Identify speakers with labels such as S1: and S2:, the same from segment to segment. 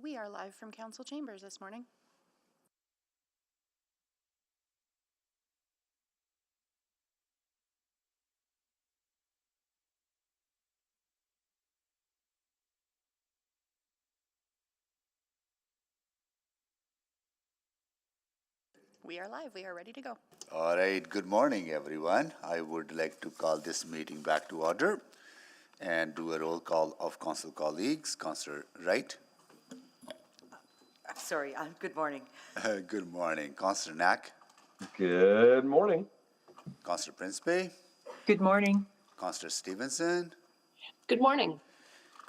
S1: We are live from Council Chambers this morning. We are live. We are ready to go.
S2: All right. Good morning, everyone. I would like to call this meeting back to order and do a roll call of council colleagues. Councillor Wright.
S3: Sorry, good morning.
S2: Good morning. Councillor Knack.
S4: Good morning.
S2: Councillor Principe.
S5: Good morning.
S2: Councillor Stevenson.
S6: Good morning.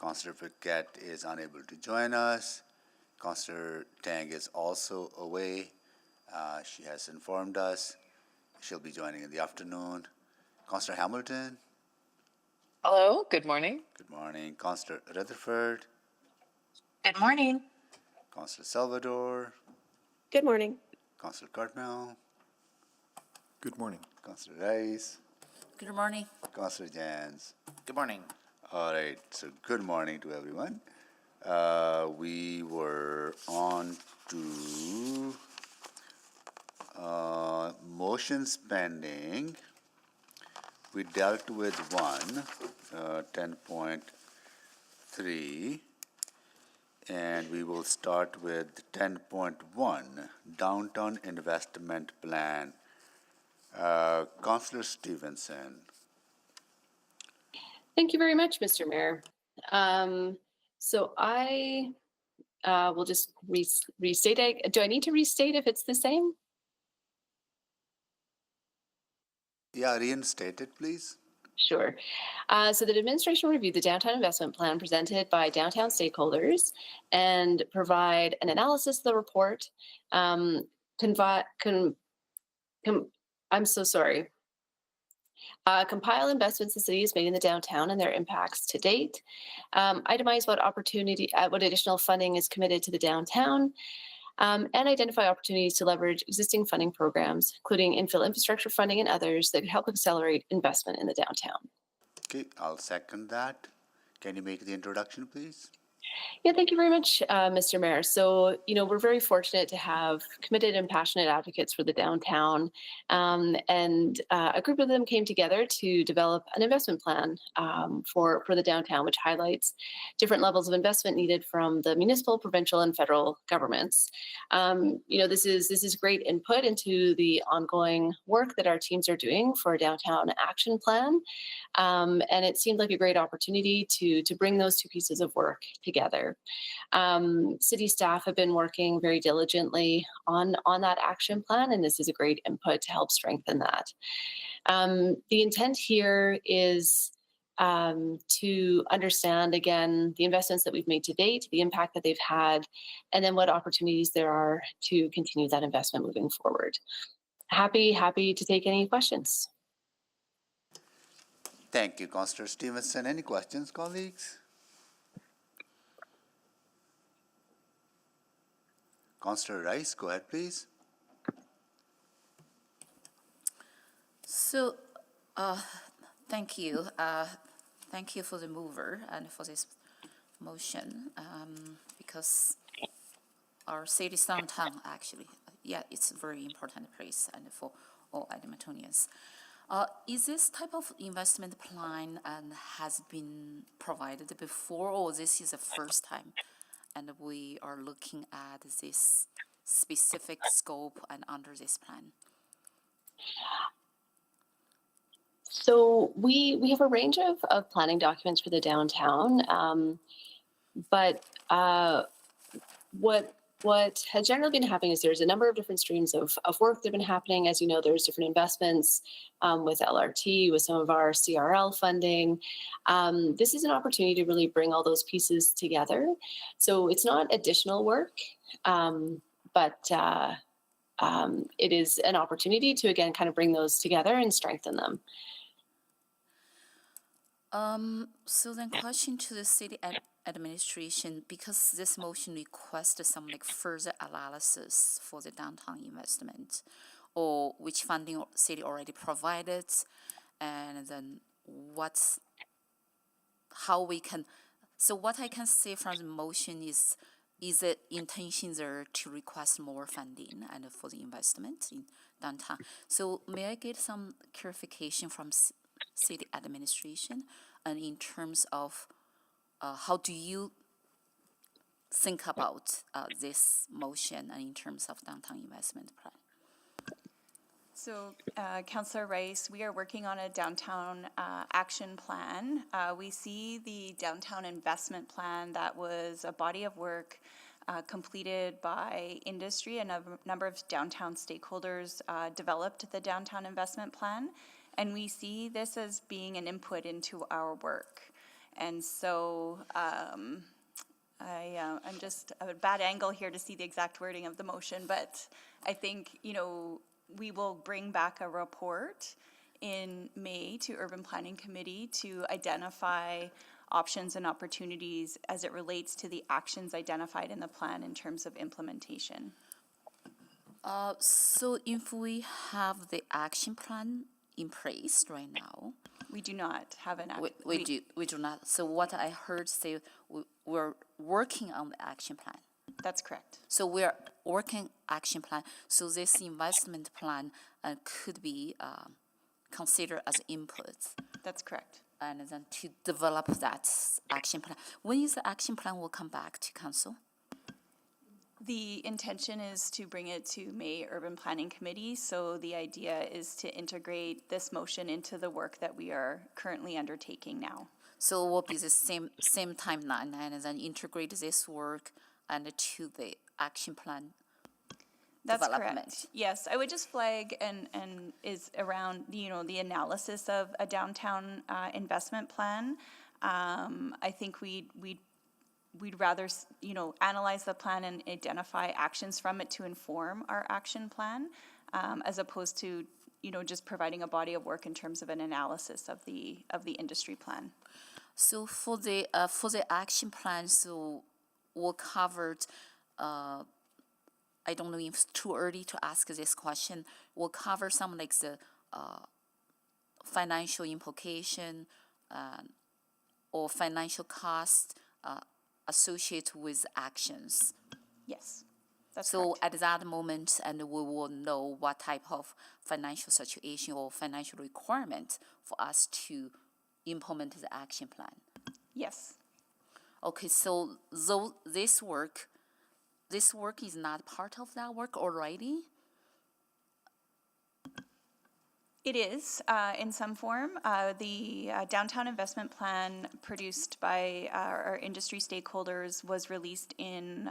S2: Councillor Paquette is unable to join us. Councillor Tang is also away. She has informed us. She'll be joining in the afternoon. Councillor Hamilton.
S6: Hello, good morning.
S2: Good morning. Councillor Rutherford.
S5: Good morning.
S2: Councillor Salvador.
S7: Good morning.
S2: Councillor Cartmel.
S8: Good morning.
S2: Councillor Rice.
S3: Good morning.
S2: Councillor Jans.
S8: Good morning.
S2: All right, so good morning to everyone. We were on to motions pending. We dealt with one, 10.3, and we will start with 10.1, Downtown Investment Plan. Councillor Stevenson.
S6: Thank you very much, Mr. Mayor. So I will just restate it. Do I need to restate if it's the same?
S2: Yeah, reinstate it, please.
S6: Sure. So the administration reviewed the downtown investment plan presented by downtown stakeholders and provide an analysis of the report. I'm so sorry. Compile investments the city has made in the downtown and their impacts to date. Itemize what additional funding is committed to the downtown. And identify opportunities to leverage existing funding programs, including infill infrastructure funding and others that could help accelerate investment in the downtown.
S2: Okay, I'll second that. Can you make the introduction, please?
S6: Yeah, thank you very much, Mr. Mayor. So, we're very fortunate to have committed and passionate advocates for the downtown. And a group of them came together to develop an investment plan for the downtown, which highlights different levels of investment needed from the municipal, provincial, and federal governments. This is great input into the ongoing work that our teams are doing for a downtown action plan. And it seemed like a great opportunity to bring those two pieces of work together. City staff have been working very diligently on that action plan, and this is a great input to help strengthen that. The intent here is to understand, again, the investments that we've made to date, the impact that they've had, and then what opportunities there are to continue that investment moving forward. Happy to take any questions.
S2: Thank you, Councillor Stevenson. Any questions, colleagues? Councillor Rice, go ahead, please.
S3: So, thank you. Thank you for the mover and for this motion, because our city's downtown, actually, it's a very important place and for all Edmontonians. Is this type of investment plan has been provided before, or this is the first time? And we are looking at this specific scope and under this plan.
S6: So we have a range of planning documents for the downtown, but what has generally been happening is there's a number of different streams of work that have been happening. As you know, there's different investments with LRT, with some of our CRL funding. This is an opportunity to really bring all those pieces together. So it's not additional work, but it is an opportunity to, again, kind of bring those together and strengthen them.
S3: So then question to the city administration, because this motion requests some further analysis for the downtown investment, or which funding city already provided, and then how we can, so what I can say from the motion is is it intention there to request more funding and for the investment in downtown? So may I get some clarification from city administration and in terms of how do you think about this motion and in terms of downtown investment plan?
S1: So, Councillor Rice, we are working on a downtown action plan. We see the downtown investment plan that was a body of work completed by industry and a number of downtown stakeholders developed the downtown investment plan. And we see this as being an input into our work. And so I'm just at a bad angle here to see the exact wording of the motion, but I think, we will bring back a report in May to Urban Planning Committee to identify options and opportunities as it relates to the actions identified in the plan in terms of implementation.
S3: So if we have the action plan in place right now,
S1: We do not have an
S3: we do not. So what I heard say, we're working on the action plan.
S1: That's correct.
S3: So we're working action plan. So this investment plan could be considered as inputs,
S1: That's correct.
S3: and then to develop that action plan. When is the action plan will come back to council?
S1: The intention is to bring it to May Urban Planning Committee. So the idea is to integrate this motion into the work that we are currently undertaking now.
S3: So it will be the same timeline, and then integrate this work and to the action plan
S1: That's
S3: development.
S1: correct. Yes, I would just flag and is around, the analysis of a downtown investment plan. I think we'd rather, analyze the plan and identify actions from it to inform our action plan, as opposed to, just providing a body of work in terms of an analysis of the industry plan.
S3: So for the action plan, so we'll covered, I don't know if it's too early to ask this question. We'll cover some like the financial implication or financial cost associated with actions.
S1: Yes, that's
S3: So
S1: correct.
S3: at that moment, and we will know what type of financial situation or financial requirement for us to implement the action plan.
S1: Yes.
S3: Okay, so though this work is not part of that work already?
S1: It is, in some form. The downtown investment plan produced by our industry stakeholders was released in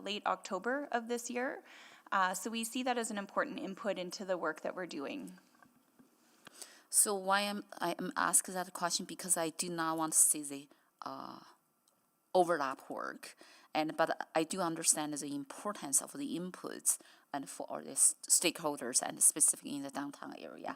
S1: late October of this year. So we see that as an important input into the work that we're doing.
S3: So why I am asking that question, because I do not want to see the overlap work, but I do understand the importance of the inputs and for all the stakeholders and specifically in the downtown area.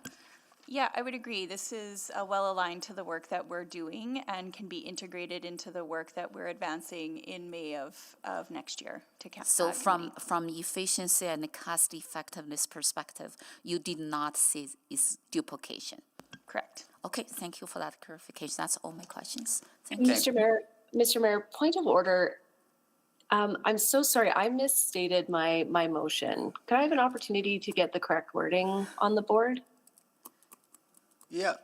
S1: Yeah, I would agree. This is well aligned to the work that we're doing and can be integrated into the work that we're advancing in May of next year to
S3: So
S1: committee.
S3: from efficiency and cost effectiveness perspective, you did not see its duplication.
S1: Correct.
S3: Okay, thank you for that clarification. That's all my questions. Thank you.
S6: Mr. Mayor, point of order. I'm so sorry, I misstated my motion. Could I have an opportunity to get the correct wording on the board?
S2: Yeah.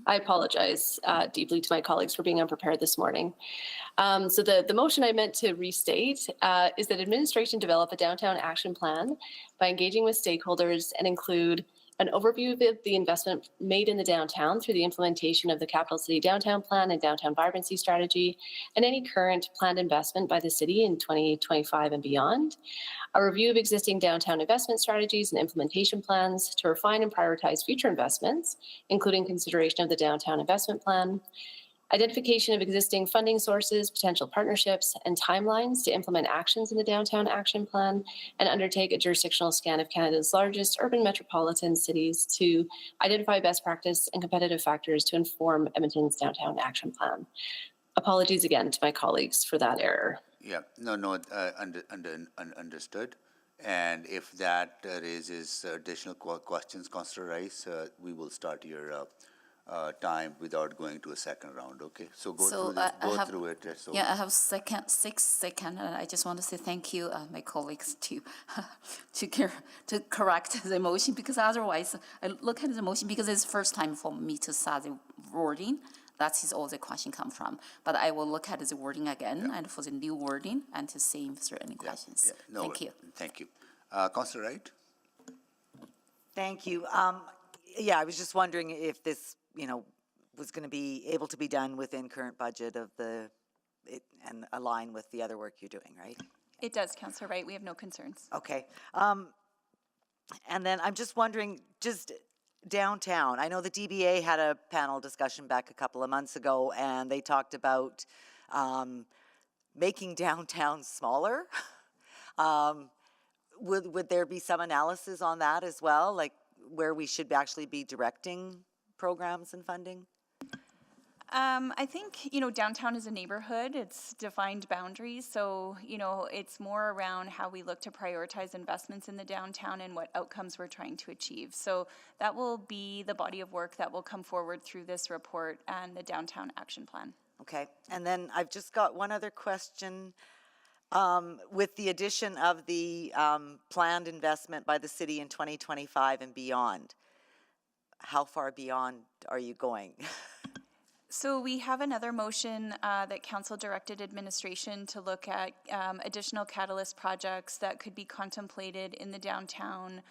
S6: I apologize deeply to my colleagues for being unprepared this morning. So the motion I meant to restate is that administration develop a downtown action plan by engaging with stakeholders and include an overview of the investment made in the downtown through the implementation of the Capital City Downtown Plan and Downtown Vibrancy Strategy, and any current planned investment by the city in 2025 and beyond. A review of existing downtown investment strategies and implementation plans to refine and prioritize future investments, including consideration of the Downtown Investment Plan. Identification of existing funding sources, potential partnerships, and timelines to implement actions in the Downtown Action Plan, and undertake a jurisdictional scan of Canada's largest urban metropolitan cities to identify best practice and competitive factors to inform Edmonton's Downtown Action Plan. Apologies again to my colleagues for that error.
S2: Yeah, understood. And if that raises additional questions, Councillor Rice, we will start your time without going to a second round, okay? So go
S3: So,
S2: through this,
S3: I
S2: go
S3: have-
S2: through it. So
S3: Yeah, I have 6 seconds, and I just want to say thank you, my colleagues, to to correct the motion, because otherwise, I look at the motion because it's first time for me to saw the wording. That is all the question come from. But I will look at the wording again and for the new wording and to see if there are any questions.
S2: yeah, no,
S3: Thank you.
S2: Thank you. Councillor Wright?
S7: Thank you. Yeah, I was just wondering if this, was going to be able to be done within current budget and align with the other work you're doing, right?
S1: It does, Councillor Wright. We have no concerns.
S7: Okay. And then I'm just wondering, just downtown, I know the DBA had a panel discussion back a couple of months ago, and they talked about making downtown smaller. Would there be some analysis on that as well, like where we should actually be directing programs and funding?
S1: I think, downtown is a neighborhood. It's defined boundaries. So, it's more around how we look to prioritize investments in the downtown and what outcomes we're trying to achieve. So that will be the body of work that will come forward through this report and the downtown action plan.
S7: Okay, and then I've just got one other question. With the addition of the planned investment by the city in 2025 and beyond, how far beyond are you going?
S1: So we have another motion that council directed administration to look at additional catalyst projects that could be contemplated in the downtown,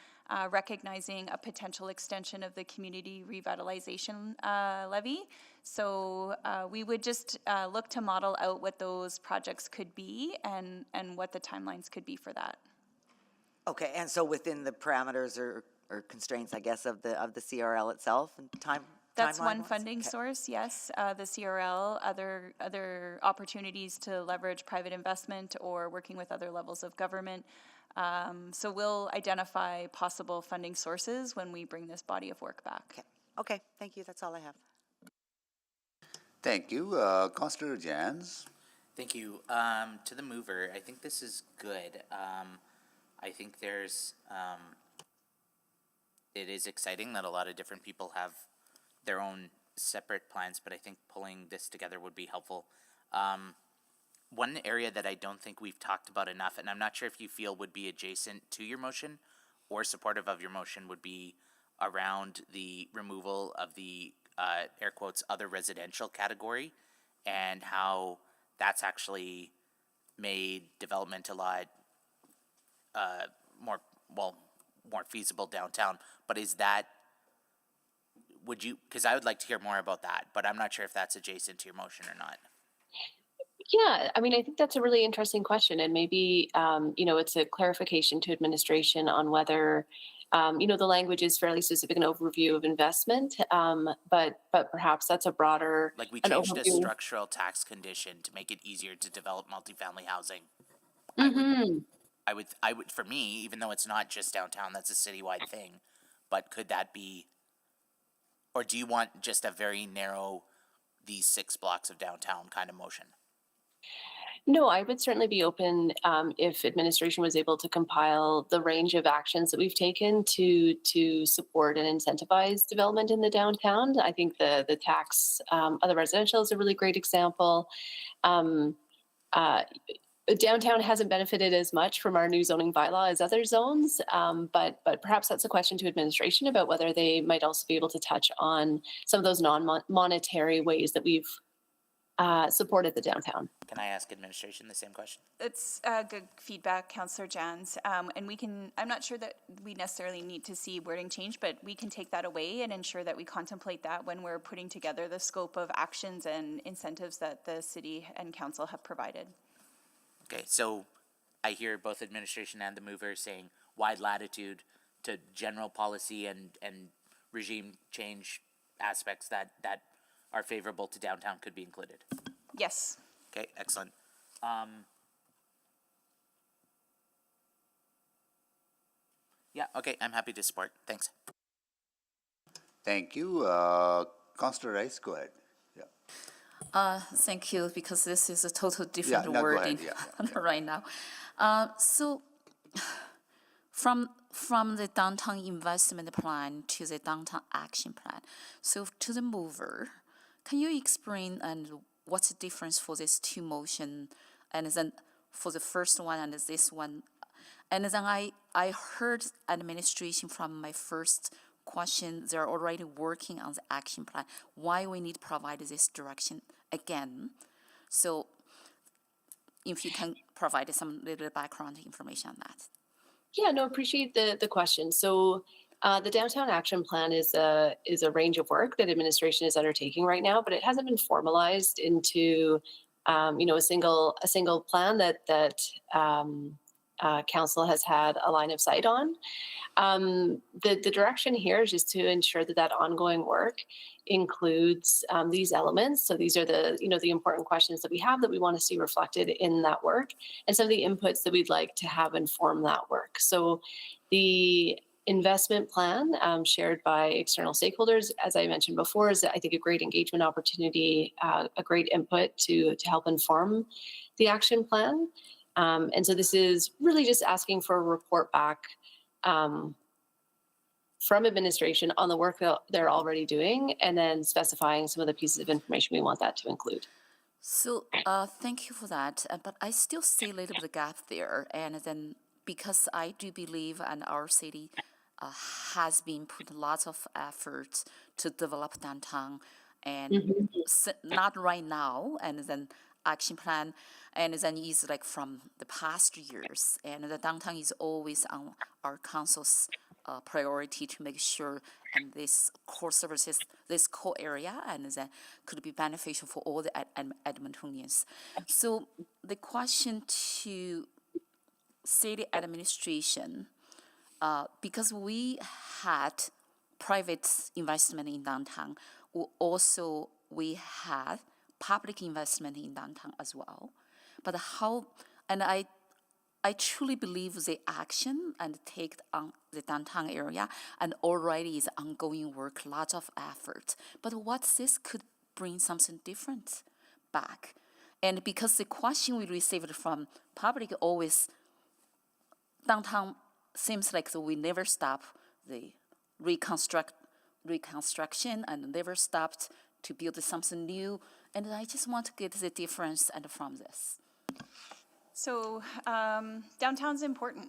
S1: recognizing a potential extension of the community revitalization levy. So we would just look to model out what those projects could be and what the timelines could be for that.
S7: Okay, and so within the parameters or constraints, I guess, of the CRL itself and
S1: That's one
S7: timeline-wise?
S1: funding
S7: Okay.
S1: source, yes. The CRL, other opportunities to leverage private investment or working with other levels of government. So we'll identify possible funding sources when we bring this body of work back.
S7: Okay, thank you, that's all I have.
S2: Thank you. Councillor Jans?
S9: Thank you. To the mover, I think this is good. I think it is exciting that a lot of different people have their own separate plans, but I think pulling this together would be helpful. One area that I don't think we've talked about enough, and I'm not sure if you feel would be adjacent to your motion or supportive of your motion, would be around the removal of the air quotes other residential category and how that's actually made development a lot more feasible downtown. But is that, would you, because I would like to hear more about that, but I'm not sure if that's adjacent to your motion or not.
S6: Yeah, I mean, I think that's a really interesting question, and maybe it's a clarification to administration on whether the language is fairly specific, an overview of investment, but perhaps that's a broader
S9: Like we
S6: an
S9: changed a
S6: overview.
S9: structural tax condition to make it easier to develop multifamily housing.
S6: Mhm.
S9: I would, for me, even though it's not just downtown, that's a citywide thing, but could that be, or do you want just a very narrow, these 6 blocks of downtown kind of motion?
S6: No, I would certainly be open if administration was able to compile the range of actions that we've taken to support and incentivize development in the downtown. I think the tax of the residential is a really great example. Downtown hasn't benefited as much from our new zoning bylaw as other zones, but perhaps that's a question to administration about whether they might also be able to touch on some of those non-monetary ways that we've supported the downtown.
S9: Can I ask administration the same question?
S1: It's good feedback, Councillor Jans. And I'm not sure that we necessarily need to see wording change, but we can take that away and ensure that we contemplate that when we're putting together the scope of actions and incentives that the city and council have provided.
S9: Okay, so I hear both administration and the mover saying wide latitude to general policy and regime change aspects that are favorable to downtown could be included.
S1: Yes.
S9: Okay, excellent. Yeah, okay, I'm happy to support. Thanks.
S2: Thank you. Councillor Rice, go ahead. Yeah.
S3: Thank you, because this is a total different
S2: no, go ahead.
S3: wording
S2: Yeah.
S3: right now. So from from the downtown investment plan to the downtown action plan. So to the mover, can you explain and what's the difference for these two motion, and then for the first one and this one? And then I heard administration from my first question, they're already working on the action plan. Why we need to provide this direction again? So if you can provide some little background information on that.
S6: Yeah, no, appreciate the question. So the downtown action plan is a range of work that administration is undertaking right now, but it hasn't been formalized into a single plan that council has had a line of sight on. The direction here is just to ensure that ongoing work includes these elements. So these are the important questions that we have that we want to see reflected in that work, and some of the inputs that we'd like to have inform that work. So the investment plan shared by external stakeholders, as I mentioned before, is I think a great engagement opportunity, a great input to help inform the action plan. And so this is really just asking for a report back from administration on the work that they're already doing, and then specifying some of the pieces of information we want that to include.
S3: So thank you for that, but I still see a little bit of gap there, and then because I do believe and our city has been put lots of effort to develop downtown, and not right now, and then action plan, and then is like from the past years, and the downtown is always on our council's priority to make sure and this core services, this core area, and then could be beneficial for all the Edmontonians. So the question to city administration, because we had private investment in downtown, we had public investment in downtown as well. But I truly believe the action and take on the downtown area and already is ongoing work, lots of effort. But what this could bring something different back. And because the question we received from public always, downtown seems like we never stop the reconstruction and never stopped to build something new. And I just want to get the difference and from this.
S1: So downtown's important.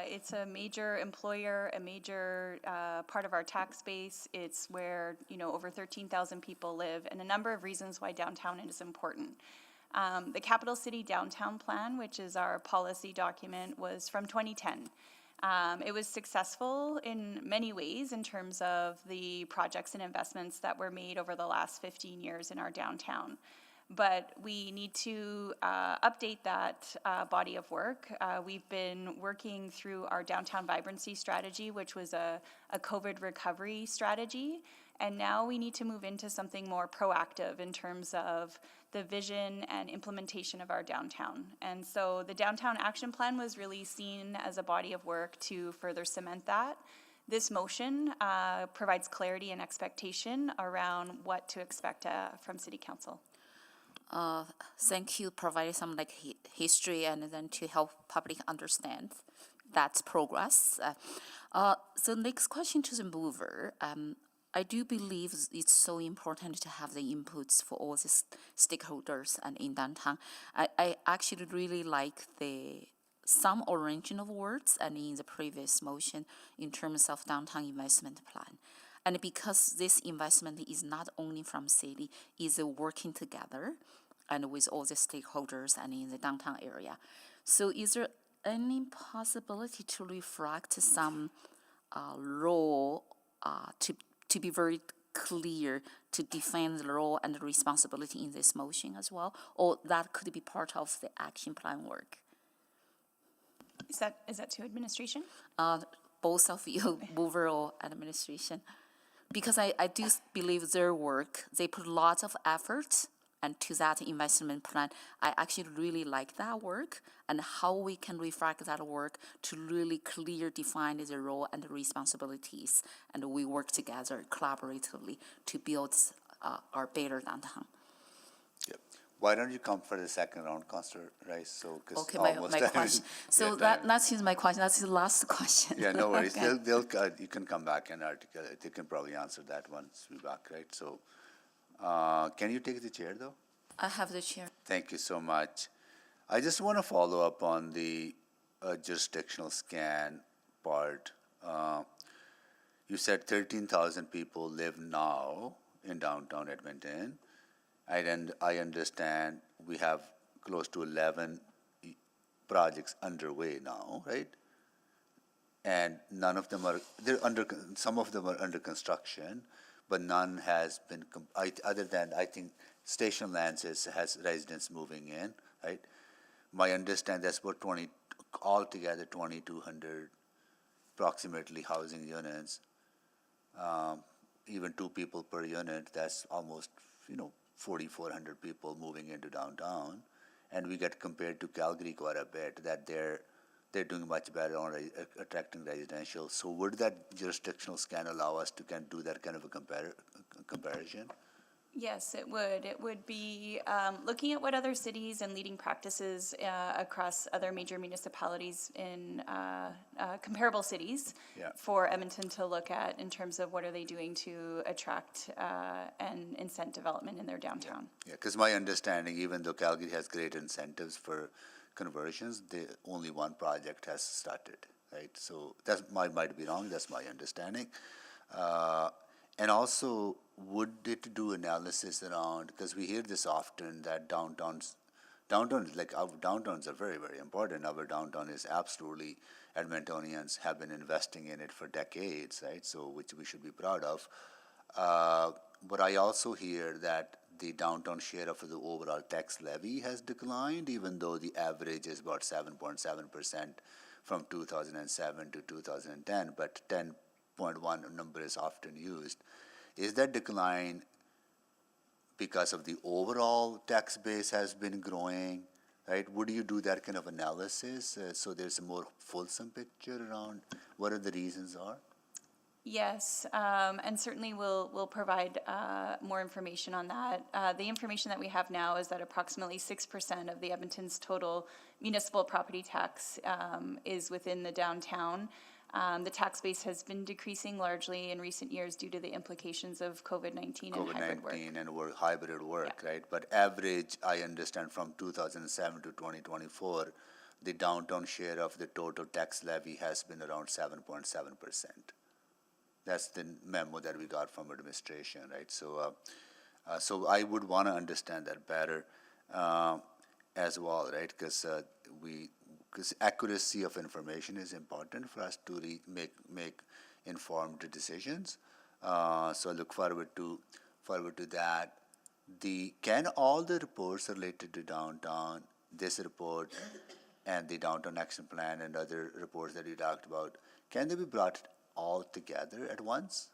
S1: It's a major employer, a major part of our tax base. It's where over 13,000 people live, and a number of reasons why downtown is important. The Capital City Downtown Plan, which is our policy document, was from 2010. It was successful in many ways in terms of the projects and investments that were made over the last 15 years in our downtown. But we need to update that body of work. We've been working through our downtown vibrancy strategy, which was a COVID recovery strategy. And now we need to move into something more proactive in terms of the vision and implementation of our downtown. And so the Downtown Action Plan was really seen as a body of work to further cement that. This motion provides clarity and expectation around what to expect from City Council.
S3: Thank you, providing some history and then to help public understand that progress. So next question to the mover. I do believe it's so important to have the inputs for all the stakeholders and in downtown. I actually really like some original words and in the previous motion in terms of downtown investment plan. And because this investment is not only from city, is working together and with all the stakeholders and in the downtown area. So is there any possibility to reflect some role to be very clear to define the role and the responsibility in this motion as well? Or that could be part of the action plan work?
S1: Is that to administration?
S3: Both of you, mover or administration. Because I do believe their work, they put lots of effort into that investment plan. I actually really like that work and how we can reflect that work to really clear define the role and the responsibilities. And we work together collaboratively to build our better downtown.
S2: Yep. Why don't you come for the second round, Councillor Rice? So, 'cause
S3: Okay, my
S2: almost
S3: question. So
S2: yeah,
S3: that's my question. That's the last question.
S2: Yeah, no worries.
S3: Okay.
S2: You can come back and articulate. They can probably answer that once we're back, right? So, can you take the chair though?
S3: I have the chair.
S2: Thank you so much. I just want to follow up on the jurisdictional scan part. You said 13,000 people live now in downtown Edmonton. And I understand we have close to 11 projects underway now, right? And none of them are, some of them are under construction, but none has been, other than, I think, Station Lands has residents moving in, right? My understanding, that's about altogether 2,200 approximately housing units. Even 2 people per unit, that's almost, 4,400 people moving into downtown. And we get compared to Calgary quite a bit, that they're doing much better on attracting residential. So would that jurisdictional scan allow us to do that kind of a comparison?
S1: Yes, it would. It would be looking at what other cities and leading practices across other major municipalities in comparable cities
S2: Yeah.
S1: for Edmonton to look at in terms of what are they doing to attract and incent development in their downtown.
S2: Yeah, because my understanding, even though Calgary has great incentives for conversions, only one project has started, right? So might be wrong, that's my understanding. And also, would it do analysis around, because we hear this often, that downtowns, like our downtowns are very, very important. Our downtown is absolutely, Edmontonians have been investing in it for decades, right? So, which we should be proud of. But I also hear that the downtown share of the overall tax levy has declined, even though the average is about 7.7% from 2007 to 2010, but 10.1 number is often used. Is that decline because of the overall tax base has been growing, right? Would you do that kind of analysis so there's a more fulsome picture around what are the reasons are?
S1: Yes, and certainly we'll provide more information on that. The information that we have now is that approximately 6% of the Edmonton's total municipal property tax is within the downtown. The tax base has been decreasing largely in recent years due to the implications of COVID-19 and hybrid work.
S2: COVID-19 and hybrid work, right? But average, I understand, from 2007 to 2024, the downtown share of the total tax levy has been around 7.7%. That's the memo that we got from administration, right? So, so I would want to understand that better as well, right? Because accuracy of information is important for us to make informed decisions. So I look forward to that. Can all the reports related to downtown, this report and the downtown action plan and other reports that you talked about, can they be brought all together at once?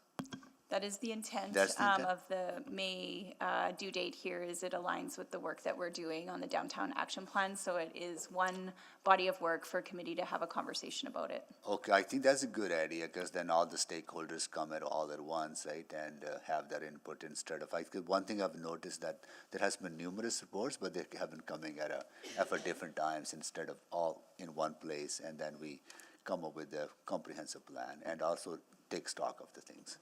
S1: That is the intent,
S2: That's the intent?
S1: of the May due date here, is it aligns with the work that we're doing on the downtown action plan. So it is one body of work for committee to have a conversation about it.
S2: Okay, I think that's a good idea, because then all the stakeholders come all at once, right, and have their input instead of, one thing I've noticed that there has been numerous reports, but they have been coming at different times instead of all in one place, and then we come up with a comprehensive plan and also take stock of the things.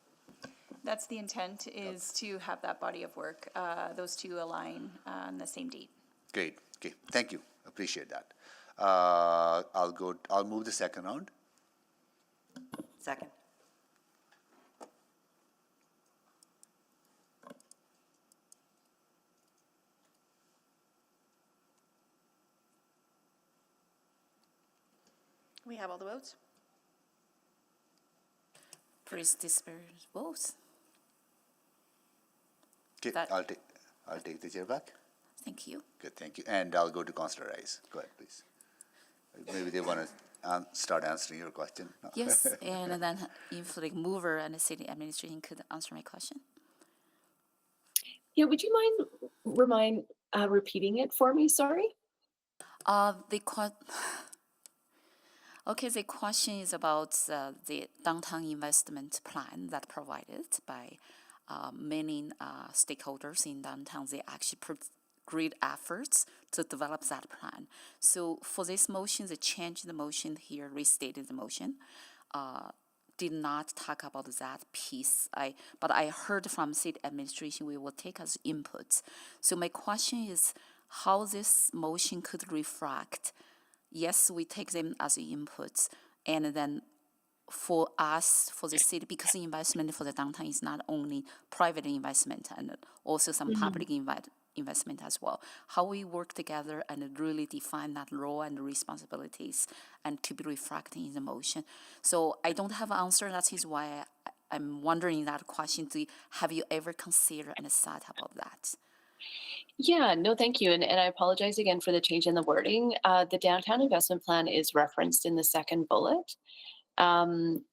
S1: That's the intent, is to have that body of work, those two align on the same date.
S2: Great, okay, thank you, appreciate that. I'll move the second round.
S7: Second.
S10: We have all the votes.
S3: Please disperse votes.
S2: Okay,
S3: That-
S2: I'll take the chair back.
S3: Thank you.
S2: Good, thank you. And I'll go to Councillor Rice. Go ahead, please. Maybe they want to start answering your question. No?
S3: Yes, and then if the mover and the city administration could answer my question.
S6: Yeah, would you mind repeating it for me? Sorry.
S3: Okay, the question is about the downtown investment plan that provided by many stakeholders in downtown. They actually great efforts to develop that plan. So for this motion, the change in the motion here, restated the motion, did not talk about that piece. But I heard from city administration we will take as inputs. So my question is how this motion could reflect. Yes, we take them as inputs, and then for us, for the city, because the investment for the downtown is not only private investment and also some public investment as well. How we work together and really define that role and responsibilities and to be reflected in the motion. So I don't have an answer. That is why I'm wondering that question. Have you ever considered and thought about that?
S6: Yeah, no, thank you. And I apologize again for the change in the wording. The downtown investment plan is referenced in the second bullet.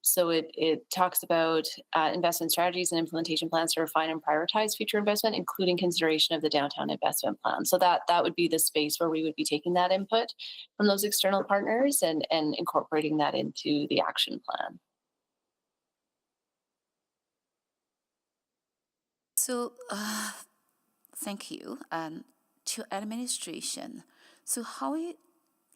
S6: So it talks about investment strategies and implementation plans to refine and prioritize future investment, including consideration of the downtown investment plan. So that would be the space where we would be taking that input from those external partners and incorporating that into the action plan.
S3: So thank you. And to administration, so how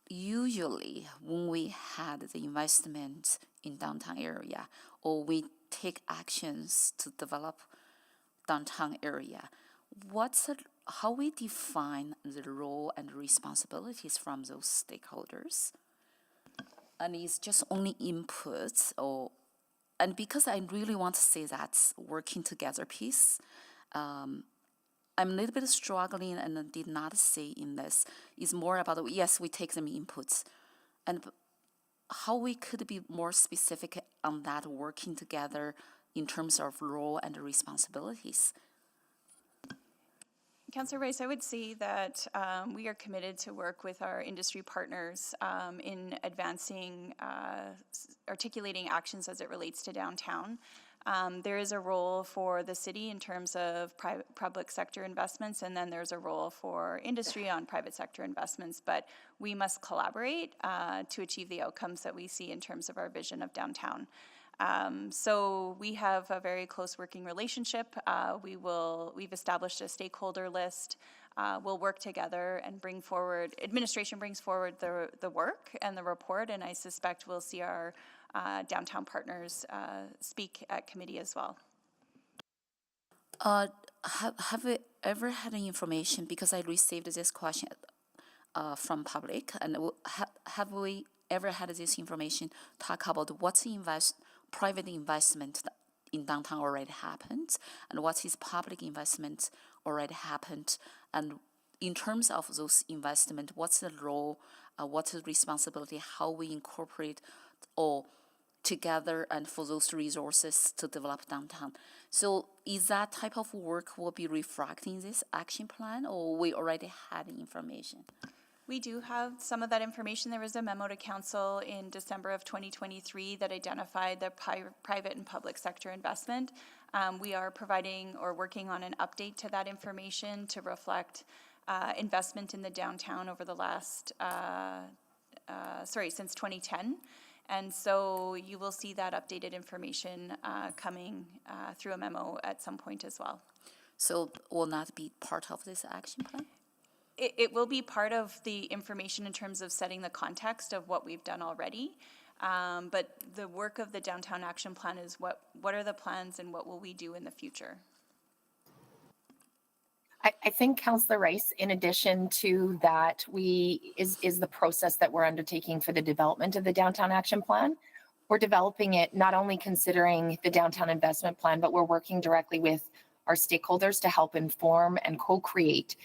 S3: usually when we had the investment in downtown area or we take actions to develop downtown area, how we define the role and responsibilities from those stakeholders? And it's just only inputs and because I really want to say that working together piece, I'm a little bit struggling and did not say in this. It's more about, yes, we take them inputs. And how we could be more specific on that working together in terms of role and responsibilities.
S1: Councillor Rice, I would say that we are committed to work with our industry partners in advancing, articulating actions as it relates to downtown. There is a role for the city in terms of public sector investments, and then there's a role for industry on private sector investments, but we must collaborate to achieve the outcomes that we see in terms of our vision of downtown. So we have a very close working relationship. We've established a stakeholder list. We'll work together and bring forward, administration brings forward the work and the report, and I suspect we'll see our downtown partners speak at committee as well.
S3: Have we ever had any information, because I received this question from public, and have we ever had this information talk about what's private investment in downtown already happened, and what is public investment already happened, and in terms of those investment, what's the role, what's the responsibility, how we incorporate all together and for those resources to develop downtown. So is that type of work will be reflecting this action plan, or we already had information?
S1: We do have some of that information. There was a memo to council in December of 2023 that identified the private and public sector investment. We are providing or working on an update to that information to reflect investment in the downtown over the last, since 2010. And so you will see that updated information coming through a memo at some point as well.
S3: So will not be part of this action plan?
S1: It will be part of the information in terms of setting the context of what we've done already. But the work of the Downtown Action Plan is what are the plans and what will we do in the future?
S5: I think, Councillor Rice, in addition to that, is the process that we're undertaking for the development of the Downtown Action Plan. We're developing it not only considering the Downtown Investment Plan, but we're working directly with our stakeholders to help inform and co-create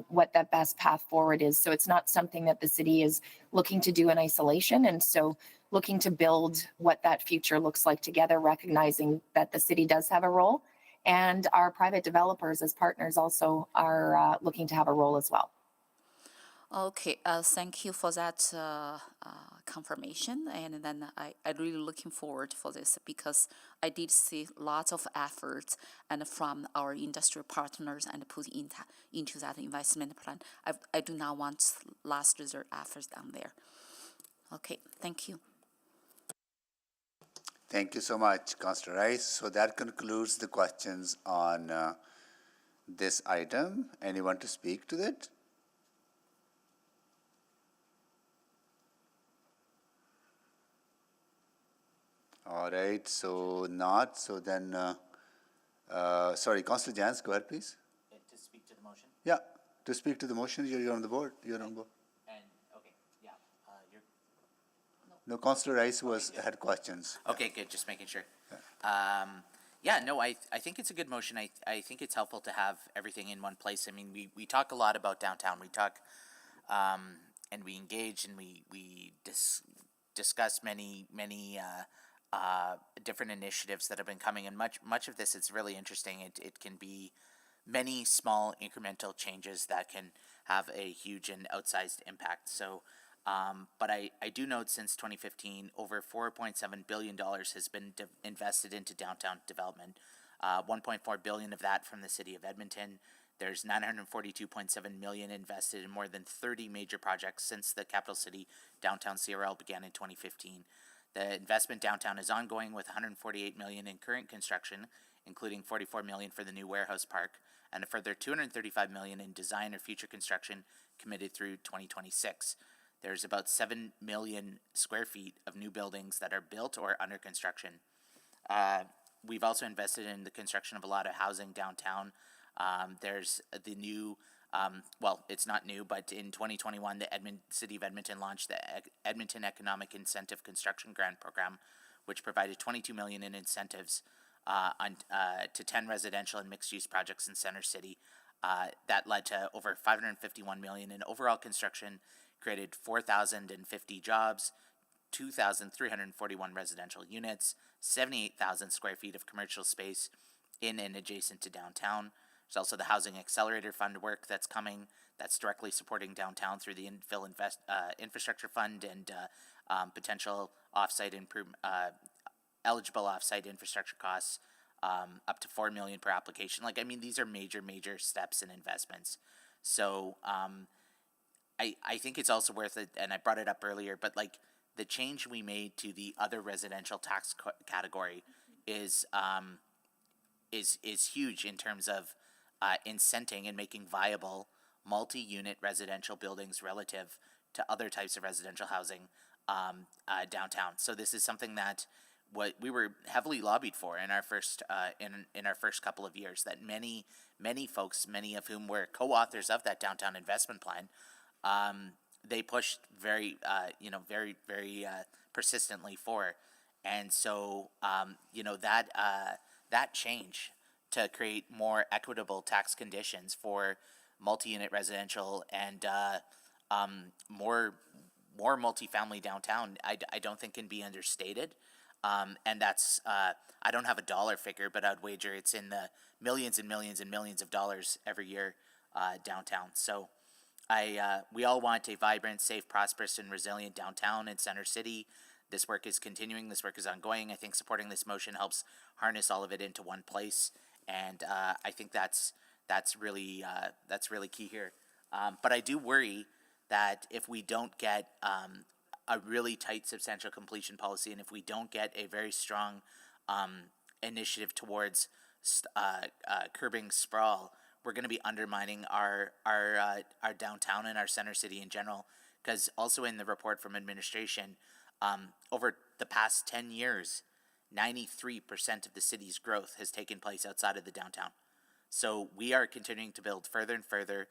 S5: what that best path forward is. So it's not something that the city is looking to do in isolation. And so looking to build what that future looks like together, recognizing that the city does have a role, and our private developers as partners also are looking to have a role as well.
S3: Okay, thank you for that confirmation, and then I'm really looking forward for this, because I did see lots of efforts and from our industry partners and put into that investment plan. I do not want last resort efforts down there. Okay, thank you.
S2: Thank you so much, Councillor Rice. So that concludes the questions on this item. Anyone to speak to it? All right, so not, so then, sorry, Councillor Jans, go ahead, please.
S9: To speak to the motion?
S2: Yeah, to speak to the motion, you're on the board, you're on board.
S9: And, okay, yeah, you're.
S2: No, Councillor Rice had questions.
S9: Okay, good, just making sure. Yeah, no, I think it's a good motion. I think it's helpful to have everything in one place. I mean, we talk a lot about downtown. We talk, and we engage and we discuss many different initiatives that have been coming, and much of this is really interesting. It can be many small incremental changes that can have a huge and outsized impact. So, but I do note since 2015, over $4.7 billion has been invested into downtown development. 1.4 billion of that from the city of Edmonton. There's 942.7 million invested in more than 30 major projects since the capital city downtown CRL began in 2015. The investment downtown is ongoing with 148 million in current construction, including 44 million for the new warehouse park, and a further 235 million in design or future construction committed through 2026. There's about 7 million square feet of new buildings that are built or under construction. We've also invested in the construction of a lot of housing downtown. There's the new, well, it's not new, but in 2021, the City of Edmonton launched the Edmonton Economic Incentive Construction Grant Program, which provided 22 million in incentives to 10 residential and mixed-use projects in Center City. That led to over 551 million in overall construction, created 4,050 jobs, 2,341 residential units, 78,000 square feet of commercial space in and adjacent to downtown. There's also the Housing Accelerator Fund work that's coming that's directly supporting downtown through the Infill Infrastructure Fund and potential offsite eligible offsite infrastructure costs up to $4 million per application. Like, I mean, these are major steps and investments. So I think it's also worth it, and I brought it up earlier, but like the change we made to the other residential tax category is huge in terms of incenting and making viable multi-unit residential buildings relative to other types of residential housing downtown. So this is something that what we were heavily lobbied for in our first in our first couple of years. That many folks, many of whom were co-authors of that downtown investment plan, they pushed very persistently for, and so that change to create more equitable tax conditions for multi-unit residential and more multifamily downtown, I don't think can be understated. And that's I don't have a dollar figure, but I'd wager it's in the millions and millions and millions of dollars every year downtown. So we all want a vibrant, safe, prosperous, and resilient downtown in Center City. This work is continuing. This work is ongoing. I think supporting this motion helps harness all of it into one place, and I think that's really key here. But I do worry that if we don't get a really tight substantial completion policy, and if we don't get a very strong initiative towards curbing sprawl, we're going to be undermining our downtown and our Center City in general. Because also in the report from administration, over the past 10 years, 93% of the city's growth has taken place outside of the downtown. So we are continuing to build further and further.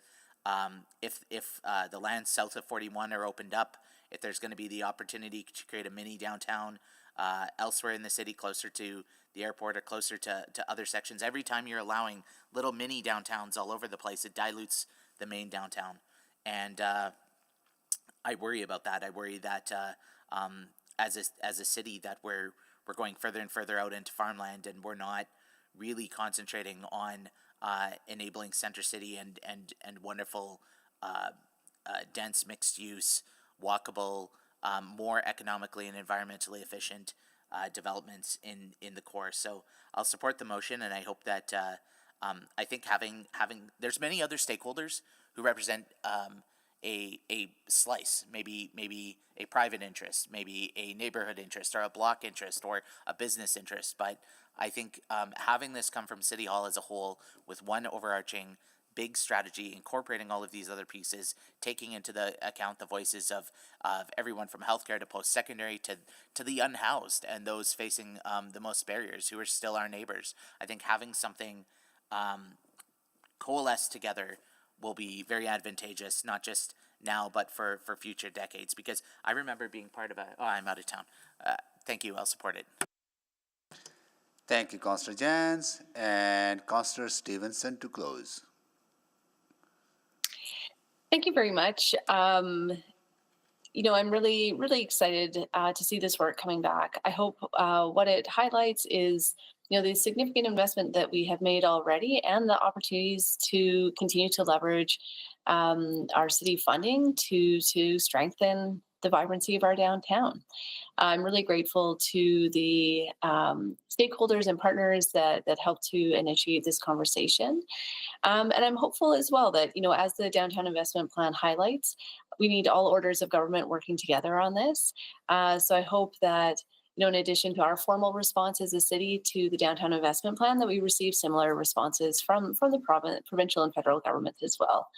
S9: If the lands south of 41 are opened up, if there's going to be the opportunity to create a mini downtown elsewhere in the city, closer to the airport or closer to other sections, every time you're allowing little mini downtowns all over the place, it dilutes the main downtown. And I worry about that. I worry that as a city that we're going further and further out into farmland, and we're not really concentrating on enabling Center City and wonderful dense mixed use, walkable, more economically and environmentally efficient developments in the core. So I'll support the motion, and I hope that I think having there's many other stakeholders who represent a slice, maybe a private interest, maybe a neighborhood interest, or a block interest, or a business interest. But I think having this come from City Hall as a whole, with one overarching big strategy, incorporating all of these other pieces, taking into the account the voices of everyone from healthcare to post-secondary to the unhoused and those facing the most barriers, who are still our neighbors. I think having something coalesce together will be very advantageous, not just now, but for future decades. Because I remember being part of I'm out of town. Thank you, I'll support it.
S2: Thank you, Councillor Jans, and Councillor Stevenson to close.
S6: Thank you very much. I'm really, really excited to see this work coming back. I hope what it highlights is, the significant investment that we have made already and the opportunities to continue to leverage our city funding to strengthen the vibrancy of our downtown. I'm really grateful to the stakeholders and partners that helped to initiate this conversation. And I'm hopeful as well that, as the Downtown Investment Plan highlights, we need all orders of government working together on this. So I hope that, in addition to our formal response as a city to the Downtown Investment Plan, that we receive similar responses from the provincial and federal governments as well.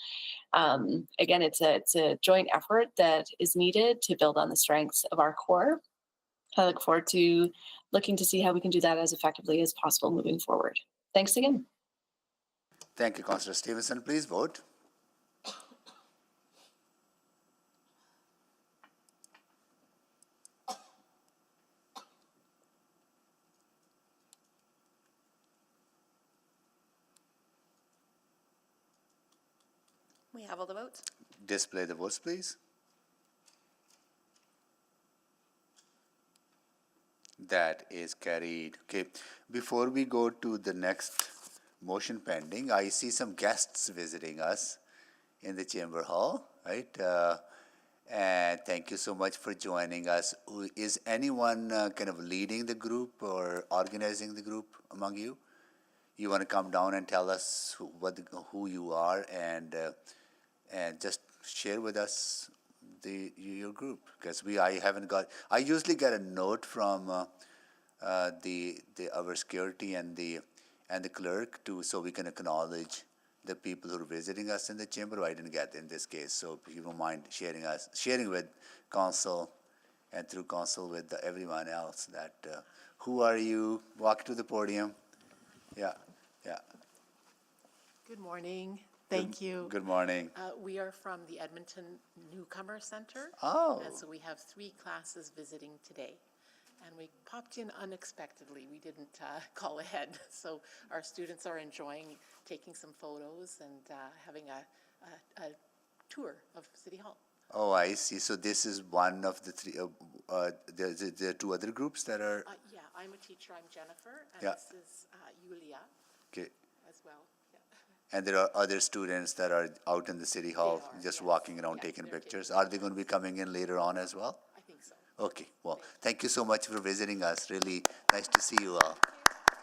S6: Again, it's a joint effort that is needed to build on the strengths of our core. I look forward to looking to see how we can do that as effectively as possible moving forward. Thanks again.
S2: Thank you, Councillor Stevenson. Please vote.
S1: We have all the votes.
S2: Display the votes, please. That is carried. Okay, before we go to the next motion pending, I see some guests visiting us in the Chamber Hall, right? And thank you so much for joining us. Is anyone kind of leading the group or organizing the group among you? You want to come down and tell us who you are and just share with us your group, because I usually get a note from our security and the clerk so we can acknowledge the people who are visiting us in the chamber. I didn't get in this case, so if you don't mind sharing with council and through council with everyone else that who are you? Walk to the podium. Yeah.
S10: Good morning. Thank you.
S2: Good morning.
S10: We are from the Edmonton Newcomer Center.
S2: Oh.
S10: And so we have 3 classes visiting today. And we popped in unexpectedly. We didn't call ahead. So our students are enjoying taking some photos and having a tour of City Hall.
S2: Oh, I see. So this is one of the 3, there are 2 other groups that are...
S10: Yeah, I'm a teacher. I'm Jennifer. And
S2: Yeah.
S10: this is Yulia
S2: Okay.
S10: as well. Yeah.
S2: And there are other students that are out in the City Hall just
S10: yes.
S2: walking around
S10: Yes,
S2: taking
S10: they're
S2: pictures.
S10: taking
S2: Are they going to be coming in later on as well?
S10: I think so.
S2: Okay, well, thank you so much for visiting us. Really nice to see you all.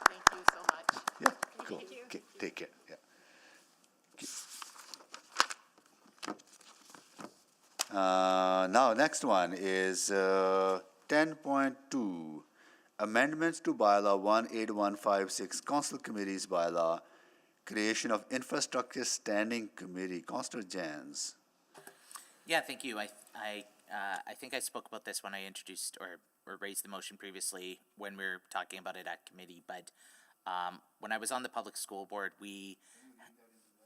S10: Thank you so much.
S2: Yeah, cool. Okay, take care. Yeah. Okay. Now, next one is 10.2, amendments to bylaw 18156, council committees bylaw, creation of infrastructure standing committee. Councillor Jans.
S9: Yeah, thank you. I think I spoke about this when I introduced or raised the motion previously when we were talking about it at committee. But when I was on the public school board,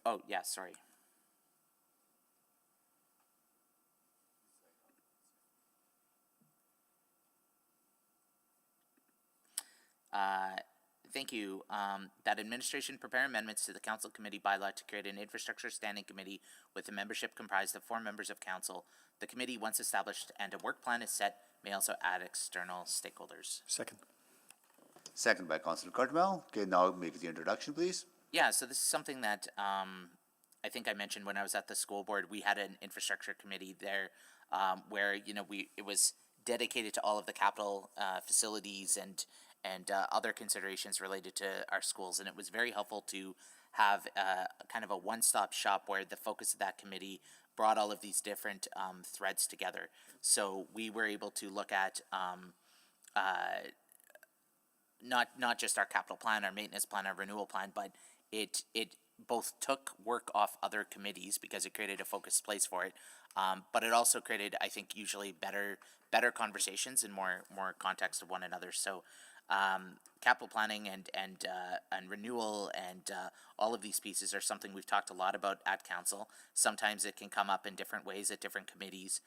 S9: oh yeah, sorry. Thank you. That administration prepare amendments to the council committee bylaw to create an infrastructure standing committee with a membership comprised of 4 members of council. The committee, once established and a work plan is set, may also add external stakeholders.
S2: Second by Councillor Cardwell. Okay, now make the introduction, please.
S9: Yeah, so this is something that I think I mentioned when I was at the school board. We had an infrastructure committee there where it was dedicated to all of the capital facilities and other considerations related to our schools, and it was very helpful to have kind of a one-stop shop where the focus of that committee brought all of these different threads together. So we were able to look at not just our capital plan, our maintenance plan, our renewal plan, but it both took work off other committees because it created a focused place for it, but it also created, I think, usually better conversations and more context of one another. So capital planning and renewal and all of these pieces are something we've talked a lot about at council. Sometimes it can come up in different ways at different committees.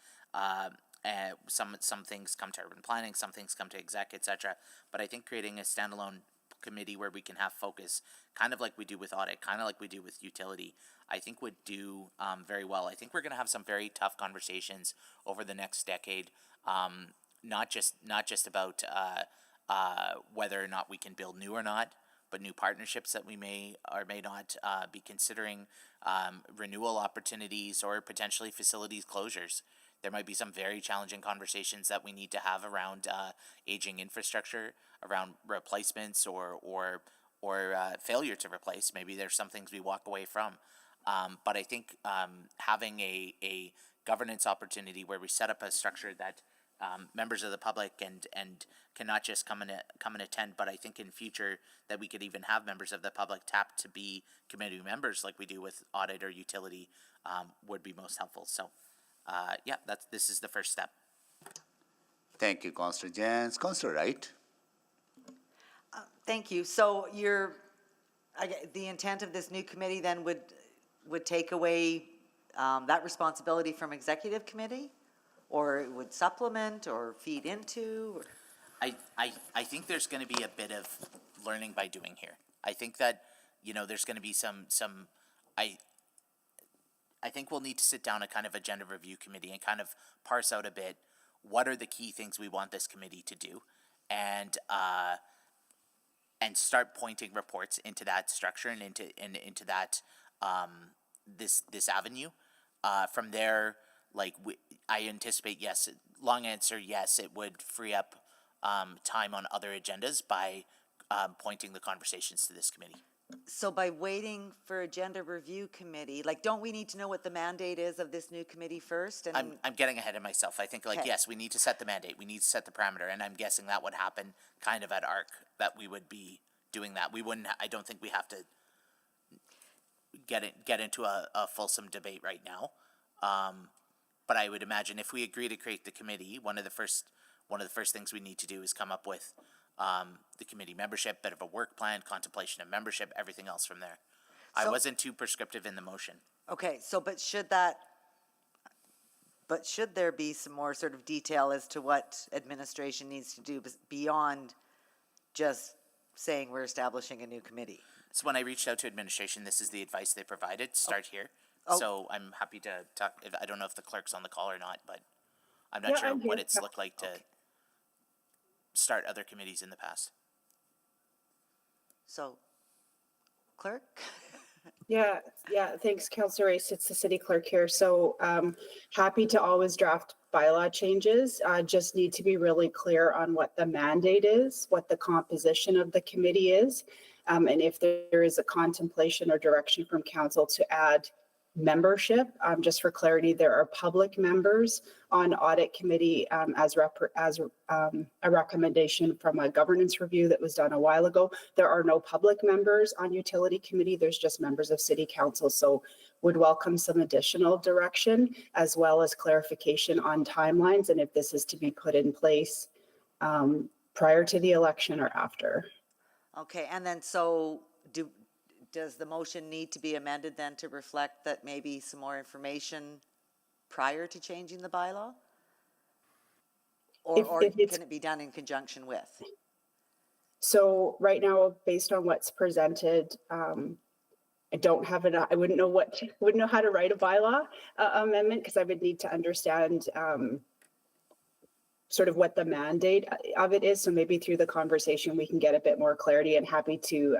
S9: Some things come to urban planning, some things come to exec, etc. But I think creating a standalone committee where we can have focus, kind of like we do with audit, kind of like we do with utility, I think would do very well. I think we're going to have some very tough conversations over the next decade, not just about whether or not we can build new or not, but new partnerships that we may or may not be considering, renewal opportunities, or potentially facilities closures. There might be some very challenging conversations that we need to have around aging infrastructure, around replacements or failure to replace. Maybe there's some things we walk away from. But I think having a governance opportunity where we set up a structure that members of the public and can not just come and attend, but I think in future that we could even have members of the public tap to be committee members like we do with audit or utility would be most helpful. So yeah, this is the first step.
S2: Thank you, Councillor Jans. Councillor Wright?
S7: Thank you. So the intent of this new committee then would take away that responsibility from executive committee, or it would supplement or feed into? Or?
S9: I think there's going to be a bit of learning by doing here. I think that, there's going to be some I think we'll need to sit down a kind of agenda review committee and kind of parse out a bit what are the key things we want this committee to do, and start pointing reports into that structure and into that this avenue. From there, I anticipate, yes, long answer, yes, it would free up time on other agendas by pointing the conversations to this committee.
S7: So by waiting for agenda review committee, don't we need to know what the mandate is of this new committee first? And
S9: I'm getting ahead of myself. I think,
S7: Okay.
S9: Yes, we need to set the mandate. We need to set the parameter, and I'm guessing that would happen kind of at ARC, that we would be doing that. We wouldn't. I don't think we have to get into a fulsome debate right now. But I would imagine if we agree to create the committee, one of the first things we need to do is come up with the committee membership, bit of a work plan, contemplation of membership, everything else from there. I wasn't too prescriptive in the motion.
S7: Okay, so but should there be some more sort of detail as to what administration needs to do beyond just saying we're establishing a new committee?
S9: So when I reached out to administration, this is the advice they provided. Start here.
S7: Oh.
S9: So I'm happy to talk. I don't know if the clerk's on the call or not, but I'm not sure
S11: I'm
S9: what
S11: here.
S9: it's looked like to start other committees in the past.
S7: So, clerk?
S11: Yeah, thanks, Councillor Race. It's the city clerk here. So happy to always draft bylaw changes. Just need to be really clear on what the mandate is, what the composition of the committee is, and if there is a contemplation or direction from council to add membership. Just for clarity, there are public members on audit committee as a recommendation from a governance review that was done a while ago. There are no public members on utility committee. There's just members of city council. So would welcome some additional direction as well as clarification on timelines and if this is to be put in place prior to the election or after.
S7: Okay, and then does the motion need to be amended then to reflect that maybe some more information prior to changing the bylaw? Or can it be done in conjunction with?
S11: So right now, based on what's presented, I don't have it. I wouldn't know how to write a bylaw amendment because I would need to understand sort of what the mandate of it is. So maybe through the conversation, we can get a bit more clarity, and happy to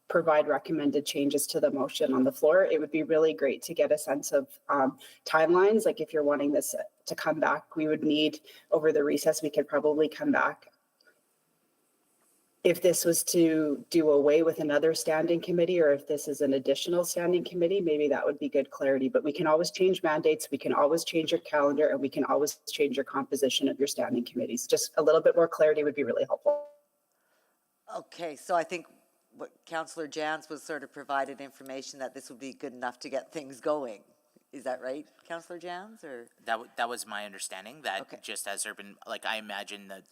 S11: provide recommended changes to the motion on the floor. It would be really great to get a sense of timelines. Like if you're wanting this to come back, we would need over the recess, we could probably come back. if this was to do away with another standing committee, or if this is an additional standing committee, maybe that would be good clarity. But we can always change mandates, we can always change your calendar, and we can always change your composition of your standing committees. Just a little bit more clarity would be really helpful.
S7: Okay, so I think what Councillor Jans was sort of provided information that this would be good enough to get things going. Is that right, Councillor Jans, or?
S9: That was my understanding, that
S7: Okay.
S9: just as urban, like, I imagine that,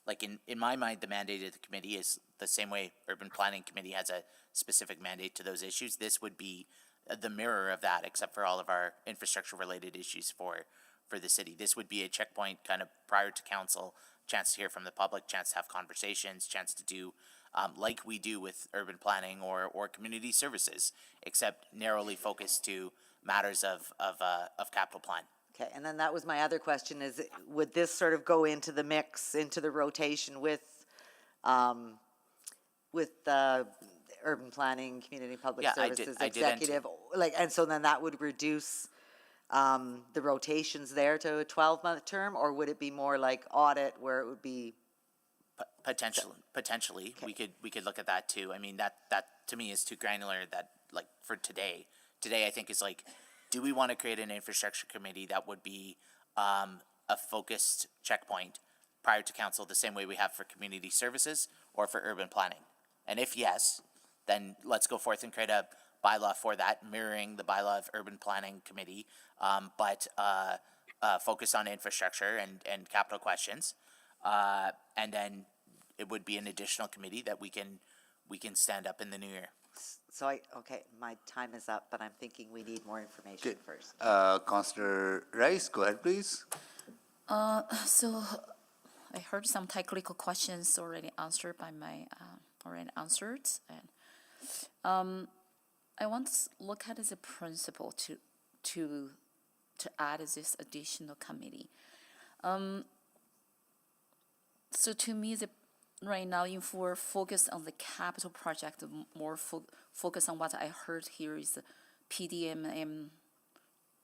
S9: like, in my mind, the mandate of the committee is the same way urban planning committee has a specific mandate to those issues. This would be the mirror of that, except for all of our infrastructure related issues for the city. This would be a checkpoint kind of prior to council, chance to hear from the public, chance to have conversations, chance to do like we do with urban planning or community services, except narrowly focused to matters of capital plan.
S7: Okay, and then that was my other question, is would this sort of go into the mix, into the rotation with the urban planning, community public
S9: Yeah, I did-
S7: services
S9: I did
S7: executive? Like, and so then that would reduce the rotations there to a 12-month term, or would it be more like audit where it would be?
S9: Potentially, we could look at that too. I mean, that to me is too granular. That, like, for today I think is like, do we want to create an infrastructure committee that would be a focused checkpoint prior to council, the same way we have for community services or for urban planning? And if yes, then let's go forth and create a bylaw for that, mirroring the bylaw of urban planning committee, but focus on infrastructure and capital questions. And then it would be an additional committee that we can stand up in the new year.
S7: So okay, my time is up, but I'm thinking we need more information
S2: Okay.
S7: first.
S2: Councillor Rice, go ahead, please.
S3: So I heard some technical questions already answered by already answered. And I want to look at the principle to add this additional committee. So to me, right now, if we're focused on the capital project, more focus on what I heard here is the PDMM,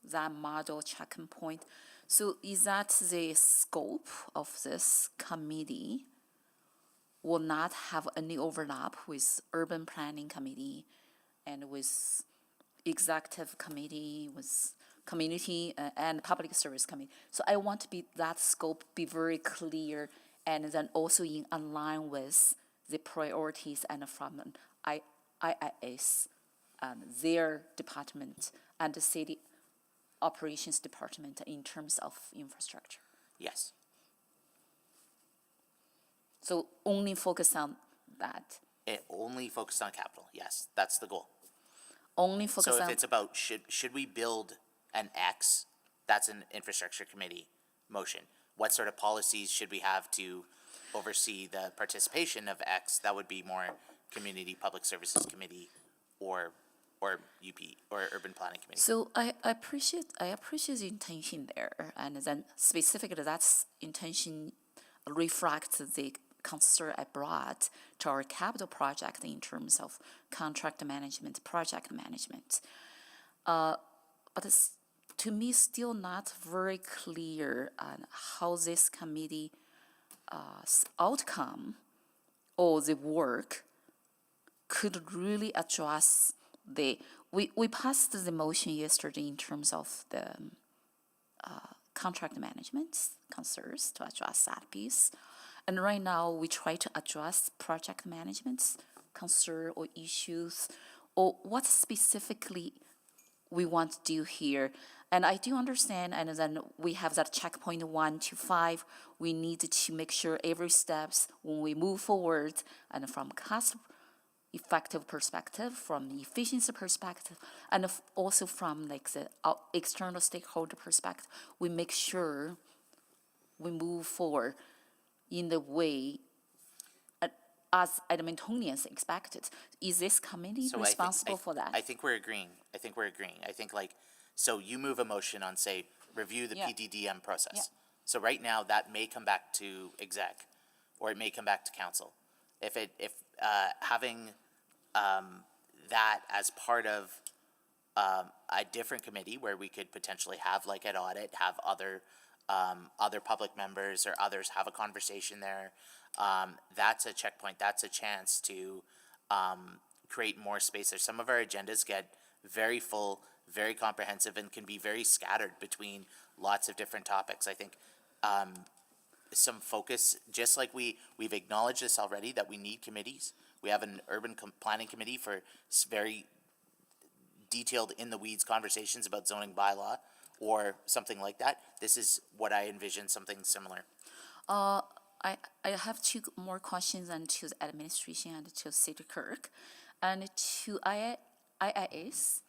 S3: that model check-in point. So is that the scope of this committee will not have any overlap with urban planning committee and with executive committee, with community and public service committee. So I want to be that scope be very clear, and then also in line with the priorities and from IIS, their department and the city operations department in terms of infrastructure.
S9: Yes.
S3: So only focus on that.
S9: It only focused on capital. Yes, that's the goal.
S3: Only focus
S9: So if
S3: on.
S9: it's about should we build an X, that's an infrastructure committee motion. What sort of policies should we have to oversee the participation of X? That would be more community public services committee or UP or urban planning committee.
S3: So I appreciate the intention there, and then specifically that's intention reflects the concern I brought to our capital project in terms of contract management, project management. But it's, to me, still not very clear on how this committee outcome or the work could really address we passed the motion yesterday in terms of the contract management concerns to address that piece. And right now, we try to address project management concern or issues, or what specifically we want to do here. And I do understand, and then we have that checkpoint 1 to 5. We need to make sure every steps when we move forward, and from cost effective perspective, from the efficiency perspective, and also from like the external stakeholder perspective, we make sure we move forward in the way as Edmontonians expected. Is this committee
S9: So
S3: responsible for that?
S9: I think we're agreeing. I think like, so you move a motion on, say, review the
S3: Yeah.
S9: PDDM process.
S3: Yeah.
S9: So right now, that may come back to exec, or it may come back to council. If having that as part of a different committee where we could potentially have like an audit, have other other public members or others have a conversation there, that's a checkpoint. That's a chance to create more space there. Some of our agendas get very full, very comprehensive, and can be very scattered between lots of different topics. I think some focus, just like we've acknowledged this already, that we need committees. We have an urban planning committee for very detailed in the weeds conversations about zoning bylaw or something like that. This is what I envision, something similar.
S3: I have two more questions and to the administration and to city clerk and to IIS.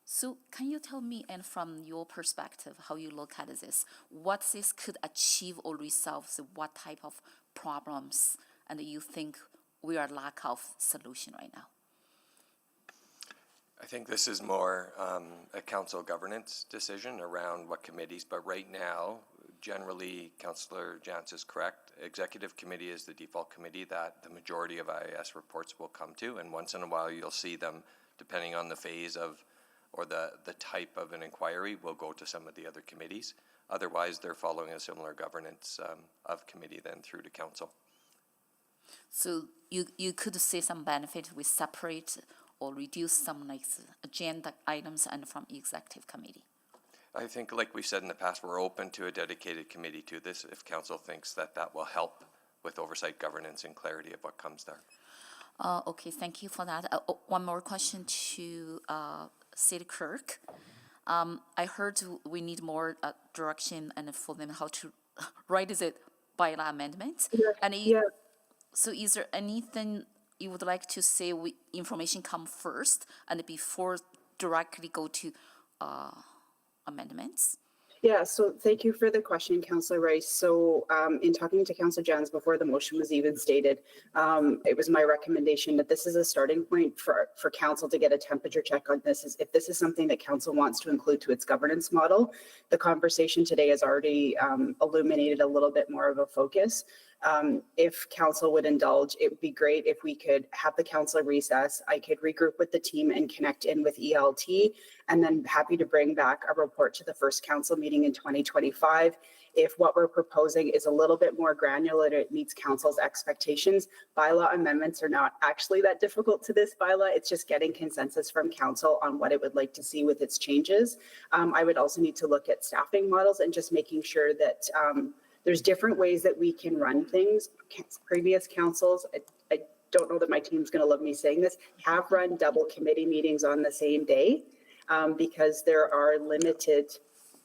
S3: So can you tell me, and from your perspective, how you look at this, what this could achieve or resolve, so what type of problems, and you think we are lack of solution right now?
S4: I think this is more a council governance decision around what committees, but right now, generally, Councillor Jantz is correct. Executive committee is the default committee that the majority of IAS reports will come to, and once in a while you'll see them, depending on the phase of or the type of an inquiry, will go to some of the other committees. Otherwise, they're following a similar governance of committee then through to council.
S3: So you could see some benefit with separate or reduce some like agenda items and from executive committee.
S4: I think, like we said in the past, we're open to a dedicated committee to this if council thinks that that will help with oversight, governance, and clarity of what comes there.
S3: Okay, thank you for that. One more question to city clerk. I heard we need more direction and for them how to write the bylaw amendment.
S11: Yeah,
S3: And
S11: yeah.
S3: so is there anything you would like to say information come first and before directly go to amendments?
S11: Yeah, so thank you for the question, Councillor Rice. So in talking to Councillor Jans before the motion was even stated, it was my recommendation that this is a starting point for council to get a temperature check on this. If this is something that council wants to include to its governance model, the conversation today has already illuminated a little bit more of a focus. If council would indulge, it would be great if we could have the council recess. I could regroup with the team and connect in with ELT, and then happy to bring back a report to the first council meeting in 2025. If what we're proposing is a little bit more granular and it meets council's expectations, bylaw amendments are not actually that difficult to this bylaw. It's just getting consensus from council on what it would like to see with its changes. I would also need to look at staffing models and just making sure that there's different ways that we can run things. Previous councils, I don't know that my team's going to love me saying this, have run double committee meetings on the same day because there are limited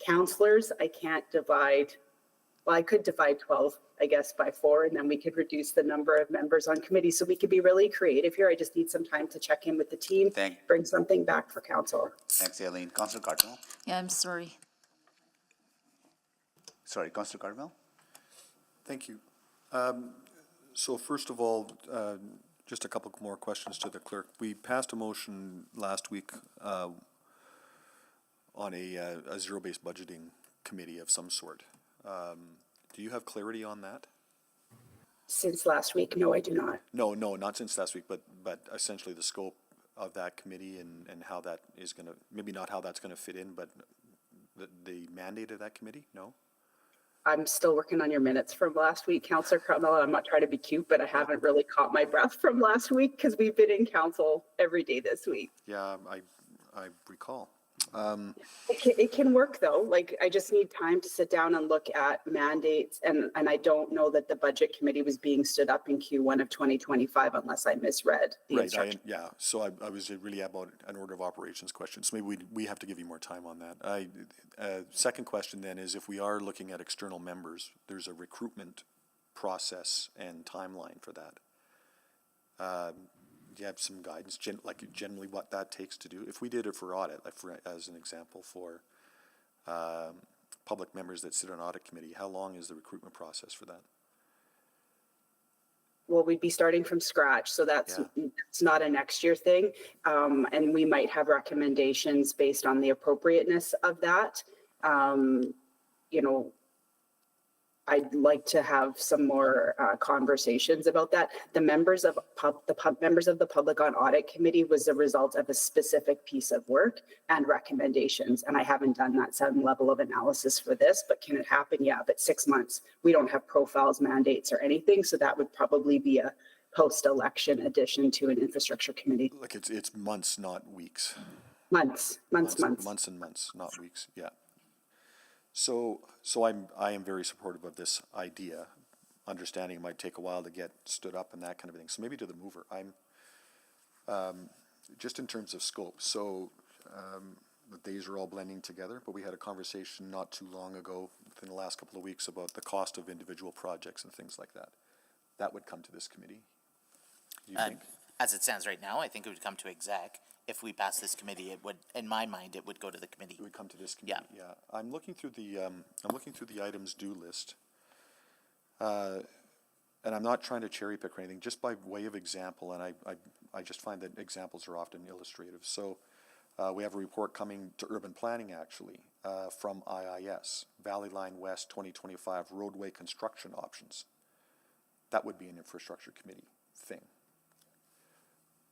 S11: councillors. I can't divide, well, I could divide 12, I guess, by 4, and then we could reduce the number of members on committee. So we could be really creative here. I just need some time to check in with the team, bring something back for council.
S2: Thanks, Aileen. Councillor Cardinal.
S3: Yeah, I'm sorry.
S2: Sorry, Councillor Cardinal.
S8: Thank you. So first of all, just a couple more questions to the clerk. We passed a motion last week on a zero-based budgeting committee of some sort. Do you have clarity on that?
S11: Since last week, no, I do not.
S8: No, not since last week, but essentially the scope of that committee and how that is going to, maybe not how that's going to fit in, but the mandate of that committee? No?
S11: I'm still working on your minutes from last week, Councillor Crutnell. I'm not trying to be cute, but I haven't really caught my breath from last week because we've been in council every day this week.
S8: Yeah, I recall.
S11: It can work though. Like I just need time to sit down and look at mandates, and I don't know that the budget committee was being stood up in Q1 of 2025 unless I misread the instruction.
S8: Yeah, so I was really about an order of operations question. So maybe we have to give you more time on that. Second question then is, if we are looking at external members, there's a recruitment process and timeline for that. Do you have some guidance, generally what that takes to do? If we did it for audit, like as an example, for public members that sit on audit committee, how long is the recruitment process for that?
S11: Well, we'd be starting from scratch, so that's it's not a next year thing, and we might have recommendations based on the appropriateness of that. You know, I'd like to have some more conversations about that. The members of members of the Public on Audit Committee was a result of a specific piece of work and recommendations. And I haven't done that same level of analysis for this, but can it happen? Yeah, but 6 months, we don't have profiles, mandates or anything. So that would probably be a post-election addition to an infrastructure committee.
S8: Like it's months, not weeks.
S11: Months.
S8: Months and months, not weeks. Yeah. So I am very supportive of this idea, understanding it might take a while to get stood up and that kind of thing. So maybe to the mover, I'm just in terms of scope. So the days are all blending together, but we had a conversation not too long ago, within the last couple of weeks, about the cost of individual projects and things like that. That would come to this committee. Do you think?
S9: As it stands right now, I think it would come to exec. If we pass this committee, it would, in my mind, it would go to the committee.
S8: It would come to this committee. Yeah. I'm looking through the items due list, and I'm not trying to cherry pick or anything. Just by way of example, and I just find that examples are often illustrative. So we have a report coming to urban planning actually from IIS, Valley Line West 2025 roadway construction options. That would be an infrastructure committee thing.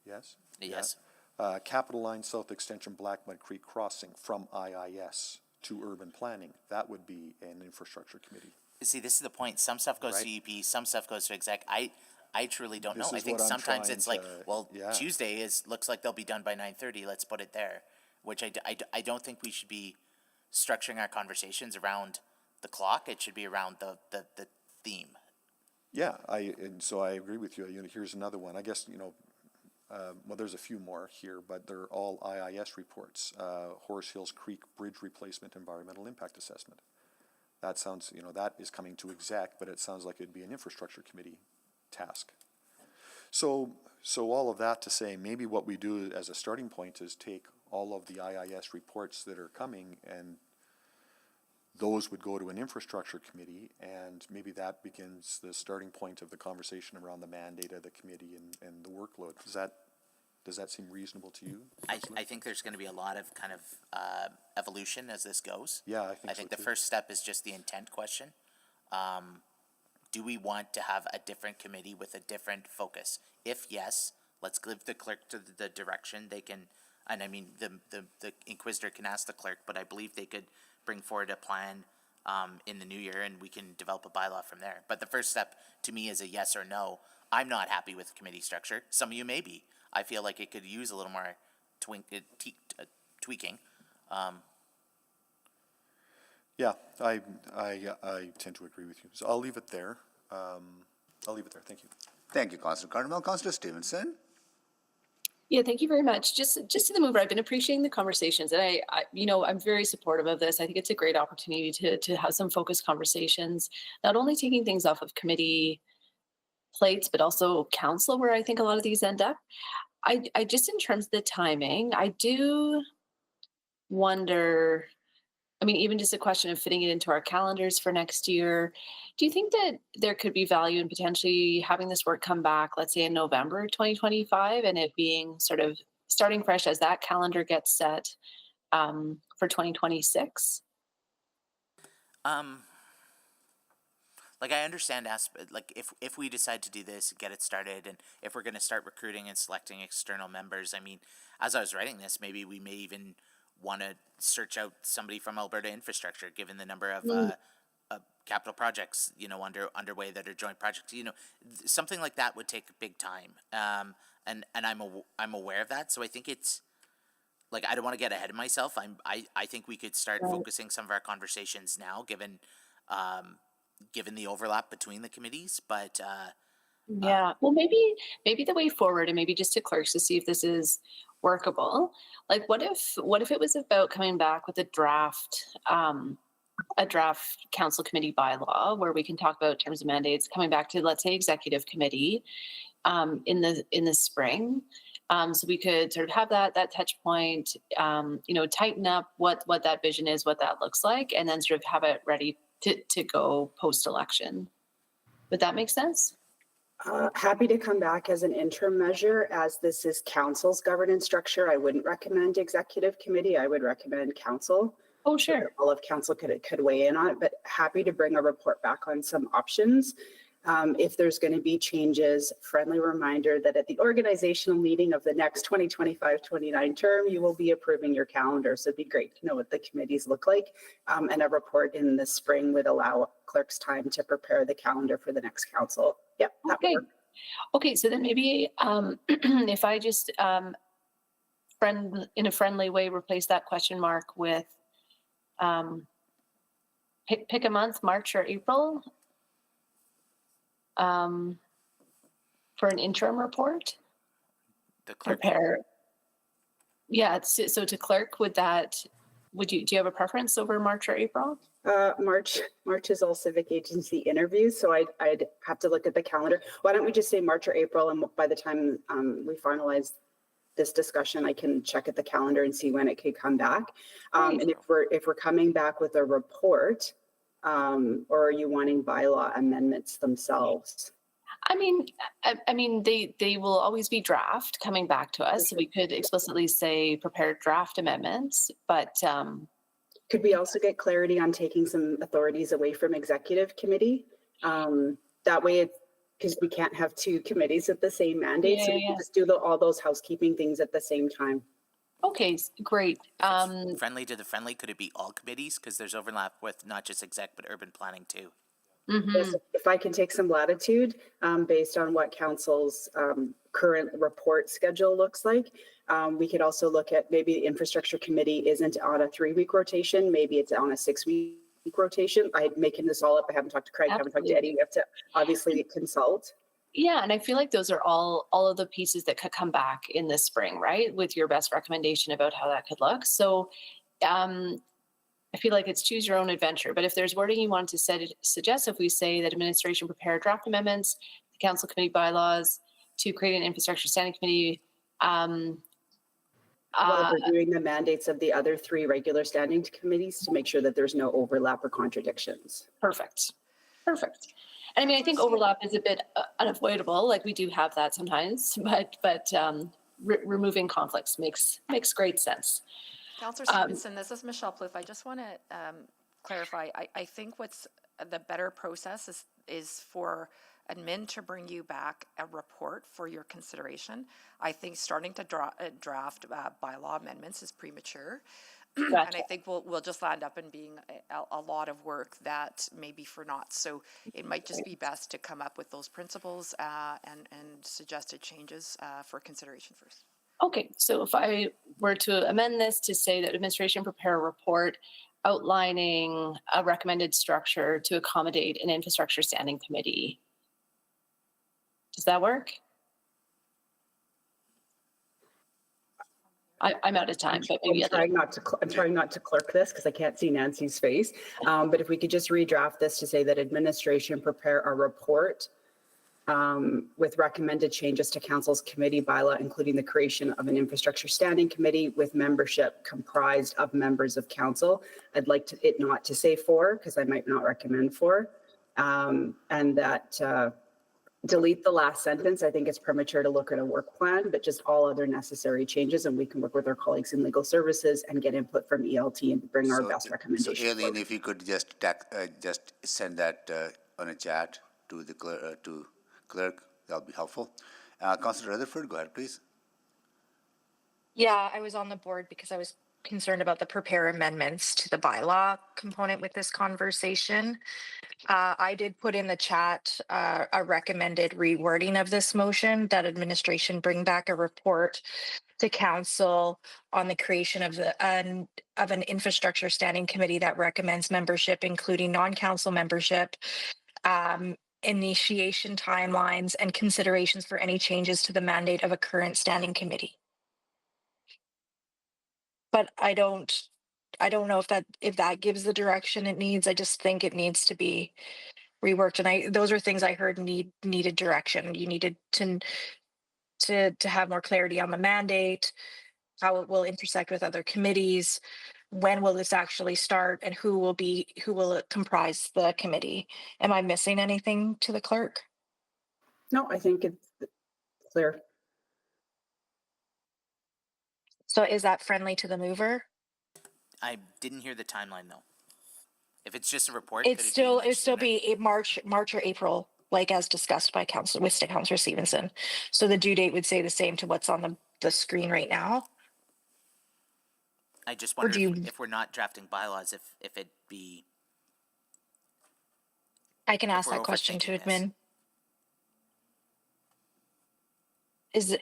S8: Yes.
S9: Yes.
S8: Capital Line South Extension Blackmud Creek Crossing from IIS to urban planning. That would be an infrastructure committee.
S9: See, this is the point. Some stuff goes
S8: Right.
S9: to EP, some stuff goes to exec. I truly don't know.
S8: This
S9: I
S8: is
S9: think
S8: what I'm
S9: sometimes
S8: trying
S9: it's like,
S8: to-
S9: well,
S8: yeah.
S9: Tuesday looks like they'll be done by 9:30. Let's put it there. Which I don't think we should be structuring our conversations around the clock. It should be around the theme.
S8: Yeah, and so I agree with you. Here's another one. I guess, well, there's a few more here, but they're all IIS reports. Horse Hills Creek Bridge Replacement Environmental Impact Assessment. That sounds, that is coming to exec, but it sounds like it'd be an infrastructure committee task. So all of that to say, maybe what we do as a starting point is take all of the IIS reports that are coming, and those would go to an infrastructure committee, and maybe that begins the starting point of the conversation around the mandate of the committee and the workload. Does that seem reasonable to you?
S9: I think there's going to be a lot of kind of evolution as this goes.
S8: Yeah, I think
S9: I
S8: so
S9: think the
S8: too.
S9: first step is just the intent question. Do we want to have a different committee with a different focus? If yes, let's give the clerk to the direction they can, and I mean, the inquisitor can ask the clerk, but I believe they could bring forward a plan in the new year, and we can develop a bylaw from there. But the first step to me is a yes or no. I'm not happy with the committee structure. Some of you may be. I feel like it could use a little more tweaking.
S8: Yeah, I tend to agree with you. So I'll leave it there. Thank you.
S2: Thank you, Councillor Cardinal. Councillor Stevenson?
S6: Yeah, thank you very much. Just to the mover, I've been appreciating the conversations, and I'm very supportive of this. I think it's a great opportunity to have some focused conversations, not only taking things off of committee plates, but also council, where I think a lot of these end up. I just, in terms of the timing, I do wonder, I mean, even just a question of fitting it into our calendars for next year. Do you think that there could be value in potentially having this work come back, let's say in November 2025, and it being sort of starting fresh as that calendar gets set for 2026?
S9: Like, I understand, like, if we decide to do this, get it started, and if we're going to start recruiting and selecting external members, I mean, as I was writing this, maybe we may even want to search out somebody from Alberta Infrastructure, given the number of capital projects, underway that are joint projects. Something like that would take big time, and I'm aware of that. So I think it's, like, I don't want to get ahead of myself. I think we could start focusing some of our conversations now, given the overlap between the committees, but
S6: Yeah, well, maybe the way forward, and maybe just to clerks to see if this is workable. Like, what if it was about coming back with a draft council committee bylaw where we can talk about terms of mandates, coming back to, let's say, executive committee in the spring. So we could sort of have that touch point, tighten up what that vision is, what that looks like, and then sort of have it ready to go post-election. Would that make sense?
S11: Happy to come back as an interim measure, as this is council's governance structure. I wouldn't recommend executive committee. I would recommend council.
S6: Oh, sure.
S11: All of council could weigh in on it, but happy to bring a report back on some options. If there's going to be changes, friendly reminder that at the organizational meeting of the next 2025-29 term, you will be approving your calendar. So it'd be great to know what the committees look like. And a report in the spring would allow clerks time to prepare the calendar for the next council. Yeah, that would
S6: Okay.
S11: work.
S6: Okay, so then maybe if I just in a friendly way replace that question mark with pick a month, March or April, for an interim report.
S9: The clerk.
S6: Prepare. Yeah, so to clerk, do you have a preference over March or April?
S11: March is all civic agency interviews, so I'd have to look at the calendar. Why don't we just say March or April, and by the time we finalize this discussion, I can check at the calendar and see when it could come back. And if we're coming back with a report, or are you wanting bylaw amendments themselves?
S6: I mean, they will always be draft coming back to us. So we could explicitly say prepare draft amendments, but
S11: could we also get clarity on taking some authorities away from executive committee? That way, because we can't have two committees at the same mandate, so we can just do all those housekeeping things at the same time.
S6: Okay, great.
S9: Friendly to the friendly, could it be all committees? Because there's overlap with not just exec, but urban planning too.
S11: Yes, if I can take some latitude based on what council's current report schedule looks like, we could also look at maybe the infrastructure committee isn't on a 3-week rotation, maybe it's on a 6-week rotation. I'm making this all up. I haven't talked to Craig, I haven't talked to Eddie. We have to obviously consult.
S6: Yeah, and I feel like those are all of the pieces that could come back in the spring, right? With your best recommendation about how that could look. So I feel like it's choose your own adventure, but if there's wording you want to suggest, if we say that administration prepare draft amendments, the council committee bylaws to create an infrastructure standing committee.
S11: While reviewing the mandates of the other 3 regular standing committees to make sure that there's no overlap or contradictions.
S6: Perfect. And I mean, I think overlap is a bit unavoidable. Like we do have that sometimes, but removing conflicts makes great sense.
S12: Councillor Stevenson, this is Michelle Plouffe. I just want to clarify. I think what's the better process is for admin to bring you back a report for your consideration. I think starting to draft bylaw amendments is premature. Gotcha. And I think we'll just land up in being a lot of work that may be for naught. So it might just be best to come up with those principles and suggested changes for consideration first.
S6: Okay, so if I were to amend this to say that administration prepare a report outlining a recommended structure to accommodate an infrastructure standing committee, does that work? I'm out of time, but maybe
S11: I'm trying not to clerk this because I can't see Nancy's face. But if we could just redraft this to say that administration prepare a report with recommended changes to council's committee bylaw, including the creation of an infrastructure standing committee with membership comprised of members of council. I'd like it not to say 4 because I might not recommend 4. And that delete the last sentence. I think it's premature to look at a work plan, but just all other necessary changes, and we can work with our colleagues in legal services and get input from ELT and bring our best recommendations.
S2: So Aileen, if you could just send that on a chat to the clerk, that'll be helpful. Councillor Rutherford, go ahead, please.
S13: Yeah, I was on the board because I was concerned about the prepare amendments to the bylaw component with this conversation. I did put in the chat a recommended rewording of this motion that administration bring back a report to council on the creation of an infrastructure standing committee that recommends membership, including non-council membership, initiation timelines, and considerations for any changes to the mandate of a current standing committee. But I don't know if that gives the direction it needs. I just think it needs to be reworked. And those are things I heard needed direction. You needed to have more clarity on the mandate, how it will intersect with other committees, when will this actually start, and who will it comprise the committee. Am I missing anything to the clerk?
S11: No, I think it's clear.
S13: So is that friendly to the mover?
S9: I didn't hear the timeline though. If it's just a report, could
S13: It's
S9: it
S13: still,
S9: be
S13: it'd
S9: much
S13: still
S9: sooner?
S13: be March or April, like as discussed by with State Councilor Stevenson. So the due date would say the same to what's on the screen right now.
S9: I just
S13: Or
S9: wonder
S13: do you,
S9: if we're not drafting bylaws, if it'd be,
S13: I can
S9: if
S13: ask
S9: we're
S13: that question to
S9: overthinking this.
S13: admin.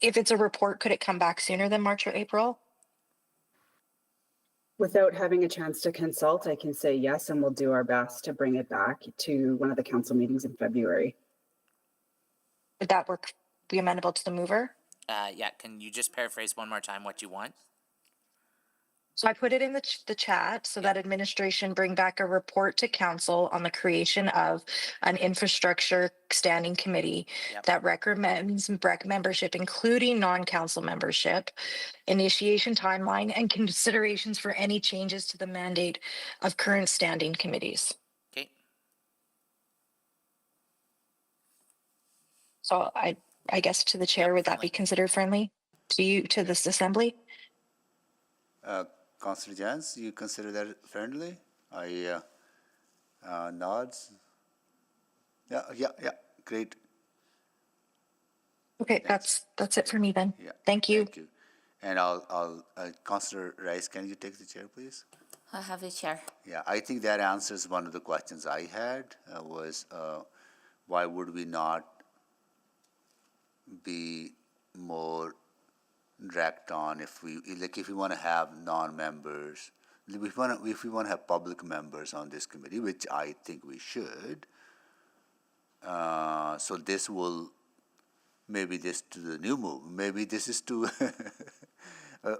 S13: If it's a report, could it come back sooner than March or April?
S11: Without having a chance to consult, I can say yes, and we'll do our best to bring it back to one of the council meetings in February.
S13: Would that work, be amenable to the mover?
S9: Yeah, can you just paraphrase one more time what you want?
S13: So I put it in the chat so that administration bring back a report to council on the creation of an infrastructure standing committee
S9: Yep.
S13: that recommends rec membership, including non-council membership, initiation timeline, and considerations for any changes to the mandate of current standing committees.
S9: Okay,
S13: So I guess to the chair,
S9: Yep,
S13: would that
S9: friendly.
S13: be considered friendly to you, to this assembly?
S2: Councillor Jans, you consider that friendly? I nods. Yeah, great.
S13: Okay, that's it for me then.
S2: Yeah.
S13: Thank you.
S2: Thank you. And Councillor Rice, can you take the chair, please?
S3: I have the chair.
S2: Yeah, I think that answers one of the questions I had, was why would we not be more direct on if we want to have non-members, if we want to have public members on this committee, which I think we should. So this will, maybe this to the new move, maybe this is to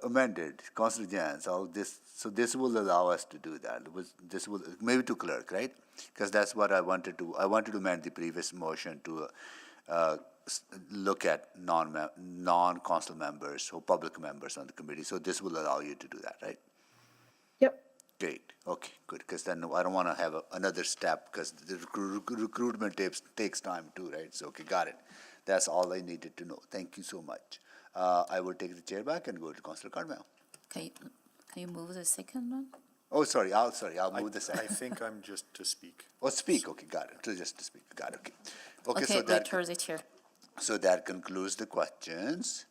S2: amended, Councillor Jans, all this, so this will allow us to do that. This will, maybe to clerk, right? Because that's what I wanted to amend the previous motion to look at non-council members or public members on the committee. So this will allow you to do that, right?
S11: Yep.
S2: Great. Okay, good. Because then I don't want to have another step, because the recruitment takes time too, right? So, okay, got it. That's all I needed to know. Thank you so much. I will take the chair back and go to Councillor Carmel.
S3: Can you move the second one?
S2: Oh, sorry. I'll move the second.
S8: I think I'm just to speak.
S2: Oh, speak. Okay, got it. So just to speak. Got it. Okay.
S3: Okay,
S2: So that
S3: return the chair.
S2: So that concludes the questions.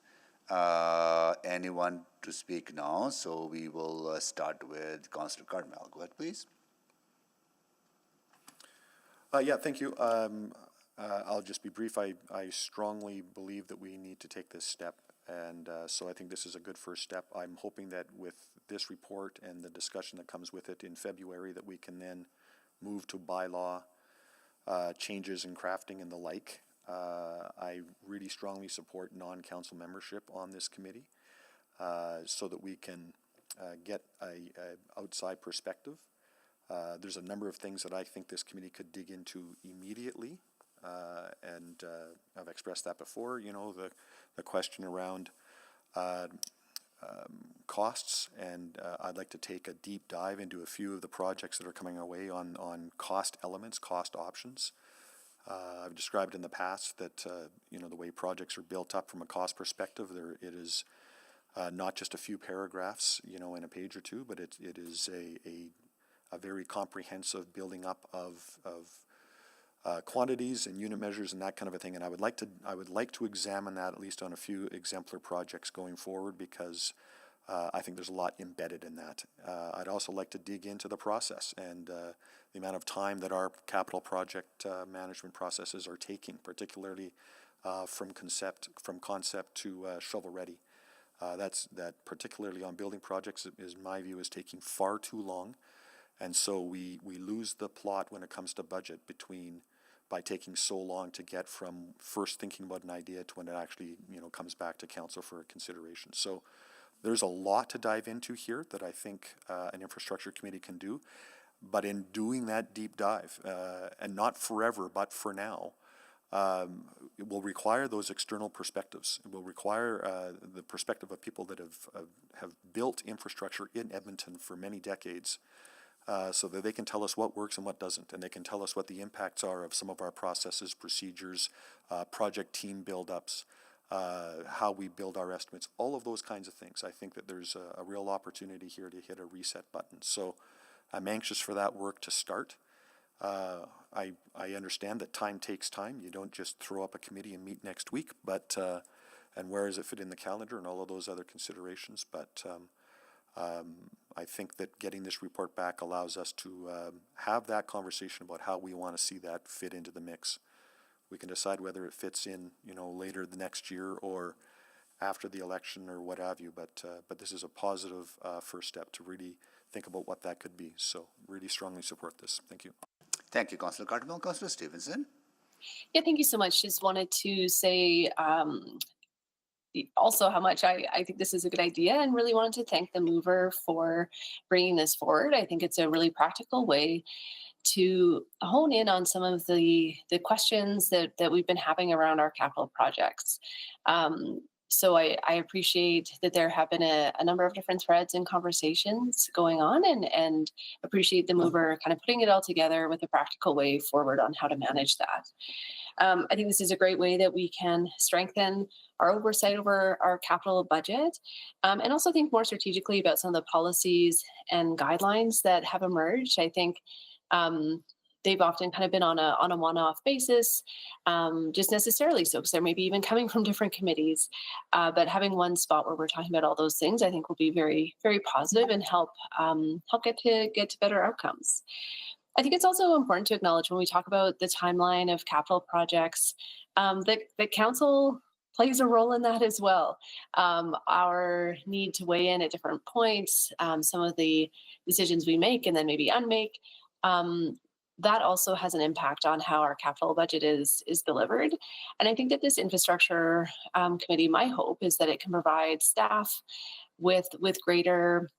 S2: Anyone to speak now? So we will start with Councillor Carmel. Go ahead, please.
S8: Yeah, thank you. I'll just be brief. I strongly believe that we need to take this step, and so I think this is a good first step. I'm hoping that with this report and the discussion that comes with it in February, that we can then move to bylaw changes in crafting and the like. I really strongly support non-council membership on this committee, so that we can get a outside perspective. There's a number of things that I think this committee could dig into immediately, and I've expressed that before. You know, the question around costs, and I'd like to take a deep dive into a few of the projects that are coming our way on cost elements, cost options. I've described in the past that you know, the way projects are built up from a cost perspective, it is not just a few paragraphs, you know, in a page or two, but it is a very comprehensive building up of quantities and unit measures and that kind of a thing. And I would like to examine that at least on a few exemplar projects going forward, because I think there's a lot embedded in that. I'd also like to dig into the process and the amount of time that our capital project management processes are taking, particularly from concept to shovel ready. That particularly on building projects is my view is taking far too long, and so we lose the plot when it comes to budget by taking so long to get from first thinking about an idea to when it actually, you know, comes back to council for consideration. So there's a lot to dive into here that I think an infrastructure committee can do. But in doing that deep dive, and not forever, but for now, it will require those external perspectives. It will require the perspective of people that have built infrastructure in Edmonton for many decades, so that they can tell us what works and what doesn't, and they can tell us what the impacts are of some of our processes, procedures, project team build-ups. how we build our estimates, all of those kinds of things. I think that there's a real opportunity here to hit a reset button. So I'm anxious for that work to start. I understand that time takes time. You don't just throw up a committee and meet next week, but and where does it fit in the calendar and all of those other considerations. But I think that getting this report back allows us to have that conversation about how we want to see that fit into the mix. We can decide whether it fits in, later the next year or after the election or what have you. But this is a positive first step to really think about what that could be. So really strongly support this. Thank you.
S2: Thank you, Councillor Cartmel. Councillor Stevenson.
S6: Yeah, thank you so much. Just wanted to say also how much I think this is a good idea, and really wanted to thank the mover for bringing this forward. I think it's a really practical way to hone in on some of the questions that we've been having around our capital projects. So I appreciate that there have been a number of different threads and conversations going on, and appreciate the mover kind of putting it all together with a practical way forward on how to manage that. I think this is a great way that we can strengthen our oversight over our capital budget, and also think more strategically about some of the policies and guidelines that have emerged. I think they've often kind of been on a one-off basis, just necessarily so, because they're maybe even coming from different committees. But having one spot where we're talking about all those things, I think will be very, very positive and help get to better outcomes. I think it's also important to acknowledge when we talk about the timeline of capital projects, that council plays a role in that as well. Our need to weigh in at different points, some of the decisions we make and then maybe unmake, that also has an impact on how our capital budget is delivered. And I think that this infrastructure committee, my hope is that it can provide staff with greater,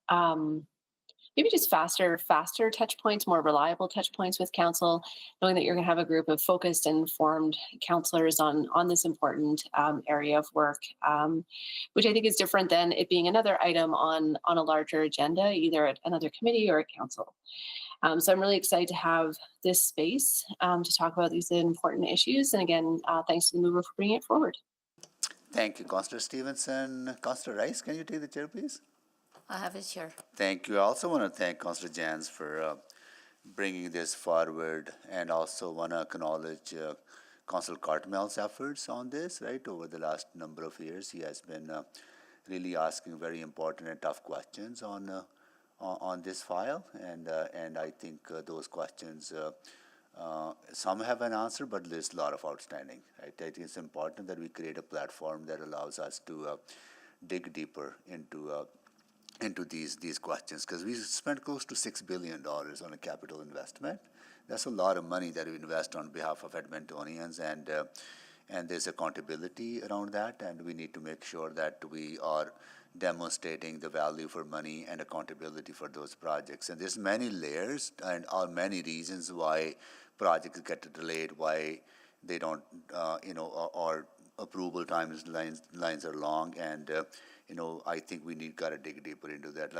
S6: maybe just faster touch points, more reliable touch points with council, knowing that you're going to have a group of focused and informed councillors on this important area of work, which I think is different than it being another item on a larger agenda, either at another committee or at council. So I'm really excited to have this space to talk about these important issues. And again, thanks to the mover for bringing it forward.
S2: Thank you, Councillor Stevenson. Councillor Rice, can you take the chair, please?
S3: I have it here.
S2: Thank you. I also want to thank Councillor Jans for bringing this forward, and also want to acknowledge Councillor Cartmel's efforts on this, right? Over the last number of years, he has been really asking very important and tough questions on this file, and I think those questions, some have an answer, but there's a lot of outstanding. Right? I think it's important that we create a platform that allows us to dig deeper into these questions, because we spent close to $6 billion on a capital investment. That's a lot of money that we invest on behalf of Edmontonians, and there's accountability around that, and we need to make sure that we are demonstrating the value for money and accountability for those projects. And there's many layers and many reasons why projects get delayed, why they don't, or approval timelines are long, and I think we gotta dig deeper into that.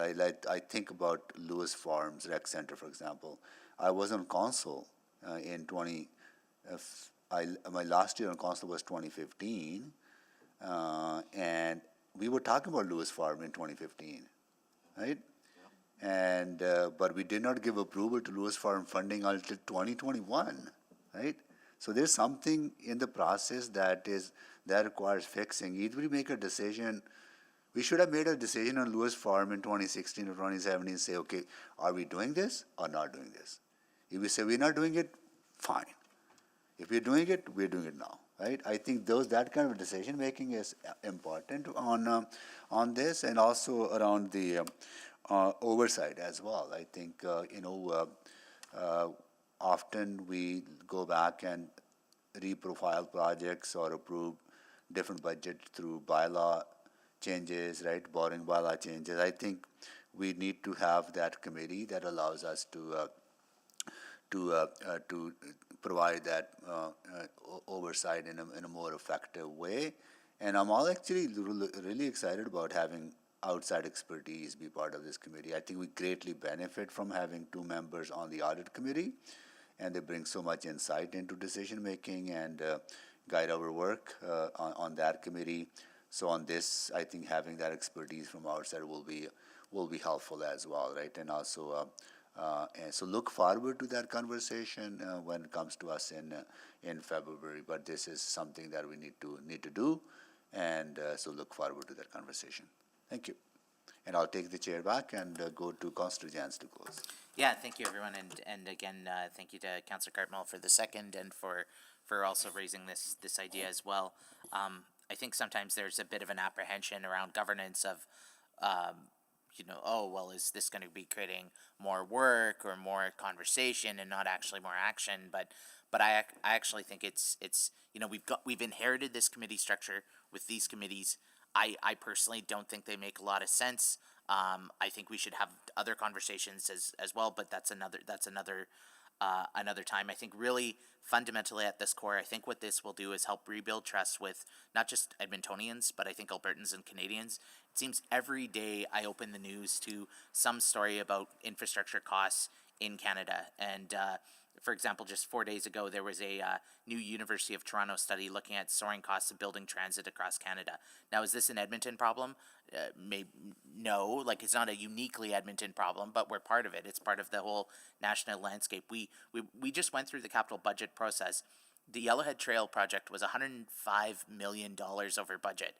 S2: I think about Lewis Farms Rec Center, for example. I was on council my last year on council was 2015, and we were talking about Lewis Farm in 2015, right? Yeah. And but we did not give approval to Lewis Farm funding until 2021, right? So there's something in the process that requires fixing. Either we make a decision. We should have made a decision on Lewis Farm in 2016 or 2017 and say, okay, are we doing this or not doing this? If we say we're not doing it, fine. If we're doing it, we're doing it now, right? I think that kind of decision making is important on this, and also around the oversight as well. I think often we go back and reprofile projects or approve different budget through bylaw changes, right? Borrowing bylaw changes. I think we need to have that committee that allows us to provide that oversight in a more effective way. And I'm all actually really excited about having outside expertise be part of this committee. I think we greatly benefit from having 2 members on the audit committee, and they bring so much insight into decision making, and guide our work on that committee. So on this, I think having that expertise from our side will be helpful as well, right? And also, and so look forward to that conversation when it comes to us in February. But this is something that we need to do, and so look forward to that conversation. Thank you. And I'll take the chair back and go to Councillor Jans to close.
S9: Yeah, thank you, everyone, and again, thank you to Councillor Cartmel for the second and for also raising this idea as well. I think sometimes there's a bit of an apprehension around governance of, oh, well, is this going to be creating more work or more conversation and not actually more action? But I actually think it's we've inherited this committee structure with these committees. I personally don't think they make a lot of sense. I think we should have other conversations as well, but that's another time. I think really fundamentally at this core, I think what this will do is help rebuild trust with not just Edmontonians, but I think Albertans and Canadians. It seems every day I open the news to some story about infrastructure costs in Canada. And for example, just 4 days ago, there was a new University of Toronto study looking at soaring costs of building transit across Canada. Now, is this an Edmonton problem? No, like it's not a uniquely Edmonton problem, but we're part of it. It's part of the whole national landscape. We just went through the capital budget process. The Yellowhead Trail project was $105 million over budget.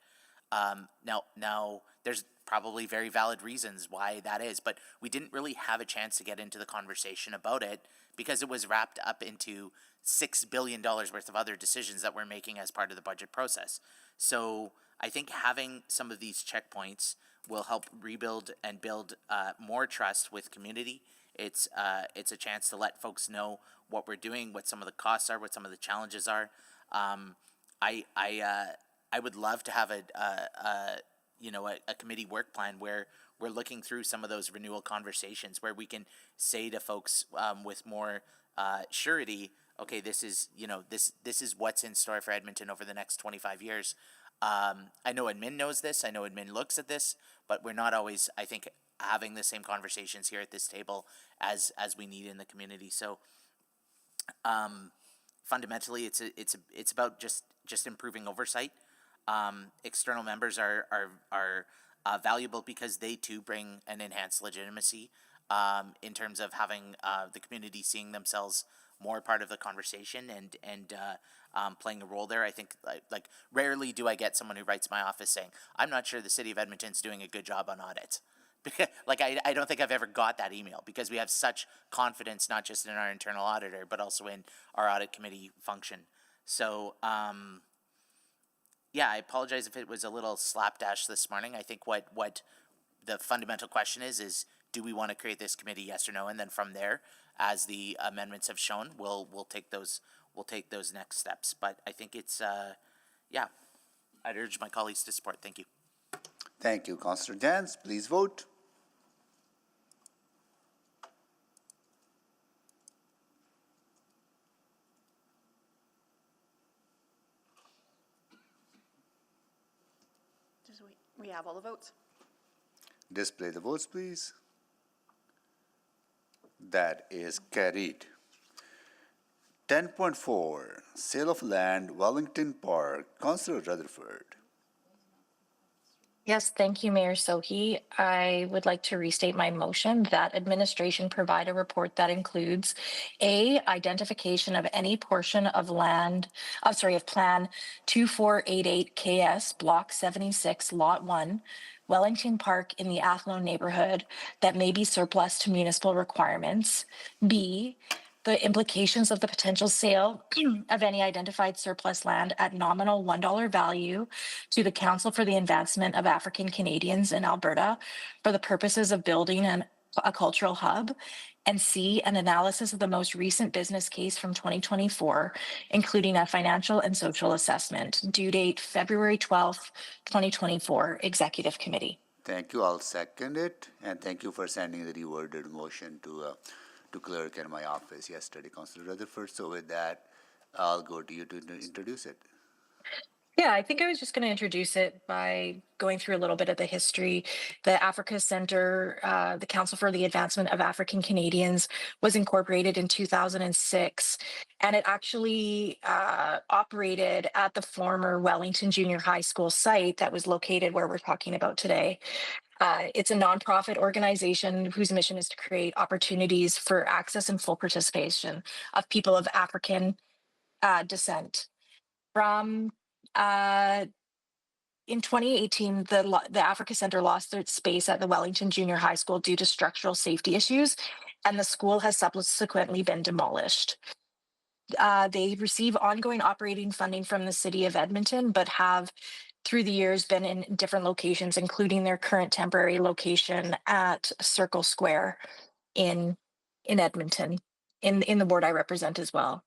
S9: Now there's probably very valid reasons why that is, but we didn't really have a chance to get into the conversation about it because it was wrapped up into $6 billion worth of other decisions that we're making as part of the budget process. So I think having some of these checkpoints will help rebuild and build more trust with community. It's a chance to let folks know what we're doing, what some of the costs are, what some of the challenges are. I would love to have a committee work plan where we're looking through some of those renewal conversations where we can say to folks with more surety, okay, this is what's in store for Edmonton over the next 25 years. I know admin knows this. I know admin looks at this, but we're not always, I think, having the same conversations here at this table as we need in the community. So fundamentally, it's about just improving oversight. External members are valuable because they too bring an enhanced legitimacy in terms of having the community seeing themselves more part of the conversation and playing a role there. I think like rarely do I get someone who writes my office saying, I'm not sure the city of Edmonton's doing a good job on audits. Like I don't think I've ever got that email because we have such confidence not just in our internal auditor but also in our audit committee function. So yeah, I apologize if it was a little slapdash this morning. I think what the fundamental question is do we want to create this committee, yes or no? And then from there, as the amendments have shown, we'll take those next steps. But I think it's I'd urge my colleagues to support. Thank you.
S2: Thank you, Councillor Jans. Please vote.
S12: We have all the votes.
S2: Display the votes, please. That is carried. 10.4, sale of land, Wellington Park. Councillor Rutherford.
S13: Yes, thank you, Mayor Sohi. I would like to restate my motion that administration provide a report that includes A, identification of any portion of Plan 2488 KS Block 76 Lot 1, Wellington Park in the Athlone neighborhood that may be surplus to municipal requirements. B, the implications of the potential sale of any identified surplus land at nominal $1 value to the Council for the Advancement of African Canadians in Alberta for the purposes of building a cultural hub. And C, an analysis of the most recent business case from 2024, including a financial and social assessment. Due date February 12th, 2024, Executive Committee.
S2: Thank you. I'll second it. And thank you for sending the reworded motion to clerk in my office yesterday, Councillor Rutherford. So with that, I'll go to you to introduce it.
S13: Yeah, I think I was just going to introduce it by going through a little bit of the history. The Africa Center, the Council for the Advancement of African Canadians, was incorporated in 2006, and it actually operated at the former Wellington Junior High School site that was located where we're talking about today. It's a nonprofit organization whose mission is to create opportunities for access and full participation of people of African descent. From in 2018, the Africa Center lost its space at the Wellington Junior High School due to structural safety issues, and the school has subsequently been demolished. They receive ongoing operating funding from the city of Edmonton, but have through the years been in different locations, including their current temporary location at Circle Square in Edmonton, in the ward I represent as well.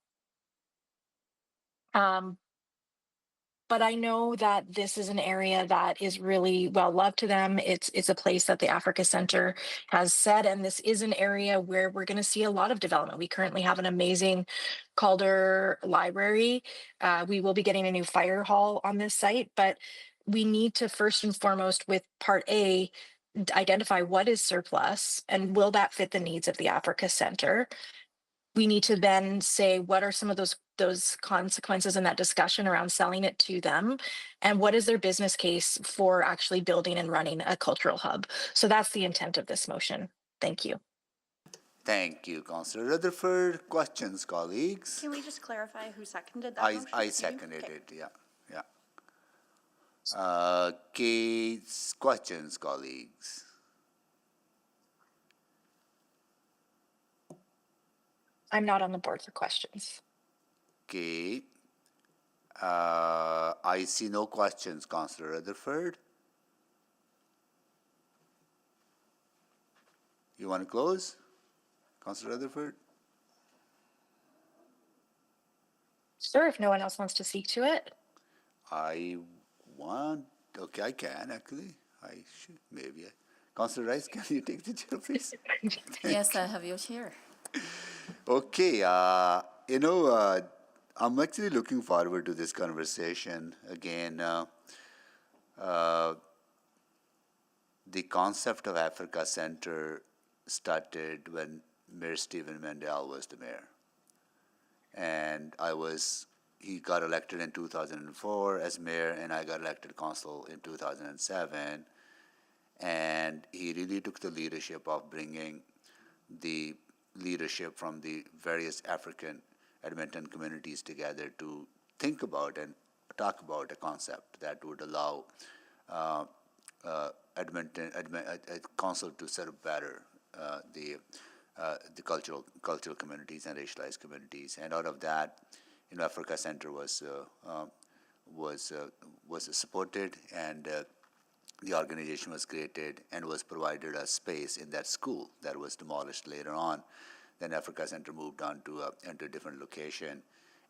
S13: But I know that this is an area that is really well loved to them. It's a place that the Africa Center has said, and this is an area where we're going to see a lot of development. We currently have an amazing Calder library. We will be getting a new fire hall on this site, but we need to first and foremost, with Part A, identify what is surplus and will that fit the needs of the Africa Center. We need to then say what are some of those consequences in that discussion around selling it to them, and what is their business case for actually building and running a cultural hub. So that's the intent of this motion. Thank you.
S2: Thank you, Councillor Rutherford. Questions, colleagues?
S1: Can we just clarify who seconded that motion?
S2: I
S1: You?
S2: seconded
S1: Okay.
S2: it, yeah. Questions, colleagues?
S13: I'm not on the board for questions.
S2: Okay. I see no questions, Councillor Rutherford. You want to close, Councillor Rutherford?
S13: Sure, if no one else wants to speak to it.
S2: Okay, I can actually. I should, maybe. Councillor Rice, can you take the chair, please?
S3: Yes, I have your chair.
S2: Okay, I'm actually looking forward to this conversation. Again, the concept of Africa Center started when Mayor Stephen Mendel was the mayor. And he got elected in 2004 as mayor, and I got elected council in 2007. And he really took the leadership of bringing the leadership from the various African Edmonton communities together to think about and talk about a concept that would allow Edmonton council to serve better the cultural communities and racialized communities. And out of that, Africa Center was supported, and the organization was created and was provided a space in that school that was demolished later on. Then Africa Center moved on to a different location.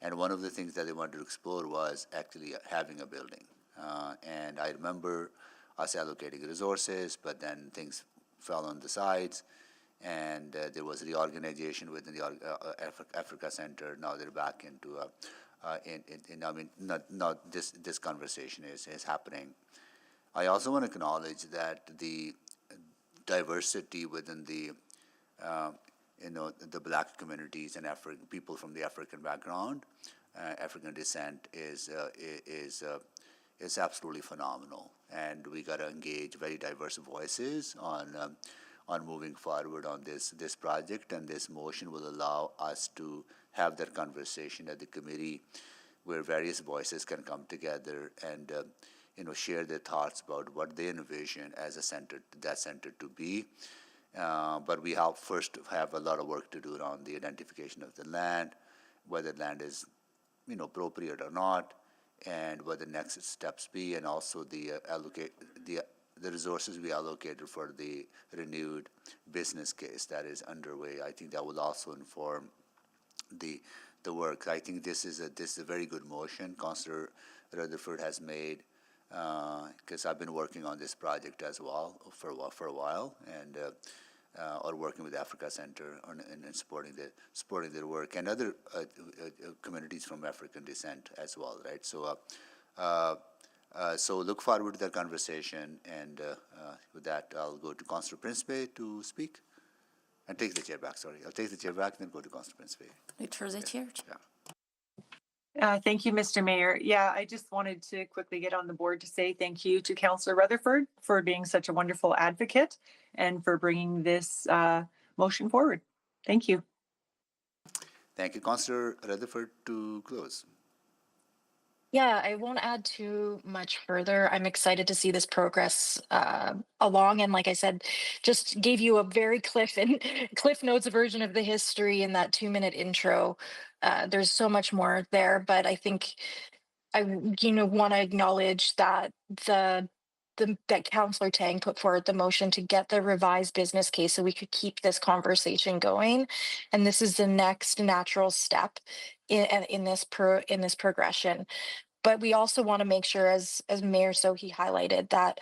S2: And one of the things that they wanted to explore was actually having a building. And I remember us allocating resources, but then things fell on the sides. And there was reorganization within the Africa Center. Now they're back into not this conversation is happening. I also want to acknowledge that the diversity within the the Black communities and people from the African background, African descent is absolutely phenomenal, and we got to engage very diverse voices on moving forward on this project, and this motion will allow us to have that conversation at the committee, where various voices can come together and share their thoughts about what they envision as that center to be. But we have a lot of work to do around the identification of the land, whether land is appropriate or not, and what the next steps be, and also the resources we allocated for the renewed business case that is underway. I think that will also inform the work. I think this is a very good motion Councillor Rutherford has made, because I've been working on this project as well for a while, and or working with Africa Center and supporting their work, and other communities from African descent as well, right? So So look forward to that conversation, and with that, I'll go to Councillor Principe to speak. And take the chair back, sorry. I'll take the chair back, then go to Councillor Principe.
S3: Return the chair.
S2: Yeah.
S14: Thank you, Mr. Mayor. Yeah, I just wanted to quickly get on the board to say thank you to Councillor Rutherford for being such a wonderful advocate and for bringing this motion forward. Thank you.
S2: Thank you, Councillor Rutherford, to close.
S13: Yeah, I won't add too much further. I'm excited to see this progress along, and like I said, just gave you a very Cliff Notes version of the history in that 2-minute intro. There's so much more there, but I think I want to acknowledge that that Councillor Tang put forward the motion to get the revised business case so we could keep this conversation going, and this is the next natural step in this progression. But we also want to make sure, as Mayor Sohi highlighted, that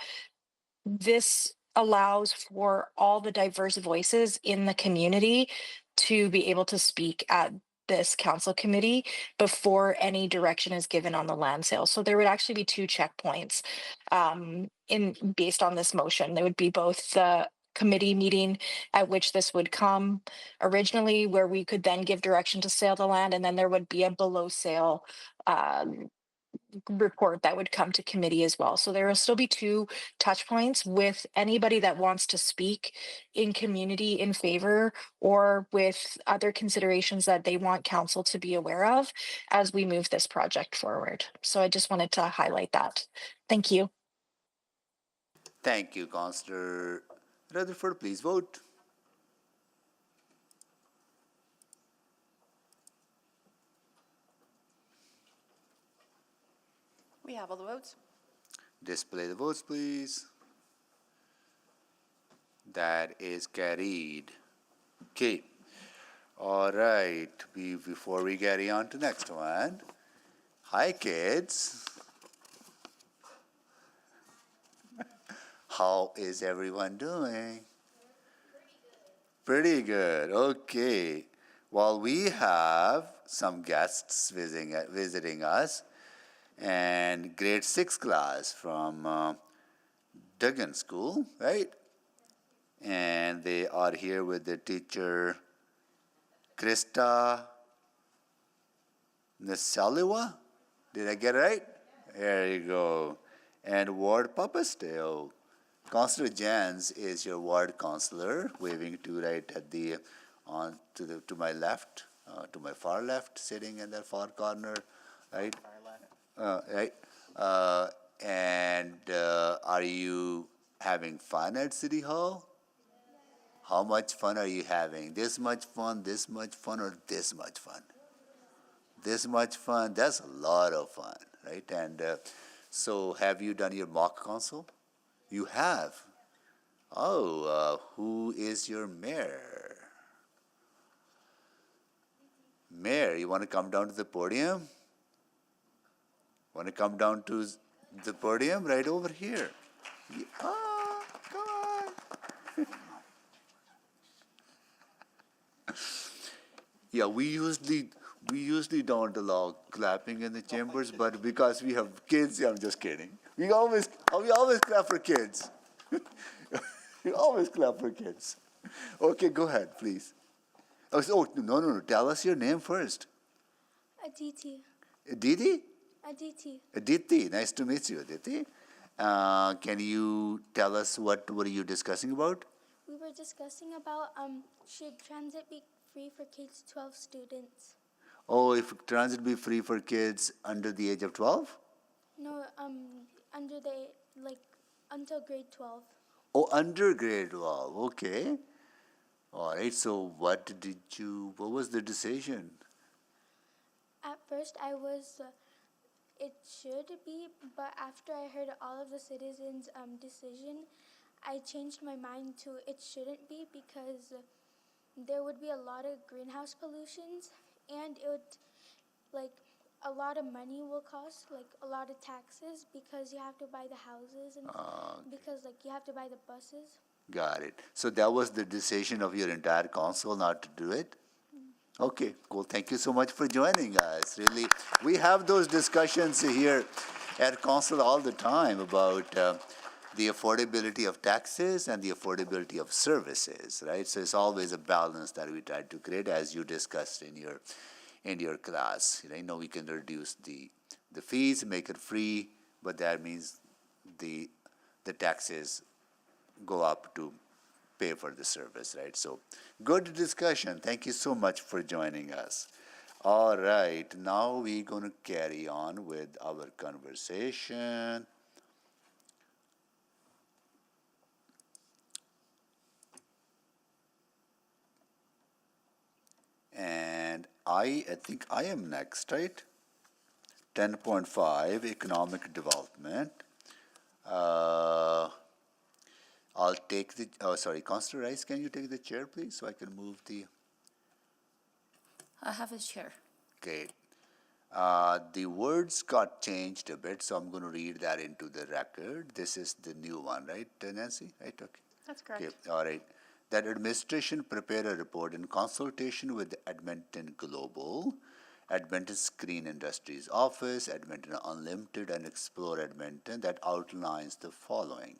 S13: this allows for all the diverse voices in the community to be able to speak at this council committee before any direction is given on the land sale. So there would actually be 2 checkpoints based on this motion. There would be both the committee meeting at which this would come originally, where we could then give direction to sale the land, and then there would be a below sale report that would come to committee as well. So there will still be 2 touch points with anybody that wants to speak in community in favor or with other considerations that they want council to be aware of as we move this project forward. So I just wanted to highlight that. Thank you.
S2: Thank you, Councillor Rutherford. Please vote.
S12: We have all the votes.
S2: Display the votes, please. That is carried. Okay. All right. Before we carry on to next one. Hi, kids. How is everyone doing? Pretty good. Okay. Well, we have some guests visiting us, and grade 6 class from Duggan School, right? And they are here with their teacher, Krista Nasaliwa. Did I get it right? There you go. And Ward Papasteo. Councillor Jans is your ward councillor, waving to right at the to my left, to my far left, sitting in that far corner, right? Right. And are you having fun at City Hall? How much fun are you having? This much fun, or this much fun? This much fun, that's a lot of fun, right? And so have you done your mock council? You have. Oh, who is your mayor? Mayor, you want to come down to the podium? Want to come down to the podium? Right over here. Oh, come on. Yeah, we usually don't allow clapping in the chambers, but because we have kids, yeah, I'm just kidding. We always clap for kids. We always clap for kids. Okay, go ahead, please. Oh, no. Tell us your name first.
S15: Aditi.
S2: Aditi?
S15: Aditi.
S2: Aditi, nice to meet you, Aditi. Can you tell us what were you discussing about?
S15: We were discussing about should transit be free for kids 12 students?
S2: Oh, if transit be free for kids under the age of 12?
S15: No, under the until grade 12.
S2: Oh, under grade 12, okay. All right, so what was the decision?
S15: At first I was, it should be, but after I heard all of the citizens' decision, I changed my mind to it shouldn't be because there would be a lot of greenhouse pollutions and it would, a lot of money will cost, a lot of taxes because you have to buy the houses and because, you have to buy the buses.
S2: Got it. So that was the decision of your entire council not to do it? Okay, cool. Thank you so much for joining us. Really, we have those discussions here at council all the time about the affordability of taxes and the affordability of services, right? So it's always a balance that we try to create, as you discussed in your class. You know, we can reduce the fees, make it free, but that means the taxes go up to pay for the service, right? So good discussion. Thank you so much for joining us. All right, now we're going to carry on with our conversation. And I think I am next, right? 10.5, economic development. I'll take the, Councillor Rice, can you take the chair, please, so I can move the,
S3: I have a chair.
S2: okay. The words got changed a bit, so I'm going to read that into the record. This is the new one, right, Nancy? Right, okay.
S12: That's correct.
S2: Okay, all right. That administration prepare a report in consultation with Edmonton Global, Edmonton Screen Industries Office, Edmonton Unlimited, and Explore Edmonton that outlines the following.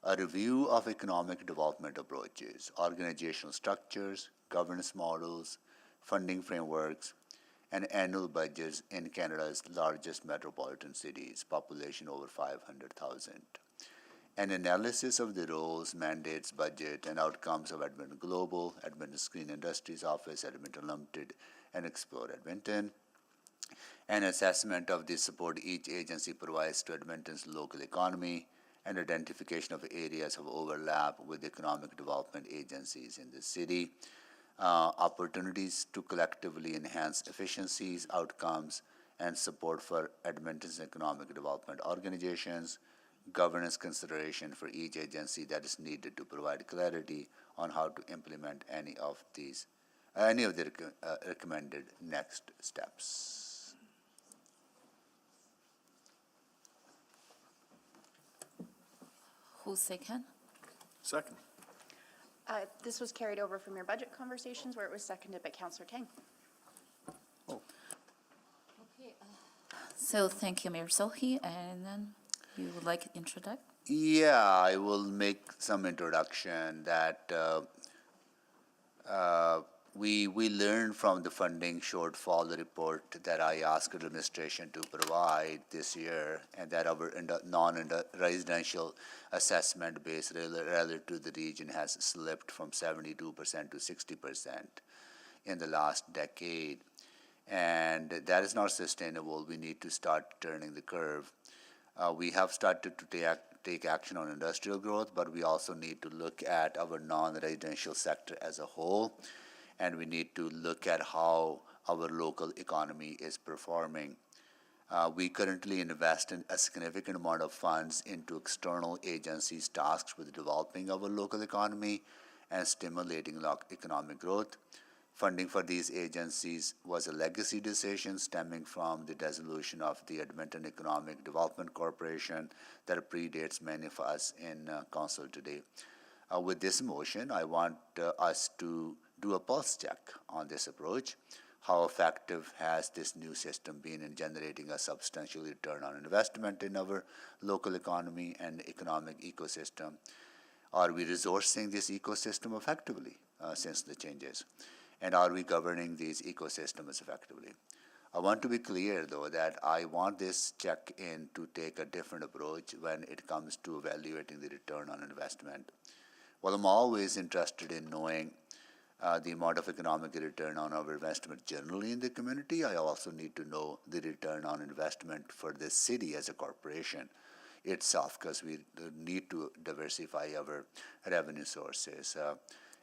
S2: A review of economic development approaches, organizational structures, governance models, funding frameworks, and annual budgets in Canada's largest metropolitan cities, population over 500,000. An analysis of the roles, mandates, budget, and outcomes of Edmonton Global, Edmonton Screen Industries Office, Edmonton Limited, and Explore Edmonton. An assessment of the support each agency provides to Edmonton's local economy, and identification of areas of overlap with economic development agencies in the city. Opportunities to collectively enhance efficiencies, outcomes, and support for Edmonton's economic development organizations. Governance consideration for each agency that is needed to provide clarity on how to implement any of the recommended next steps.
S3: Who's second?
S8: Second.
S16: This was carried over from your budget conversations where it was seconded by Councillor Tang.
S3: So thank you, Mayor Sohi, and then you would like to introduce?
S2: Yeah, I will make some introduction that we learned from the funding shortfall report that I asked administration to provide this year, and that our non-residential assessment base relative to the region has slipped from 72% to 60% in the last decade. And that is not sustainable. We need to start turning the curve. We have started to take action on industrial growth, but we also need to look at our non-residential sector as a whole, and we need to look at how our local economy is performing. We currently invest in a significant amount of funds into external agencies tasked with developing our local economy and stimulating economic growth. Funding for these agencies was a legacy decision stemming from the dissolution of the Edmonton Economic Development Corporation that predates many of us in council today. With this motion, I want us to do a pulse check on this approach. How effective has this new system been in generating a substantial return on investment in our local economy and economic ecosystem? Are we resourcing this ecosystem effectively since the changes? And are we governing these ecosystems effectively? I want to be clear, though, that I want this check-in to take a different approach when it comes to evaluating the return on investment. While I'm always interested in knowing the amount of economic return on our investment generally in the community, I also need to know the return on investment for the city as a corporation itself, because we need to diversify our revenue sources.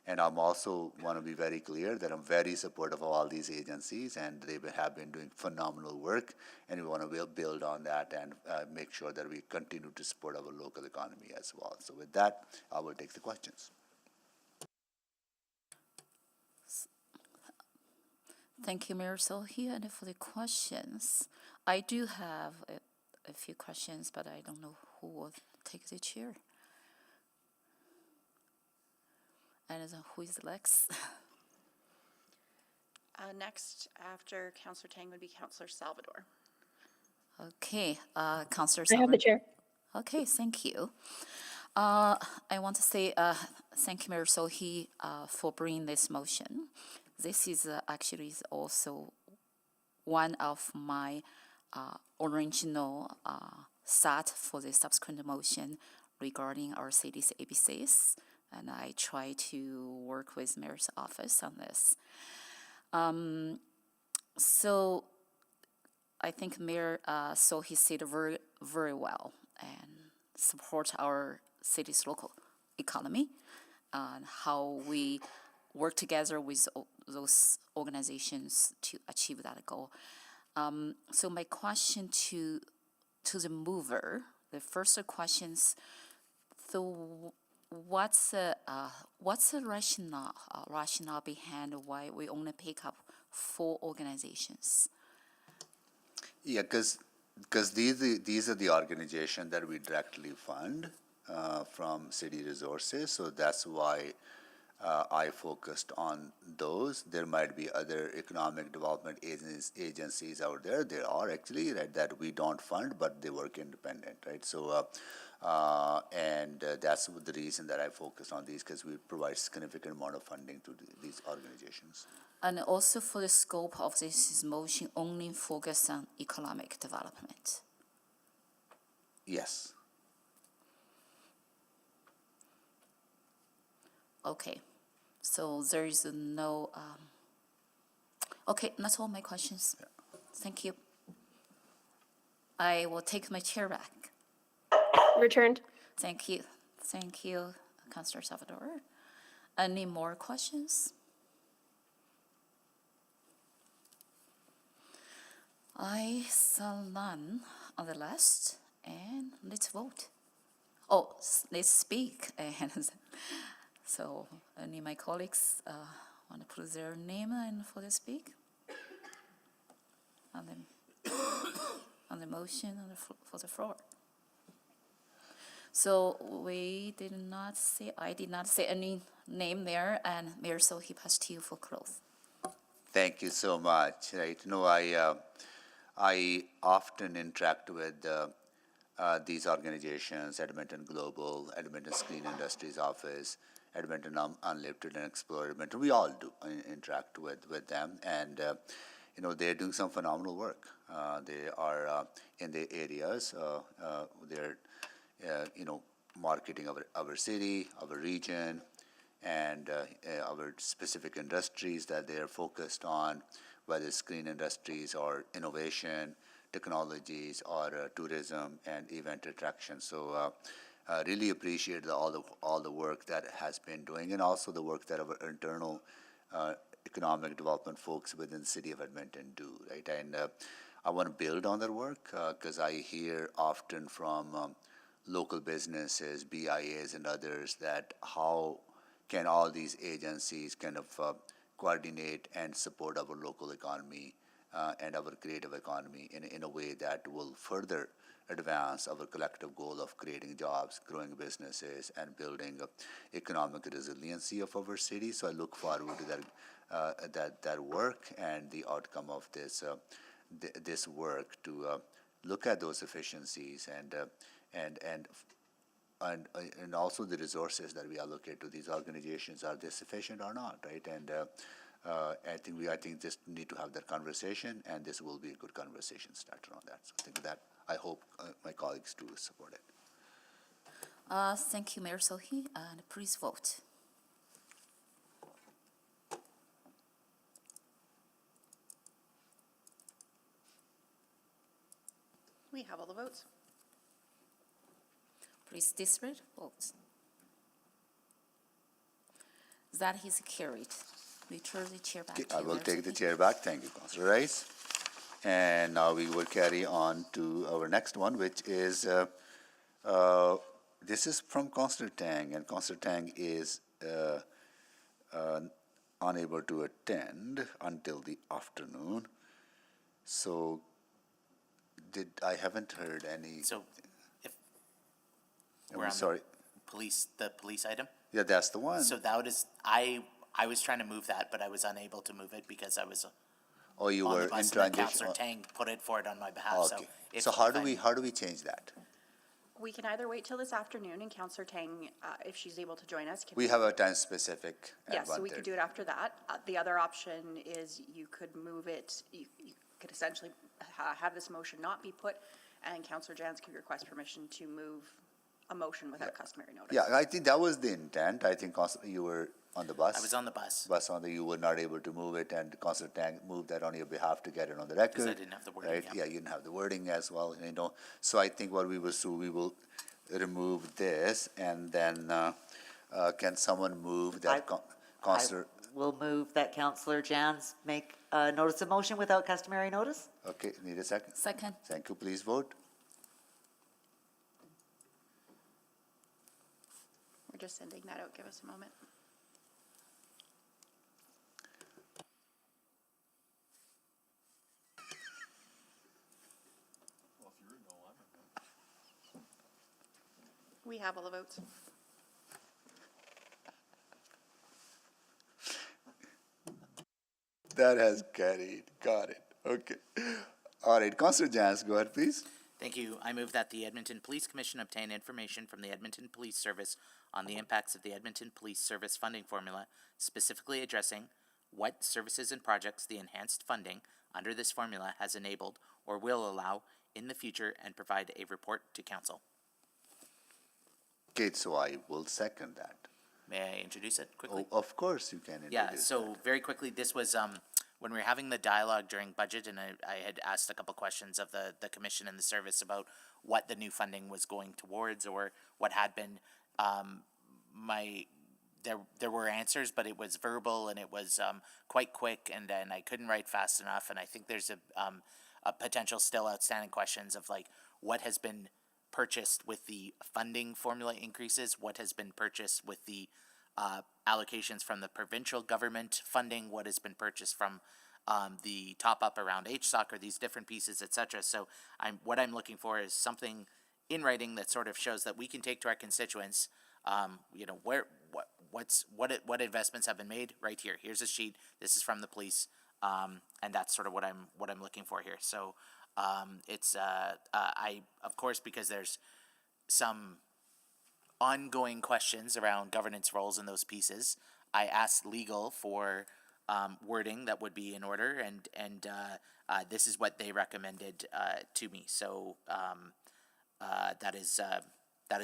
S2: And I'm also want to be very clear that I'm very supportive of all these agencies, and they have been doing phenomenal work, and we want to build on that and make sure that we continue to support our local economy as well. So with that, I will take the questions.
S3: Thank you, Mayor Sohi, and for the questions. I do have a few questions, but I don't know who will take the chair. And who is Lex?
S16: Next, after Councillor Tang, would be Councillor Salvador.
S3: Okay, Councillor
S5: I have the
S3: Sauer.
S5: chair.
S3: Okay, thank you. I want to say thank you, Mayor Sohi, for bringing this motion. This is actually also one of my original thought for the subsequent motion regarding our city's ABCs, and I try to work with Mayor's office on this. So I think Mayor Sohi said very, very well and support our city's local economy and how we work together with those organizations to achieve that goal. So my question to the mover, the first questions, so what's the rationale behind why we only pick up 4 organizations?
S2: Yeah, because these are the organizations that we directly fund from city resources, so that's why I focused on those. There might be other economic development agencies out there. There are actually, right, that we don't fund, but they work independent, right? So, that's the reason that I focused on these, because we provide significant amount of funding to these organizations.
S3: And also for the scope of this motion, only focus on economic development.
S2: Yes.
S3: Okay, so there is no, okay, that's all my questions.
S2: Yeah.
S3: Thank you. I will take my chair back.
S5: Returned.
S3: Thank you. Thank you, Councillor Salvador. Any more questions? I saw none on the list, and let's vote. Oh, let's speak. And so, any of my colleagues want to put their name in for the speak? On the motion for the floor. So I did not say any name there, and Mayor Sohi passed to you for close.
S2: Thank you so much. Right, I often interact with these organizations: Edmonton Global, Edmonton Screen Industries Office, Edmonton Unlimited and Explore Edmonton. We all do interact with them, and they're doing some phenomenal work. They are in the areas. They're marketing our city, our region, and our specific industries that they are focused on, whether it's screen industries or innovation, technologies, or tourism and event attraction. So really appreciate all the work that has been doing, and also the work that our internal economic development folks within the city of Edmonton do, right? And I want to build on their work because I hear often from local businesses, BIAs and others, that how can all these agencies kind of coordinate and support our local economy and our creative economy in a way that will further advance our collective goal of creating jobs, growing businesses, and building economic resiliency of our city. So I look forward to that work and the outcome of this work to look at those efficiencies and also the resources that we allocate to these organizations. Are they sufficient or not, right? And I think just need to have that conversation, and this will be a good conversation starter on that. So I think that I hope my colleagues do support it.
S3: Thank you, Mayor Sohi, and please vote.
S16: We have all the votes.
S3: Please disregard votes. That is carried. We turn the chair back to
S2: I
S3: you,
S2: will
S3: Mayor
S2: take the
S3: Sohi.
S2: chair back. Thank you, Councillor Rice. And now we will carry on to our next one, which is this is from Councillor Tang, and Councillor Tang is unable to attend until the afternoon. So I haven't heard any.
S9: So if
S2: I'm
S9: we're on
S2: sorry.
S9: the police item,
S2: Yeah, that's the one.
S9: so that is, I was trying to move that, but I was unable to move it because I was
S2: or you
S9: on
S2: were
S9: the
S2: in
S9: bus, and then
S2: transition?
S9: Councillor Tang put it forward on my behalf, so.
S2: Okay,
S9: if-
S2: so how
S9: if
S2: do
S9: I-
S2: how do we change that?
S16: We can either wait till this afternoon and Counselor Tang, if she's able to join us, can.
S2: We have a time specific at
S16: Yes, so we could
S2: 1:30.
S16: do it after that. The other option is you could move it, you could essentially have this motion not be put, and Counselor Jans could request permission to move a motion without customary notice.
S2: Yeah, I think that was the intent. I think you were on the bus.
S9: I was on the bus.
S2: You were not able to move it, and Councillor Tang moved that on your behalf to get it on the record.
S9: Because I didn't have the wording,
S2: Right,
S9: yeah.
S2: yeah, you didn't have the wording as well, you know. So I think what we will do, we will remove this, and then, can someone move that Councillor?
S7: We'll move that Counselor Jans make a notice of motion without customary notice.
S2: Okay, need a second?
S3: Second.
S2: Thank you, please vote.
S16: We're just sending that out. Give us a moment. We have all the votes.
S2: That has carried, got it, okay. All right, Councillor Jans, go ahead, please.
S9: Thank you. I move that the Edmonton Police Commission obtain information from the Edmonton Police Service on the impacts of the Edmonton Police Service funding formula, specifically addressing what services and projects the enhanced funding under this formula has enabled or will allow in the future, and provide a report to council.
S2: Okay, so I will second that.
S9: May I introduce it quickly?
S2: Oh, of course you can introduce
S9: Yeah,
S2: that.
S9: so very quickly, this was, when we were having the dialogue during budget, and I had asked a couple questions of the commission and the service about what the new funding was going towards, or what had been, there were answers, but it was verbal, and it was, quite quick, and then I couldn't write fast enough, and I think there's a potential still outstanding questions of like, what has been purchased with the funding formula increases, what has been purchased with the allocations from the provincial government funding, what has been purchased from the top up around HSOC, or these different pieces, etc. So what I'm looking for is something in writing that sort of shows that we can take to our constituents, what investments have been made right here. Here's a sheet. This is from the police, and that's sort of what I'm looking for here. So it's I, of course, because there's some ongoing questions around governance roles in those pieces, I asked legal for wording that would be in order, and this is what they recommended to me. So that is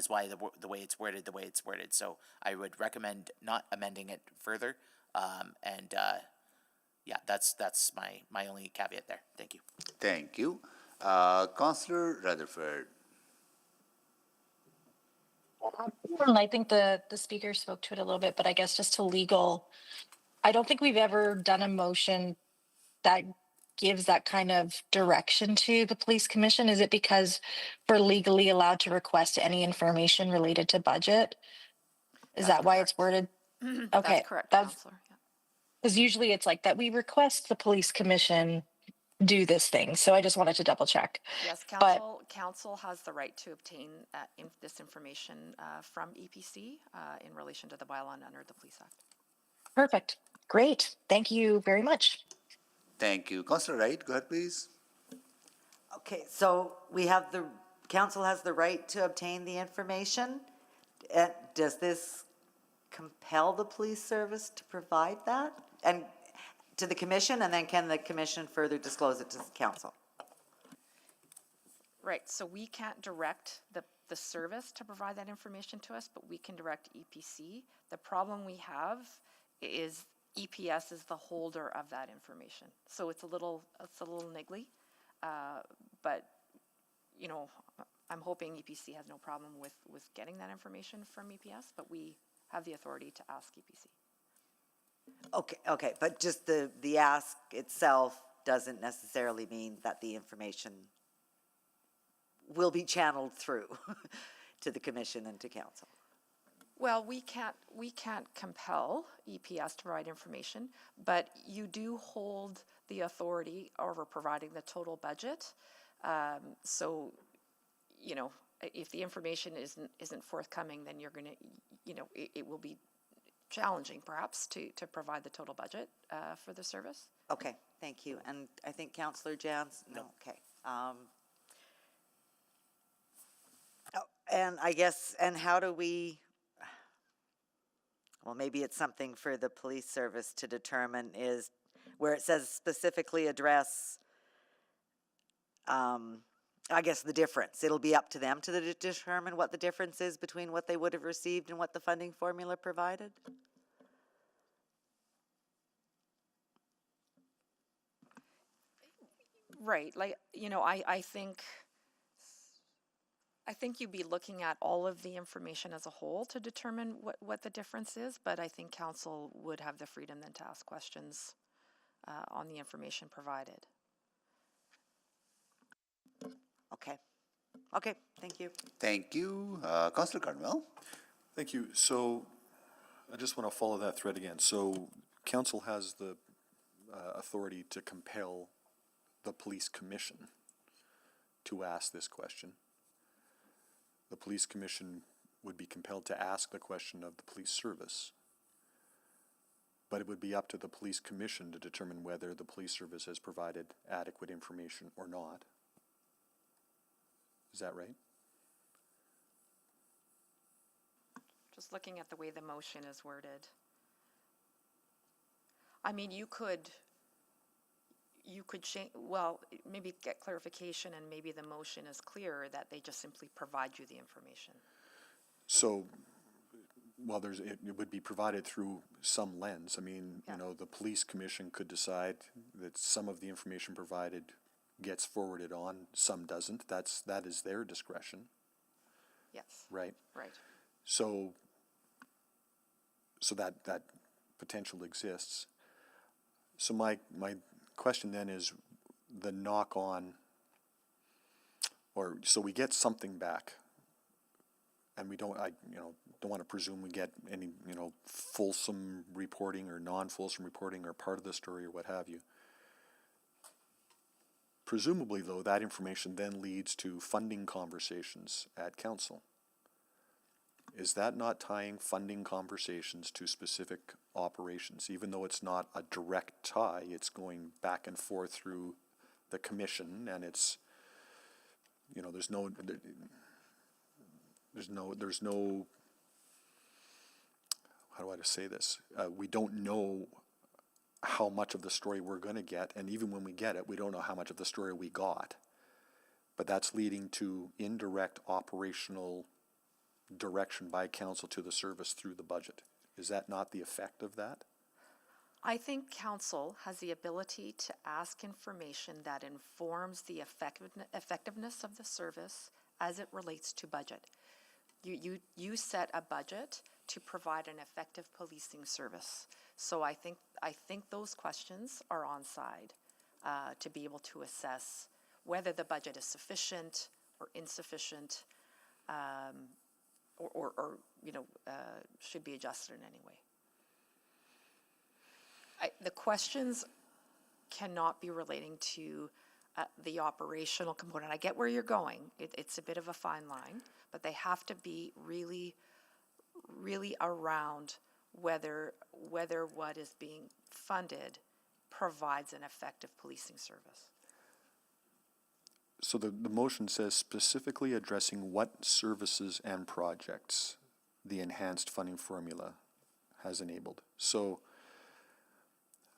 S9: why the way it's worded, the way it's worded. So I would recommend not amending it further, and yeah, that's my only caveat there. Thank you.
S2: Thank you. Councillor Rutherford.
S13: I think the speaker spoke to it a little bit, but I guess just to legal, I don't think we've ever done a motion that gives that kind of direction to the police commission. Is it because we're legally allowed to request any information related to budget? Is that why it's worded? Okay,
S12: That's correct, Counselor. Yeah.
S13: because usually it's like that we request the police commission do this thing. So I just wanted to double check.
S12: Yes,
S13: But-
S12: council has the right to obtain this information from EPC in relation to the bylaw and under the Police Act.
S13: Perfect. Great. Thank you very much.
S2: Thank you. Councillor Wright, go ahead, please.
S7: Okay, so we have council has the right to obtain the information. Does this compel the police service to provide that? And to the commission, and then can the commission further disclose it to the council?
S12: Right, so we can't direct the service to provide that information to us, but we can direct EPC. The problem we have is EPS is the holder of that information. So it's a little niggly, but you know, I'm hoping EPC has no problem with getting that information from EPS, but we have the authority to ask EPC.
S7: Okay, but just the ask itself doesn't necessarily mean that the information will be channeled through to the commission and to council.
S12: Well, we can't compel EPS to provide information, but you do hold the authority over providing the total budget. So, you know, if the information isn't forthcoming, then you're gonna, you know, it will be challenging perhaps to provide the total budget for the service.
S7: Okay, thank you. And I think Councillor Jans, no, okay. And I guess, and how do we, well, maybe it's something for the police service to determine, is where it says specifically address, I guess the difference. It'll be up to them to determine what the difference is between what they would have received and what the funding formula provided?
S12: Right, like, you know, I think you'd be looking at all of the information as a whole to determine what the difference is, but I think council would have the freedom then to ask questions on the information provided.
S7: Okay. Okay, thank you.
S2: Thank you. Councillor Cardwell?
S8: Thank you. So I just want to follow that thread again. So council has the authority to compel the police commission to ask this question. The police commission would be compelled to ask the question of the police service. But it would be up to the police commission to determine whether the police service has provided adequate information or not. Is that right?
S12: Just looking at the way the motion is worded. I mean, you could change, well, maybe get clarification, and maybe the motion is clearer that they just simply provide you the information.
S8: So, well, it would be provided through some lens. I mean, you know, the police commission could decide that some of the information provided gets forwarded on, some doesn't. That is their discretion.
S12: Yes.
S8: Right?
S12: Right.
S8: So that potential exists. So my question then is the knock-on, or so we get something back, and we don't want to presume we get any, fulsome reporting or non-fulsome reporting or part of the story or what have you. Presumably, though, that information then leads to funding conversations at council. Is that not tying funding conversations to specific operations? Even though it's not a direct tie, it's going back and forth through the commission, and it's, there's no, how do I say this? We don't know how much of the story we're going to get, and even when we get it, we don't know how much of the story we got. But that's leading to indirect operational direction by council to the service through the budget. Is that not the effect of that?
S12: I think council has the ability to ask information that informs the effectiveness of the service as it relates to budget. You set a budget to provide an effective policing service. So I think those questions are on side to be able to assess whether the budget is sufficient or insufficient, or should be adjusted in any way. The questions cannot be relating to the operational component. I get where you're going. It's a bit of a fine line, but they have to be really, really around whether what is being funded provides an effective policing service.
S8: So the motion says specifically addressing what services and projects the enhanced funding formula has enabled. So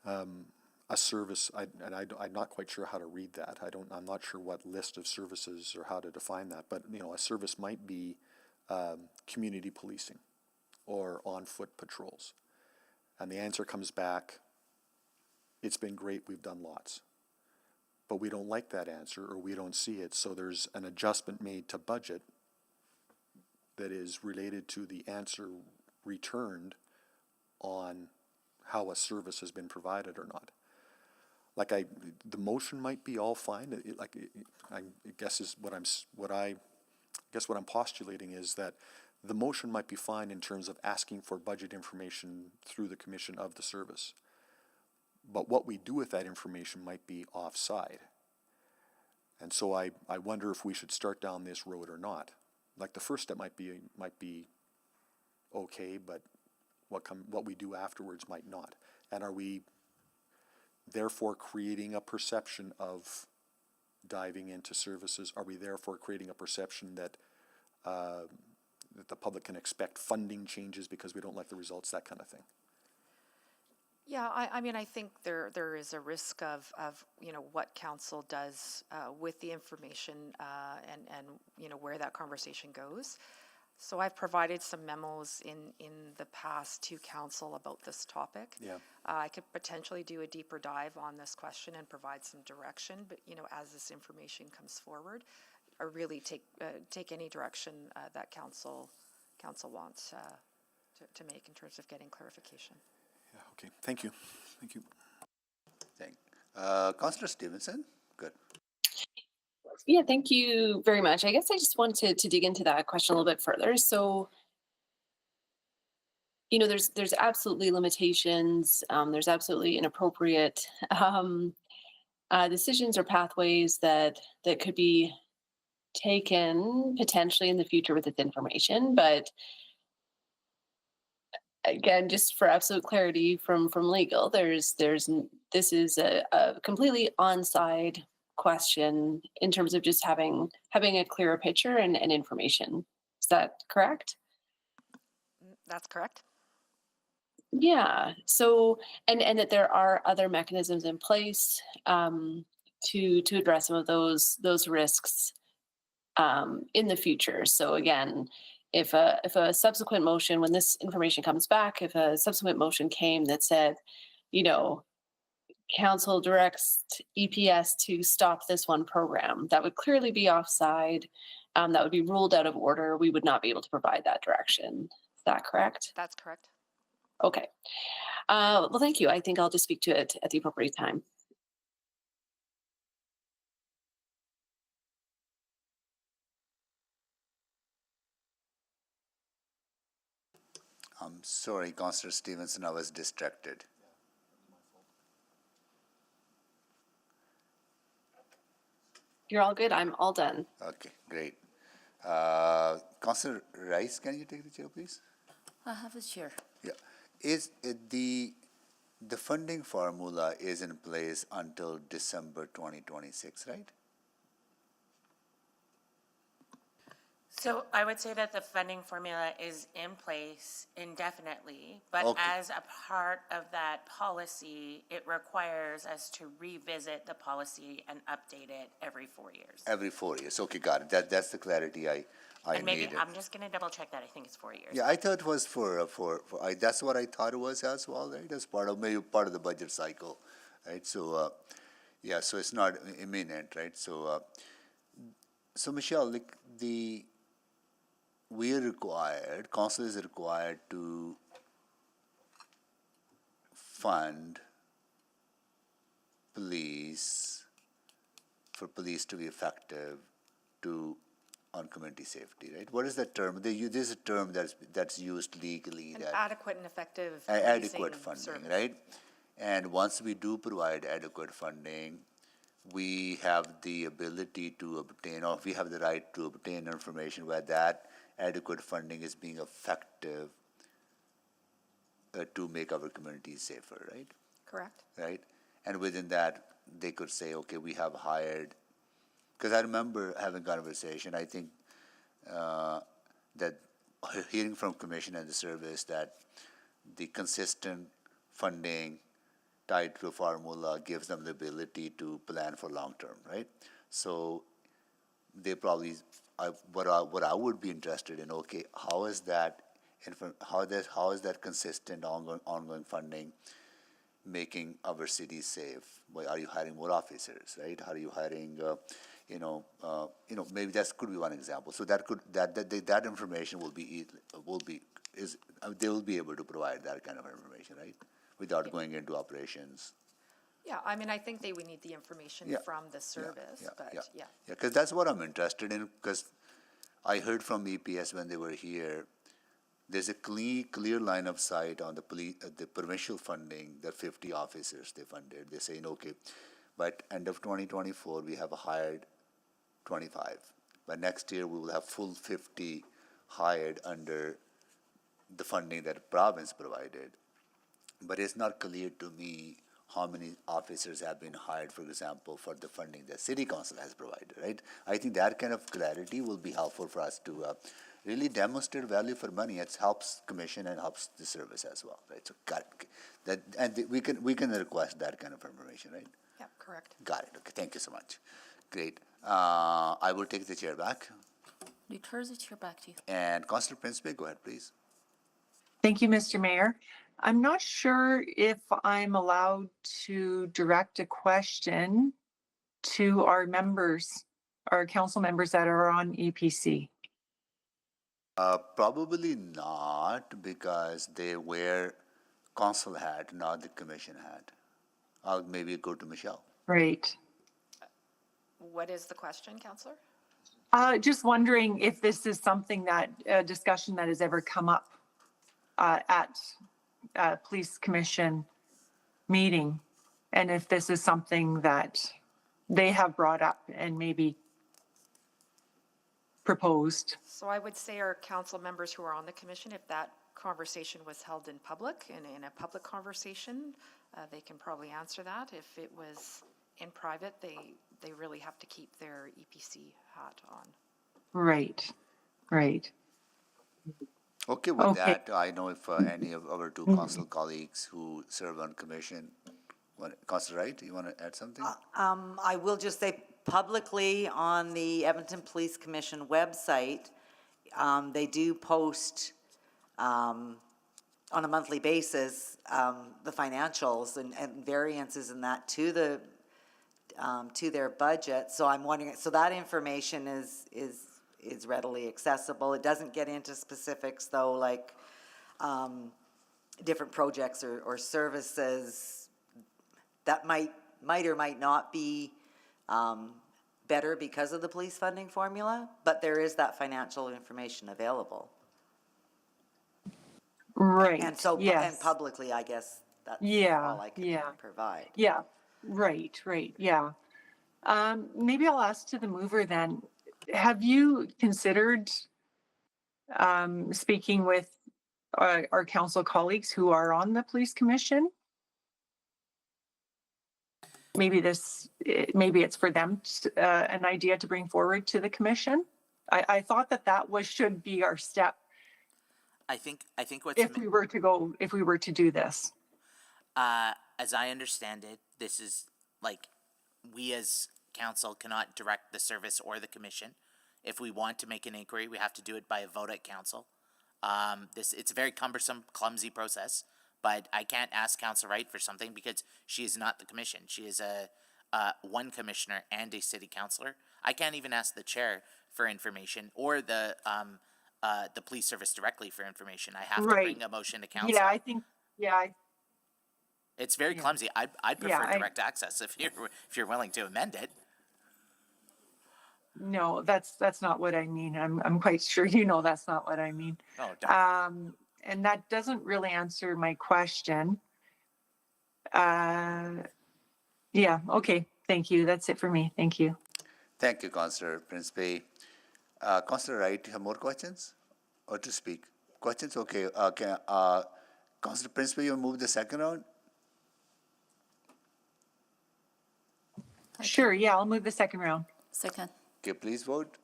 S8: a service, I'm not quite sure how to read that. I'm not sure what list of services or how to define that, but a service might be community policing or on-foot patrols. And the answer comes back, it's been great, we've done lots. But we don't like that answer, or we don't see it, so there's an adjustment made to budget that is related to the answer returned on how a service has been provided or not. The motion might be all fine. I guess what I'm postulating is that the motion might be fine in terms of asking for budget information through the commission of the service. But what we do with that information might be offside. And so I wonder if we should start down this road or not. Like the first step might be okay, but what we do afterwards might not. And are we therefore creating a perception of diving into services? Are we therefore creating a perception that that the public can expect funding changes because we don't like the results, that kind of thing?
S12: Yeah, I mean, I think there is a risk of what council does with the information and where that conversation goes. So I've provided some memos in the past to council about this topic.
S8: Yeah.
S12: I could potentially do a deeper dive on this question and provide some direction, but as this information comes forward, or really take any direction that council wants to make in terms of getting clarification.
S8: Yeah, okay, thank you. Thank you.
S2: Councillor Stevenson, good.
S6: Yeah, thank you very much. I guess I just wanted to dig into that question a little bit further. So, there's absolutely limitations. There's absolutely inappropriate decisions or pathways that could be taken potentially in the future with this information. But again, just for absolute clarity from legal, this is a completely on-side question in terms of just having a clearer picture and information. Is that correct?
S12: That's correct.
S6: Yeah. So, and that there are other mechanisms in place to address some of those risks in the future. So again, if a subsequent motion, when this information comes back, if a subsequent motion came that said, council directs EPS to stop this one program, that would clearly be offside. That would be ruled out of order. We would not be able to provide that direction. Is that correct?
S12: That's correct.
S6: Okay. Well, thank you. I think I'll just speak to it at the appropriate time.
S2: I'm sorry, Councillor Stevenson, I was distracted.
S6: You're all good. I'm all done.
S2: Okay, great. Councillor Rice, can you take the chair, please?
S3: I have a chair.
S2: Yeah. Is it the funding formula is in place until December 2026, right?
S17: So I would say that the funding formula is in place indefinitely, but
S2: Okay.
S17: as a part of that policy, it requires us to revisit the policy and update it every 4 years.
S2: Every 4 years. Okay, got it. That's the clarity I
S17: And maybe,
S2: needed.
S17: I'm just gonna double check that, I think it's 4 years.
S2: Yeah, I thought it was that's what I thought it was as well, right? As part of the budget cycle, right? So, so it's not imminent, right? So, Michelle, council is required to fund police, for police to be effective on community safety, right? What is that term? There's a term that's used legally.
S12: An
S2: that
S12: adequate and effective
S2: adequate
S12: policing
S2: funding,
S12: service.
S2: right? And once we do provide adequate funding, we have the ability to obtain, or we have the right to obtain information where that adequate funding is being effective to make our communities safer, right?
S12: Correct.
S2: Right? And within that, they could say, okay, we have hired, because I remember having a conversation, I think that hearing from Commission and the service that the consistent funding tied to a formula gives them the ability to plan for long term, right? So they probably, what I would be interested in, okay, how is that consistent ongoing funding making our cities safe? Are you hiring more officers, right? Are you hiring, maybe that could be one example. So that information they will be able to provide that kind of information, right? Without going into operations.
S12: Yeah, I mean, I think they would need the information
S2: Yeah.
S12: from the service, but yeah.
S2: Because that's what I'm interested in, because I heard from EPS when they were here, there's a clear line of sight on the provincial funding, the 50 officers they funded. They're saying, okay, but end of 2024, we have hired 25. By next year, we will have full 50 hired under the funding that province provided, but it's not clear to me how many officers have been hired, for example, for the funding that city council has provided, right? I think that kind of clarity will be helpful for us to really demonstrate value for money. It helps commission and helps the service as well, right? So got it. That, and we can request that kind of information, right?
S12: Yep, correct.
S2: Got it. Okay, thank you so much. Great. I will take the chair back.
S3: Return the chair back to you.
S2: And Councillor Principe, go ahead, please.
S14: Thank you, Mr. Mayor. I'm not sure if I'm allowed to direct a question to our members, our council members that are on EPC.
S2: Probably not, because they wear council hat, not the commission hat. I'll maybe go to Michelle.
S14: Right.
S12: What is the question, Counselor?
S14: Just wondering if this is something that, discussion that has ever come up at police commission meeting, and if this is something that they have brought up and maybe proposed.
S12: So I would say our council members who are on the commission, if that conversation was held in public, in a public conversation, they can probably answer that. If it was in private, they really have to keep their EPC hat on.
S14: Right, right.
S2: Okay, with
S14: Okay.
S2: that, I know if any of our two council colleagues who serve on commission, Councillor Wright, you want to add something?
S7: I will just say publicly on the Edmonton Police Commission website, they do post on a monthly basis the financials and variances in that to their budget. So I'm wondering, so that information is readily accessible. It doesn't get into specifics though, like different projects or services that might or might not be better because of the police funding formula, but there is that financial information available.
S14: Right.
S7: And so,
S14: yes.
S7: and publicly, I guess that's
S14: Yeah,
S7: all I can provide.
S14: Yeah, right, yeah. Maybe I'll ask to the mover then. Have you considered speaking with our council colleagues who are on the police commission? Maybe it's for them an idea to bring forward to the commission. I thought that should be our step.
S9: I think what's
S14: If we were to do this.
S9: as I understand it, this is like we as council cannot direct the service or the commission. If we want to make an inquiry, we have to do it by a vote at council. It's a very cumbersome, clumsy process, but I can't ask Council Wright for something because she is not the commission. She is one commissioner and a city councillor. I can't even ask the chair for information or the police service directly for information. I have to bring a motion to council.
S14: Yeah, I think.
S9: It's very clumsy. I'd prefer direct access if you're willing to amend it.
S14: No, that's not what I mean. I'm quite sure you know that's not what I mean.
S9: Oh, don't.
S14: And that doesn't really answer my question. Yeah, okay. Thank you. That's it for me. Thank you.
S2: Thank you, Councillor Principe. Councillor Wright, you have more questions or to speak? Questions? Okay. Councillor Principe, you move the second round?
S14: Sure. Yeah, I'll move the second round.
S3: Second.
S2: Okay, please vote.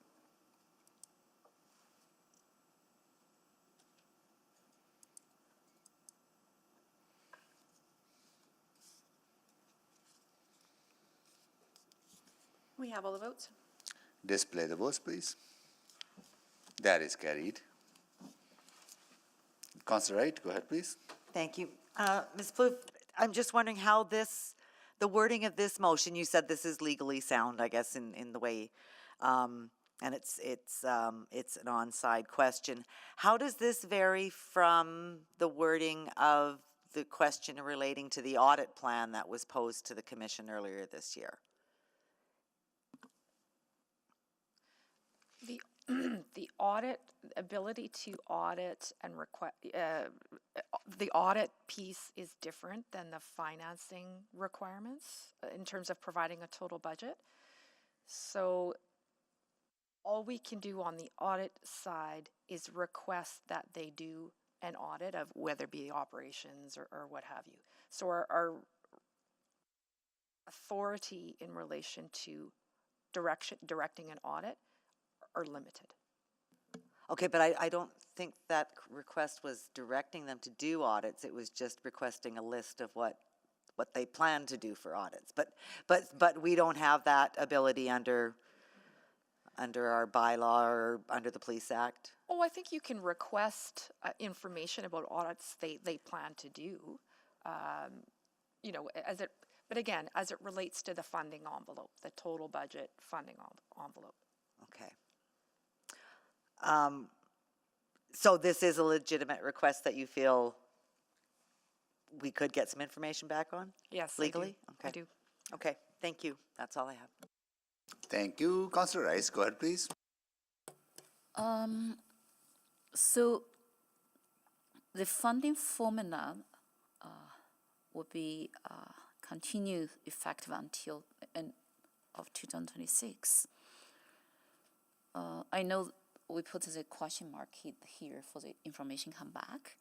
S16: We have all the votes.
S2: Display the votes, please. That is carried. Councillor Wright, go ahead, please.
S7: Thank you. Ms. Plouffe, I'm just wondering how the wording of this motion, you said this is legally sound, I guess, in the way, and it's an on-side question. How does this vary from the wording of the question relating to the audit plan that was posed to the commission earlier this year?
S12: The audit, ability to audit and request, the audit piece is different than the financing requirements in terms of providing a total budget. So all we can do on the audit side is request that they do an audit of whether it be operations or what have you. So our authority in relation to directing an audit are limited.
S7: Okay, but I don't think that request was directing them to do audits. It was just requesting a list of what they plan to do for audits. But we don't have that ability under our bylaw or under the Police Act.
S12: Oh, I think you can request information about audits they plan to do, you know, but again, as it relates to the funding envelope, the total budget funding envelope.
S7: Okay. So this is a legitimate request that you feel we could get some information back on?
S12: Yes,
S7: Legally?
S12: I do.
S7: Okay, thank you. That's all I have.
S2: Thank you. Councillor Rice, go ahead, please.
S3: So the funding formula will be continued effective until end of 2026. I know we put the question mark here for the information come back.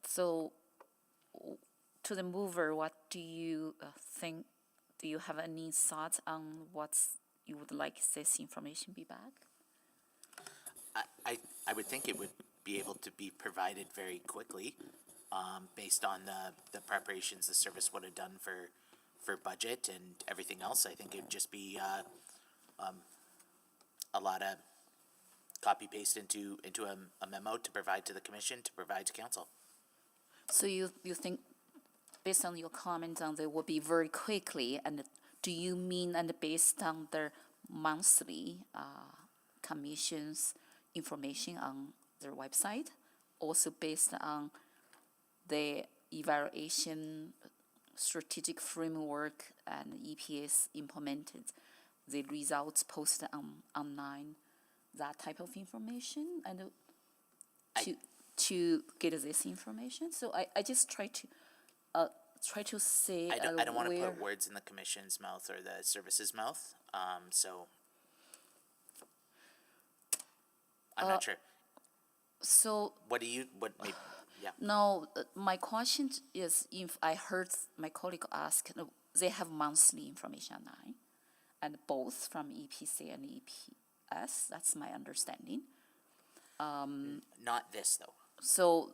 S3: So to the mover, what do you think? Do you have any thoughts on what you would like this information be back?
S9: I would think it would be able to be provided very quickly, based on the preparations the service would have done for budget and everything else. I think it would just be a lot of copy paste into a memo to provide to the commission, to provide to council.
S3: So you think, based on your comments on they will be very quickly, and do you mean and based on their monthly commissions information on their website, also based on the evaluation strategic framework and EPS implemented, the results posted online, that type of information, and to get this information? So I just try to say
S9: I don't want to put words in the commission's mouth or the service's mouth, so I'm not sure.
S3: So
S9: yeah.
S3: no, my question is, if I heard my colleague ask, they have monthly information online, and both from EPC and EPS. That's my understanding.
S9: Not this though.
S3: So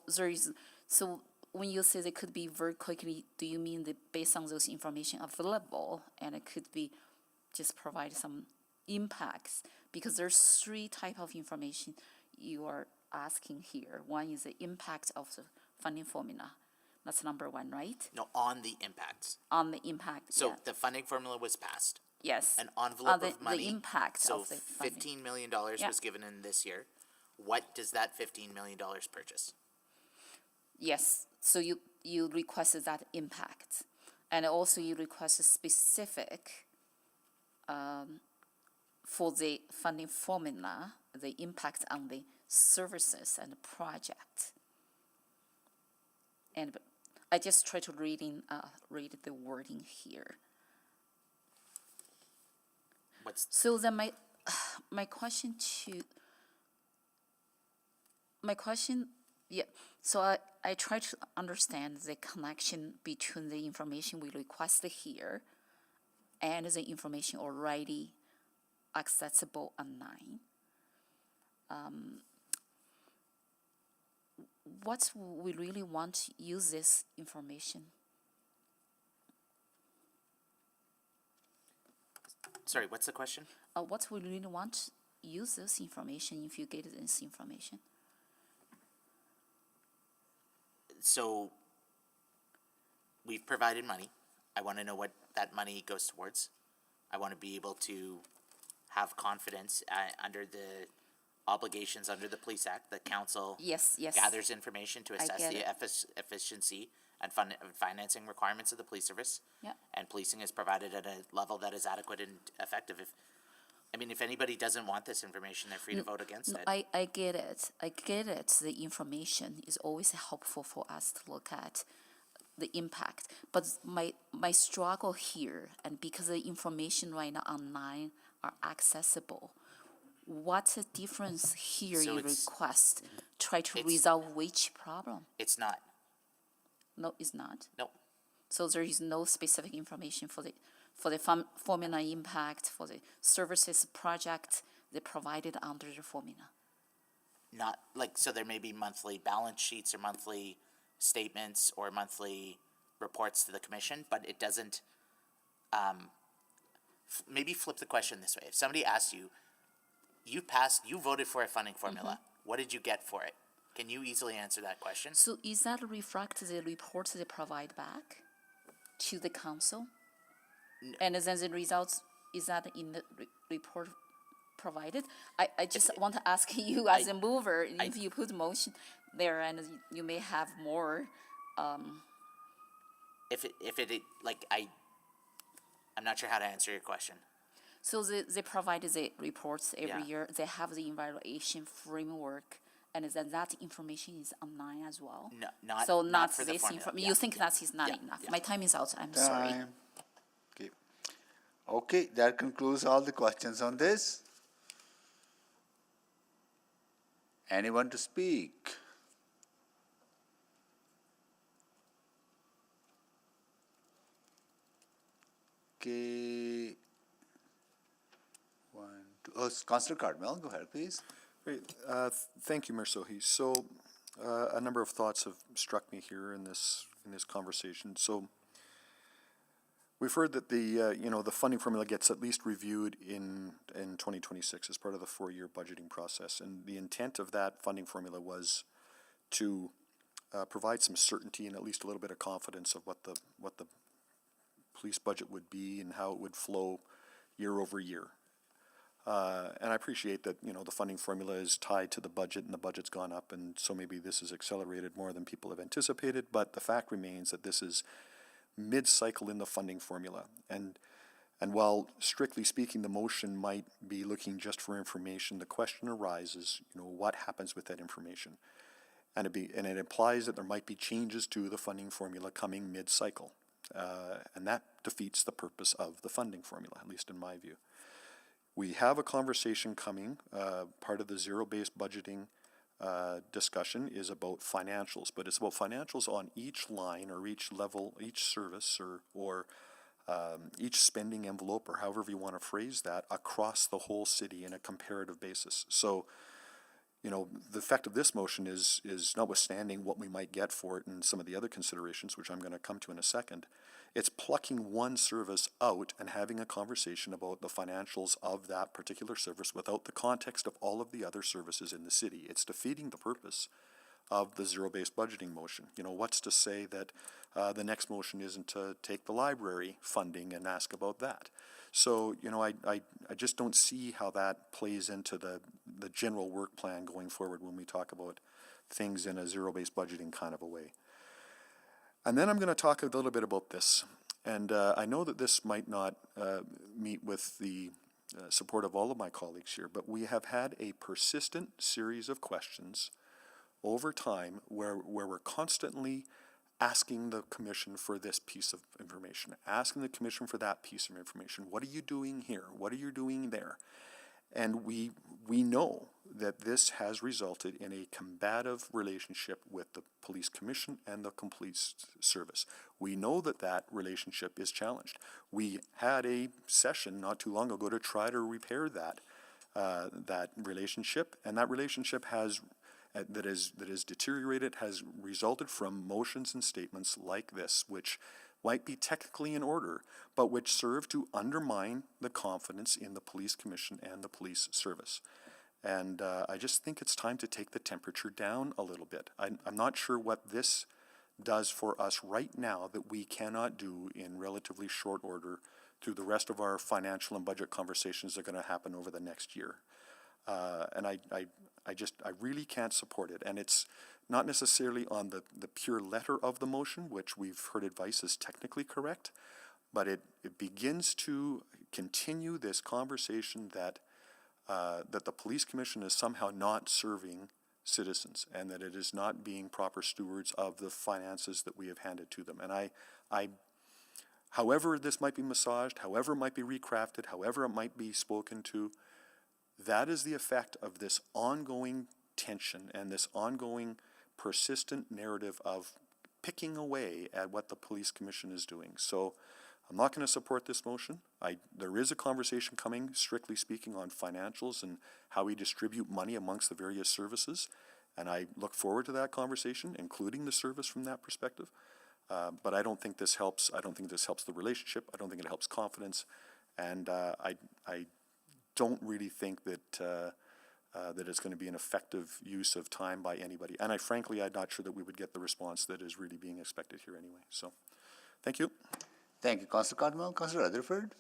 S3: when you say they could be very quickly, do you mean that based on those information available, and it could be just provide some impacts? Because there's three type of information you are asking here. One is the impact of the funding formula. That's number one, right?
S9: No, on the impacts.
S3: On the impact.
S9: So
S3: yeah.
S9: the funding formula was passed.
S3: Yes.
S9: An envelope of money.
S3: The impact
S9: so
S3: of the funding.
S9: $15 million
S3: Yeah.
S9: was given in this year. What does that $15 million purchase?
S3: Yes. So you requested that impact, and also you requested specific for the funding formula, the impact on the services and the project. And I just try to read the wording here. So then my question, yeah. So I try to understand the connection between the information we requested here and the information already accessible online. What we really want to use this information?
S9: Sorry, what's the question?
S3: What we really want to use this information if you get this information?
S9: So we've provided money. I want to know what that money goes towards. I want to be able to have confidence under the obligations under the Police Act that council
S3: yes.
S9: gathers information to assess the efficiency and financing requirements of the police service.
S3: Yep.
S9: And policing is provided at a level that is adequate and effective. If anybody doesn't want this information, they're free to vote against it.
S3: I get it. The information is always helpful for us to look at the impact. But my struggle here, and because the information right now online are accessible, what's the difference here
S9: So
S3: you
S9: it's-
S3: request? Try to
S9: it's-
S3: resolve which problem?
S9: It's not.
S3: No, it's not.
S9: No.
S3: So there is no specific information for the formula impact, for the services project they provided under the formula.
S9: Not like, so there may be monthly balance sheets or monthly statements or monthly reports to the commission, but it doesn't, maybe flip the question this way. If somebody asks you, you voted for a funding formula, what did you get for it? Can you easily answer that question?
S3: So is that reflect the reports they provide back to the council? And then the results, is that in the report provided? I just want to ask you as a mover, if you put motion there and you may have more,
S9: If it like, I'm not sure how to answer your question.
S3: so they provide the reports every
S9: Yeah.
S3: year, they have the evaluation framework, and then that information is online as well?
S9: No, not,
S3: So
S9: not
S3: not
S9: for the
S3: this
S9: formula.
S3: information,
S9: Yeah.
S3: you think that is not
S9: Yeah.
S3: enough?
S9: Yeah.
S3: My time is out, I'm sorry.
S2: Time. Okay. Okay, that concludes all the questions on this. Anyone to speak? Okay. One, two, Councillor Cardwell, go ahead, please.
S8: Great. Thank you, Mayor Sohi. So, a number of thoughts have struck me here in this conversation. So, we've heard that the funding formula gets at least reviewed in 2026 as part of the 4-year budgeting process, and the intent of that funding formula was to provide some certainty and at least a little bit of confidence of what the police budget would be and how it would flow year over year. And I appreciate that, the funding formula is tied to the budget and the budget's gone up, and so maybe this is accelerated more than people have anticipated, but the fact remains that this is mid-cycle in the funding formula. And while strictly speaking, the motion might be looking just for information, the question arises, what happens with that information? And it implies that there might be changes to the funding formula coming mid-cycle. And that defeats the purpose of the funding formula, at least in my view. We have a conversation coming. Part of the zero-based budgeting discussion is about financials, but it's about financials on each line or each level, each service or each spending envelope, or however you want to phrase that, across the whole city in a comparative basis. So, the effect of this motion is notwithstanding what we might get for it and some of the other considerations, which I'm going to come to in a second, it's plucking one service out and having a conversation about the financials of that particular service without the context of all of the other services in the city. It's defeating the purpose of the zero-based budgeting motion. What's to say that the next motion isn't to take the library funding and ask about that? So, I just don't see how that plays into the general work plan going forward when we talk about things in a zero-based budgeting kind of a way. And then I'm going to talk a little bit about this. And I know that this might not meet with the support of all of my colleagues here, but we have had a persistent series of questions over time where we're constantly asking the commission for this piece of information, asking the commission for that piece of information. What are you doing here? What are you doing there? And we know that this has resulted in a combative relationship with the police commission and the police service. We know that that relationship is challenged. We had a session not too long ago to try to repair that relationship, and that relationship that is deteriorated has resulted from motions and statements like this, which might be technically in order, but which serve to undermine the confidence in the police commission and the police service. And I just think it's time to take the temperature down a little bit. I'm not sure what this does for us right now that we cannot do in relatively short order through the rest of our financial and budget conversations that are going to happen over the next year. And I really can't support it. And it's not necessarily on the pure letter of the motion, which we've heard advice is technically correct, but it begins to continue this conversation that the police commission is somehow not serving citizens and that it is not being proper stewards of the finances that we have handed to them. And I however this might be massaged, however it might be recrafted, however it might be spoken to, That is the effect of this ongoing tension and this ongoing persistent narrative of picking away at what the police commission is doing. So I'm not going to support this motion. There is a conversation coming, strictly speaking, on financials and how we distribute money amongst the various services. And I look forward to that conversation, including the service from that perspective. But I don't think this helps. I don't think this helps the relationship. I don't think it helps confidence. And I don't really think that that it's going to be an effective use of time by anybody. And frankly, I'm not sure that we would get the response that is really being expected here anyway. So, thank you.
S2: Thank you, Councillor Cardwell. Councillor Rutherford?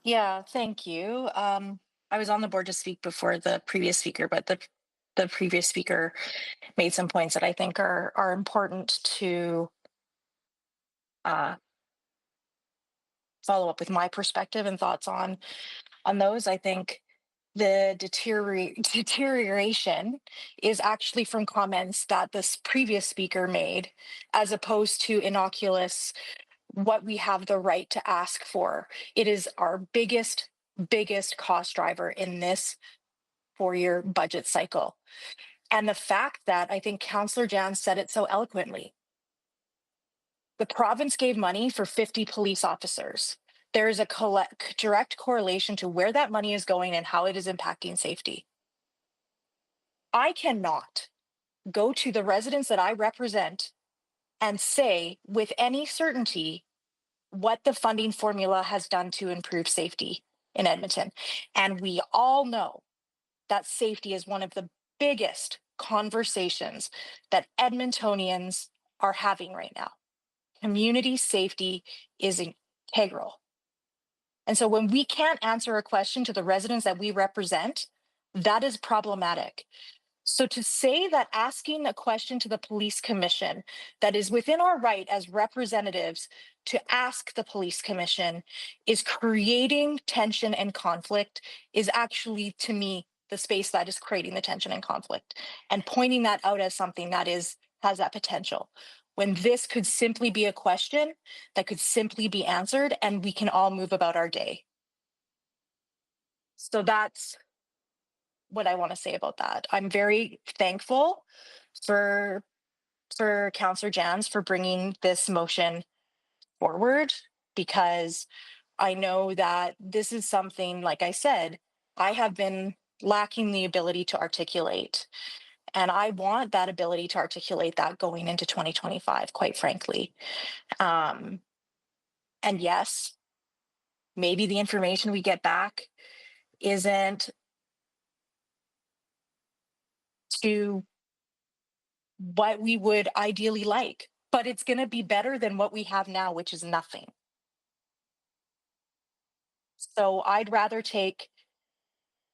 S13: Yeah, thank you. I was on the board to speak before the previous speaker, but the previous speaker made some points that I think are important to follow up with my perspective and thoughts on those. I think the deterioration is actually from comments that this previous speaker made, as opposed to innocuous what we have the right to ask for. It is our biggest cost driver in this 4-year budget cycle. And the fact that I think Councillor Jan said it so eloquently, the province gave money for 50 police officers. There is a direct correlation to where that money is going and how it is impacting safety. I cannot go to the residents that I represent and say with any certainty what the funding formula has done to improve safety in Edmonton. And we all know that safety is one of the biggest conversations that Edmontonians are having right now. Community safety is integral. And so when we can't answer a question to the residents that we represent, that is problematic. So to say that asking a question to the police commission that is within our right as representatives to ask the police commission is creating tension and conflict is actually, to me, the space that is creating the tension and conflict, and pointing that out as something that has that potential, when this could simply be a question that could simply be answered and we can all move about our day. So that's what I want to say about that. I'm very thankful for Councillor Jans for bringing this motion forward, because I know that this is something, like I said, I have been lacking the ability to articulate. And I want that ability to articulate that going into 2025, quite frankly. And yes, maybe the information we get back isn't to what we would ideally like, but it's going to be better than what we have now, which is nothing. So I'd rather take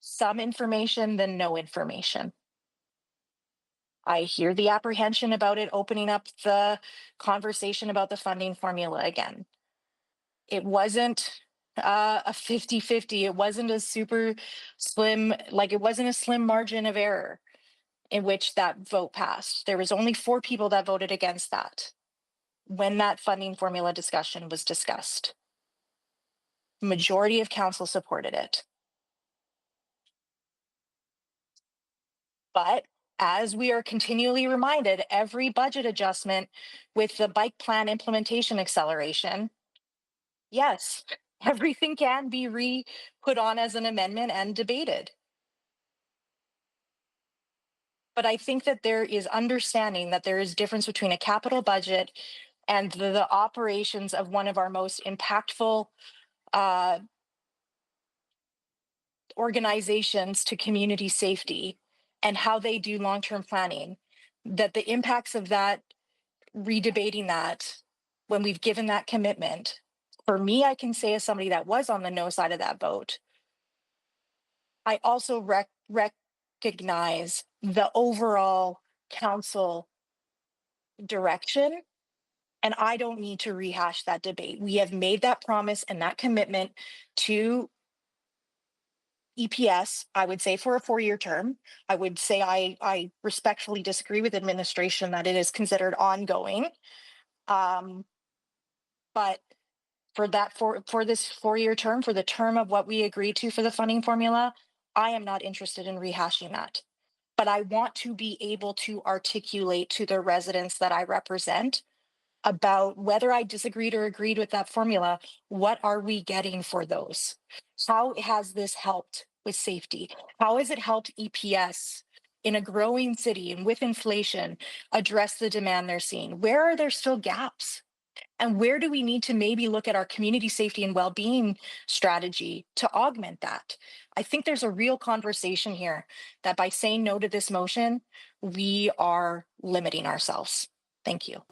S13: some information than no information. I hear the apprehension about it opening up the conversation about the funding formula again. It wasn't a 50-50. It wasn't a super slim, it wasn't a slim margin of error in which that vote passed. There was only 4 people that voted against that when that funding formula discussion was discussed. Majority of council supported it. But as we are continually reminded, every budget adjustment with the bike plan implementation acceleration, yes, everything can be put on as an amendment and debated. But I think that there is understanding that there is difference between a capital budget and the operations of one of our most impactful organizations to community safety and how they do long-term planning, that the impacts of that, redebating that when we've given that commitment, for me, I can say as somebody that was on the no side of that vote, I also recognize the overall council direction, and I don't need to rehash that debate. We have made that promise and that commitment to EPS, I would say, for a 4-year term. I would say I respectfully disagree with administration that it is considered ongoing. But for that, for this 4-year term, for the term of what we agreed to for the funding formula, I am not interested in rehashing that. But I want to be able to articulate to the residents that I represent about whether I disagreed or agreed with that formula. What are we getting for those? How has this helped with safety? How has it helped EPS in a growing city and with inflation address the demand they're seeing? Where are there still gaps? And where do we need to maybe look at our community safety and well-being strategy to augment that? I think there's a real conversation here that by saying no to this motion, we are limiting ourselves. Thank you.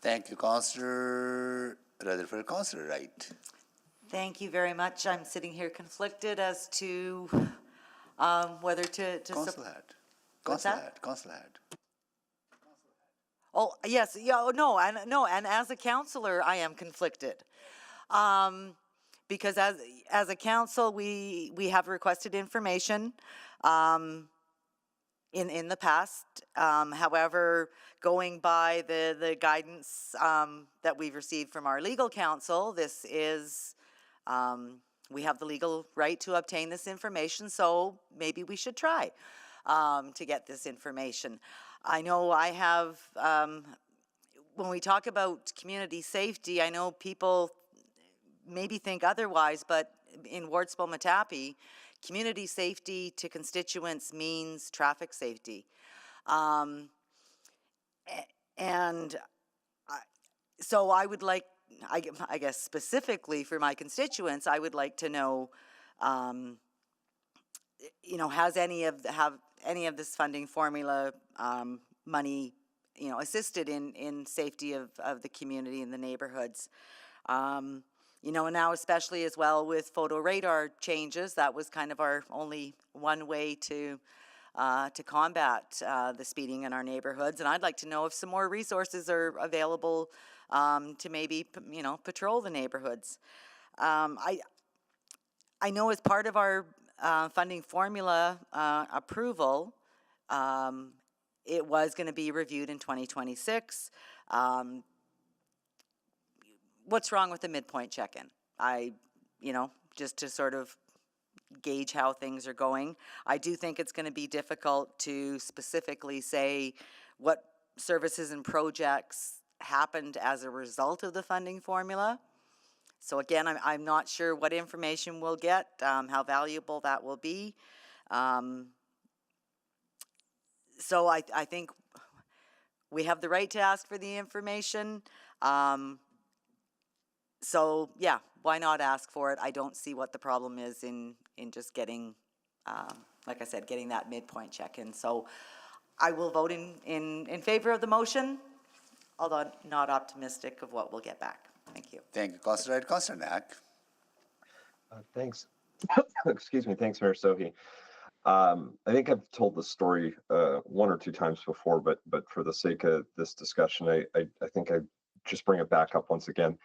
S2: Thank you, Councillor Rutherford. Councillor Wright.
S7: Thank you very much. I'm sitting here conflicted as to whether to
S2: Councillor Hart.
S7: What's
S2: Councillor
S7: that?
S2: Hart. Councillor Hart.
S7: Oh, yes, yeah, oh, no, and as a counselor, I am conflicted. Because as a council, we have requested information, in the past. However, going by the guidance, that we've received from our legal counsel, this is, we have the legal right to obtain this information, so maybe we should try, to get this information. I know I have, when we talk about community safety, I know people maybe think otherwise, but in Wardsboro-Matapi, community safety to constituents means traffic safety. So I would like, I guess specifically for my constituents, I would like to know, has any of this funding formula money, assisted in safety of the community and the neighborhoods. And now especially as well with photo radar changes, that was kind of our only one way to combat the speeding in our neighborhoods. And I'd like to know if some more resources are available to maybe, patrol the neighborhoods. I know as part of our funding formula approval, it was going to be reviewed in 2026. What's wrong with the midpoint check-in? Just to sort of gauge how things are going. I do think it's going to be difficult to specifically say what services and projects happened as a result of the funding formula. So again, I'm not sure what information we'll get, how valuable that will be. So I think we have the right to ask for the information. So yeah, why not ask for it? I don't see what the problem is in just getting, like I said, getting that midpoint check-in. So I will vote in favor of the motion, although not optimistic of what we'll get back. Thank you.
S2: Thank you, Councillor Wright. Councillor Knack.
S18: Thanks. Excuse me. Thanks, Mayor Sohi. I think I've told the story one or two times before, but for the sake of this discussion, I think I just bring it back up once again.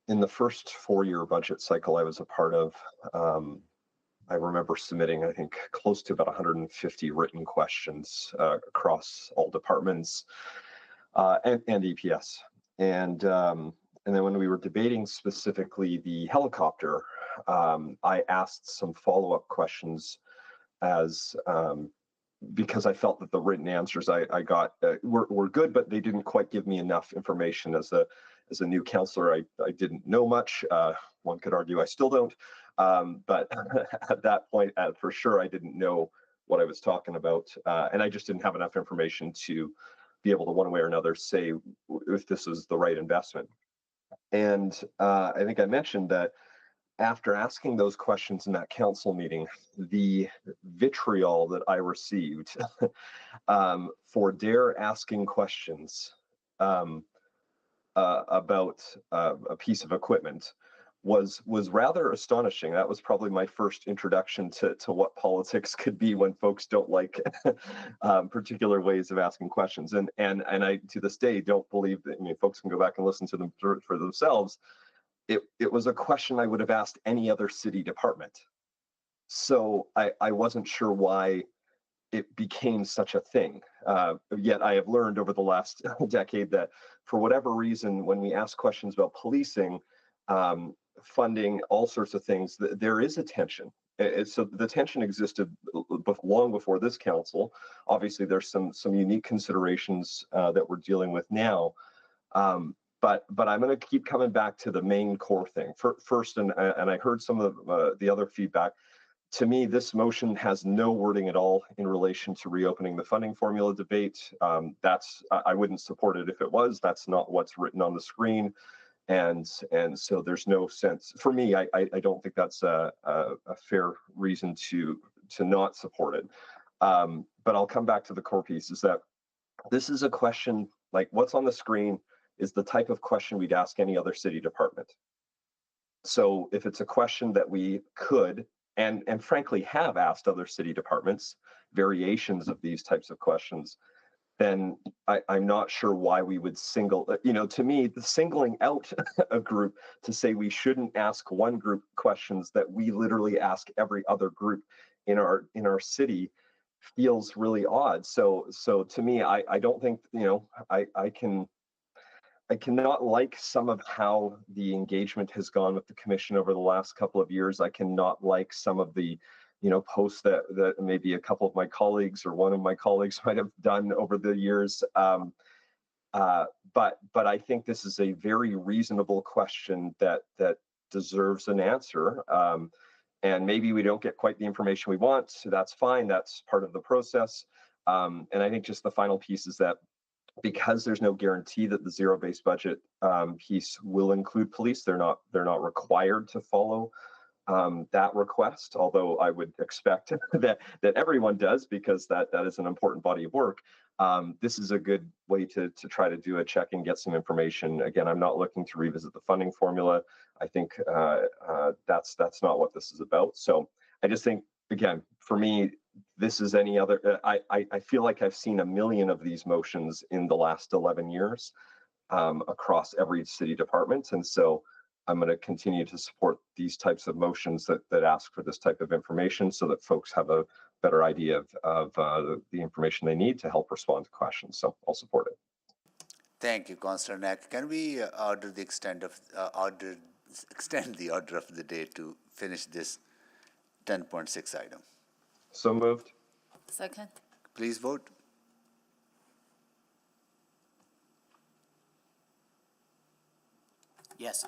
S18: In the first 4-year budget cycle I was a part of, I remember submitting, I think, close to about 150 written questions across all departments and EPS. And then when we were debating specifically the helicopter, I asked some follow-up questions because I felt that the written answers I got were good, but they didn't quite give me enough information. As a new counselor, I didn't know much. One could argue I still don't. But at that point, for sure, I didn't know what I was talking about. And I just didn't have enough information to be able to one way or another say if this is the right investment. And I think I mentioned that after asking those questions in that council meeting, the vitriol that I received for dare asking questions about a piece of equipment was rather astonishing. That was probably my first introduction to what politics could be when folks don't like particular ways of asking questions. And I, to this day, don't believe that, folks can go back and listen to them for themselves. It was a question I would have asked any other city department. So I wasn't sure why it became such a thing. Yet I have learned over the last decade that for whatever reason, when we ask questions about policing, funding, all sorts of things, there is a tension So the tension existed long before this council. Obviously, there's some unique considerations that we're dealing with now. But I'm going to keep coming back to the main core thing. First, and I heard some of the other feedback. To me, this motion has no wording at all in relation to reopening the funding formula debate. I wouldn't support it if it was. That's not what's written on the screen. And so there's no sense for me. I don't think that's a fair reason to not support it. But I'll come back to the core piece, is that this is a question, like what's on the screen is the type of question we'd ask any other city department. So if it's a question that we could and frankly have asked other city departments, variations of these types of questions, then I'm not sure why we would to me, the singling out a group to say we shouldn't ask one group questions that we literally ask every other group in our city feels really odd. So to me, I don't think, I cannot like some of how the engagement has gone with the commission over the last couple of years. I cannot like some of the posts that maybe a couple of my colleagues or one of my colleagues might have done over the years. But I think this is a very reasonable question that deserves an answer. And maybe we don't get quite the information we want, so that's fine. That's part of the process. And I think just the final piece is that because there's no guarantee that the zero-based budget piece will include police, they're not required to follow that request, although I would expect that everyone does, because that is an important body of work. This is a good way to try to do a check and get some information. Again, I'm not looking to revisit the funding formula. I think that's not what this is about. So I just think, again, for me, this is any other, I feel like I've seen a million of these motions in the last 11 years across every city department. And so I'm going to continue to support these types of motions that ask for this type of information so that folks have a better idea of the information they need to help respond to questions. So I'll support it.
S2: Thank you, Councillor Knack. Can we extend the order of the day to finish this 10.6 item?
S18: So moved.
S3: Second.
S2: Please vote.
S9: Yes.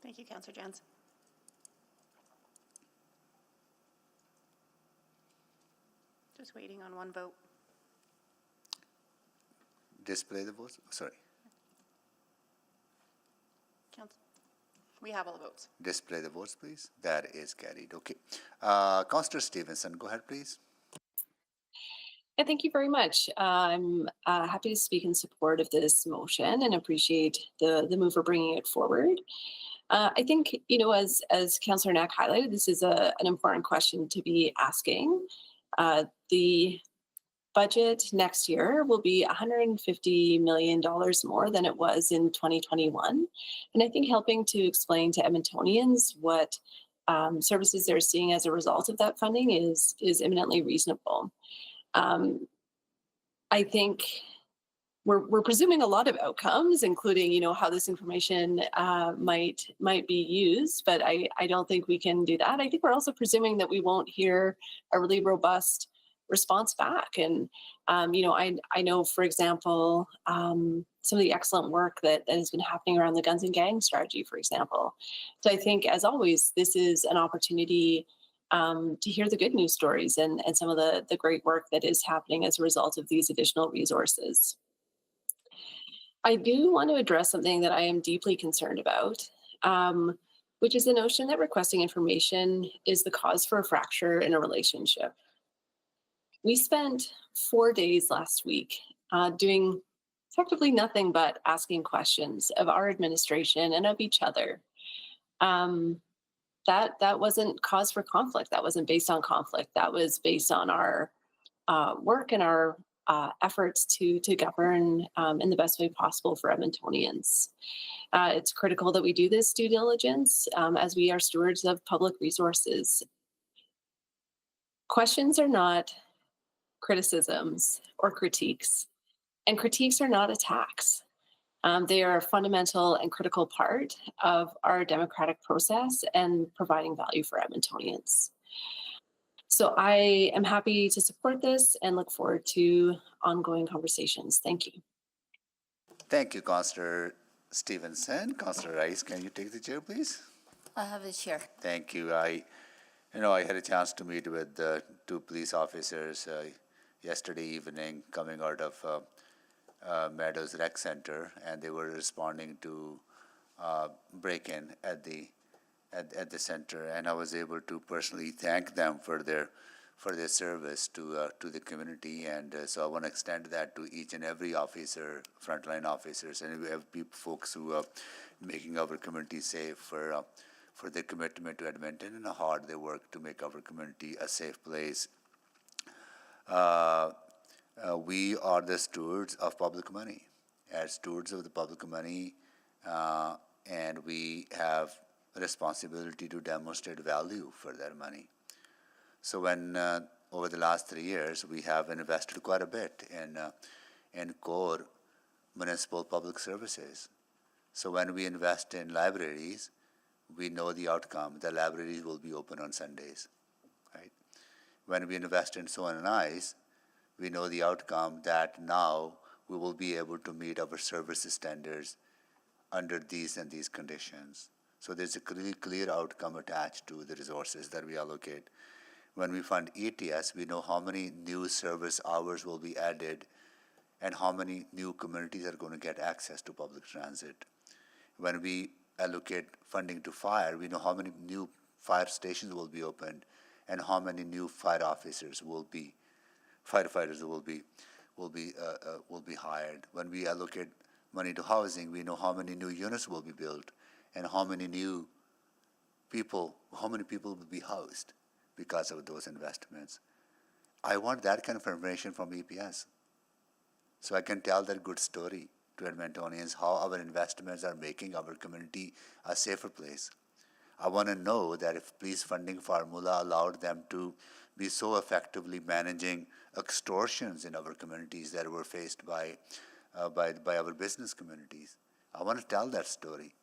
S16: Thank you, Councillor Jans. Just waiting on one vote.
S2: Display the votes. Sorry.
S16: We have all the votes.
S2: Display the votes, please. That is carried. Okay. Councillor Stevenson, go ahead, please.
S6: Yeah, thank you very much. I'm happy to speak in support of this motion and appreciate the mover bringing it forward. I think, as Councillor Knack highlighted, this is an important question to be asking. The budget next year will be $150 million more than it was in 2021. And I think helping to explain to Edmontonians what services they're seeing as a result of that funding is eminently reasonable. I think we're presuming a lot of outcomes, including, how this information might be used, but I don't think we can do that. I think we're also presuming that we won't hear a really robust response back. And, I know, for example, some of the excellent work that has been happening around the guns and gangs strategy, for example. So I think, as always, this is an opportunity to hear the good news stories and some of the great work that is happening as a result of these additional resources. I do want to address something that I am deeply concerned about, which is the notion that requesting information is the cause for a fracture in a relationship. We spent 4 days last week doing effectively nothing but asking questions of our administration and of each other. That wasn't cause for conflict. That wasn't based on conflict. That was based on our work and our efforts to govern in the best way possible for Edmontonians. It's critical that we do this due diligence as we are stewards of public resources. Questions are not criticisms or critiques, and critiques are not attacks. They are a fundamental and critical part of our democratic process and providing value for Edmontonians. So I am happy to support this and look forward to ongoing conversations. Thank you.
S2: Thank you, Councillor Stevenson. Councillor Rice, can you take the chair, please?
S3: I have the chair.
S2: Thank you. I had a chance to meet with two police officers yesterday evening coming out of Meadows Rec Center, and they were responding to break-in at the center, and I was able to personally thank them for their service to the community, and so I want to extend that to each and every officer, frontline officers, and we have folks who are making our community safe for their commitment to Edmonton and how hard they work to make our community a safe place. We are the stewards of public money. As stewards of the public money, and we have a responsibility to demonstrate value for that money. So when over the last 3 years, we have invested quite a bit in core municipal public services. So when we invest in libraries, we know the outcome. The libraries will be open on Sundays, right? When we invest in snow and ice, we know the outcome that now we will be able to meet our service standards under these and these conditions. So there's a clear outcome attached to the resources that we allocate. When we fund ETS, we know how many new service hours will be added and how many new communities are going to get access to public transit. When we allocate funding to fire, we know how many new fire stations will be opened and how many new firefighters will be hired. When we allocate money to housing, we know how many new units will be built and how many people will be housed because of those investments. I want that kind of information from EPS so I can tell that good story to Edmontonians, how our investments are making our community a safer place. I want to know that if police funding formula allowed them to be so effectively managing extortions in our communities that were faced by our business communities. I want to tell that story.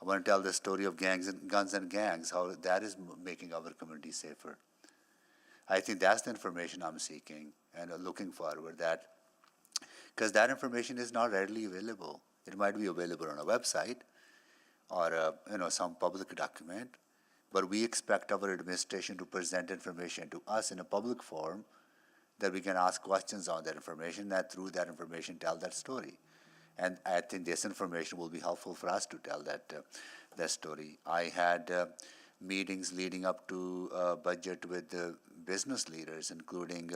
S2: I want to tell the story of guns and gangs, how that is making our community safer. I think that's the information I'm seeking and looking forward that, because that information is not readily available. It might be available on a website or some public document, but we expect our administration to present information to us in a public forum that we can ask questions on that information, that through that information tell that story. And I think this information will be helpful for us to tell that story. I had meetings leading up to budget with the business leaders, including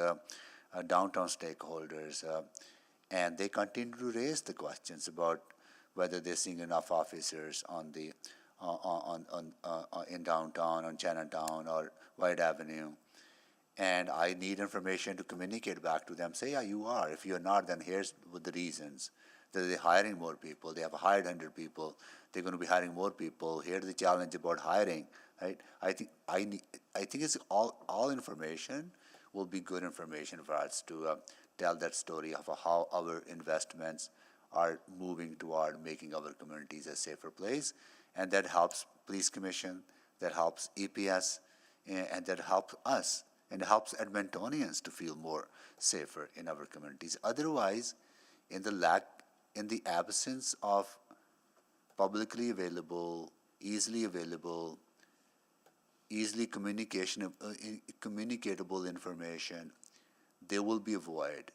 S2: downtown stakeholders, and they continue to raise the questions about whether they're seeing enough officers in downtown, on Chinatown, or White Avenue. And I need information to communicate back to them. Say, yeah, you are. If you're not, then here's the reasons. That they're hiring more people. They have hired 100 people. They're going to be hiring more people. Here's the challenge about hiring. Right? I think it's all information will be good information for us to tell that story of how our investments are moving toward making our communities a safer place, and that helps Police Commission, that helps EPS, and that helps us, and helps Edmontonians to feel more safer in our communities. Otherwise, in the absence of publicly available, easily communicatable information, there will be a void.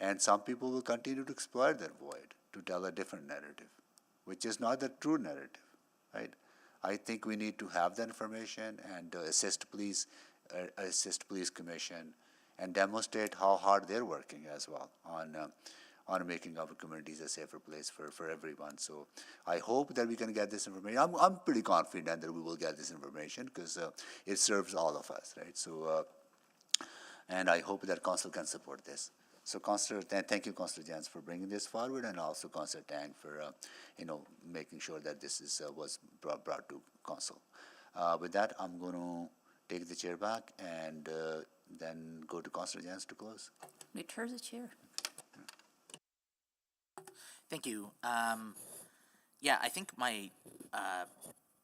S2: And some people will continue to exploit that void to tell a different narrative, which is not the true narrative, right? I think we need to have that information and assist police commission and demonstrate how hard they're working as well on making our communities a safer place for everyone. So I hope that we can get this information. I'm pretty confident that we will get this information because it serves all of us, right? So, and I hope that Council can support this. So, thank you, Councillor Jans, for bringing this forward, and also Councillor Tang for, making sure that this was brought to Council. With that, I'm going to take the chair back and then go to Councillor Jans to close.
S3: Return the chair.
S9: Thank you. Yeah, I think my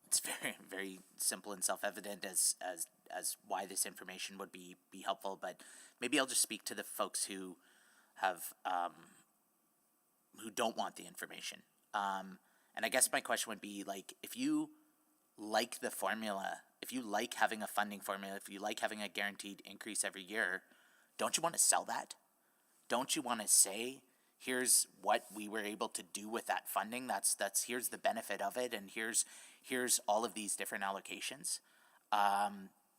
S9: it's very very simple and self-evident as why this information would be helpful, but maybe I'll just speak to the folks who have who don't want the information. And I guess my question would be like, if you like the formula, if you like having a funding formula, if you like having a guaranteed increase every year, don't you want to sell that? Don't you want to say, here's what we were able to do with that funding, that's here's the benefit of it, and here's all of these different allocations?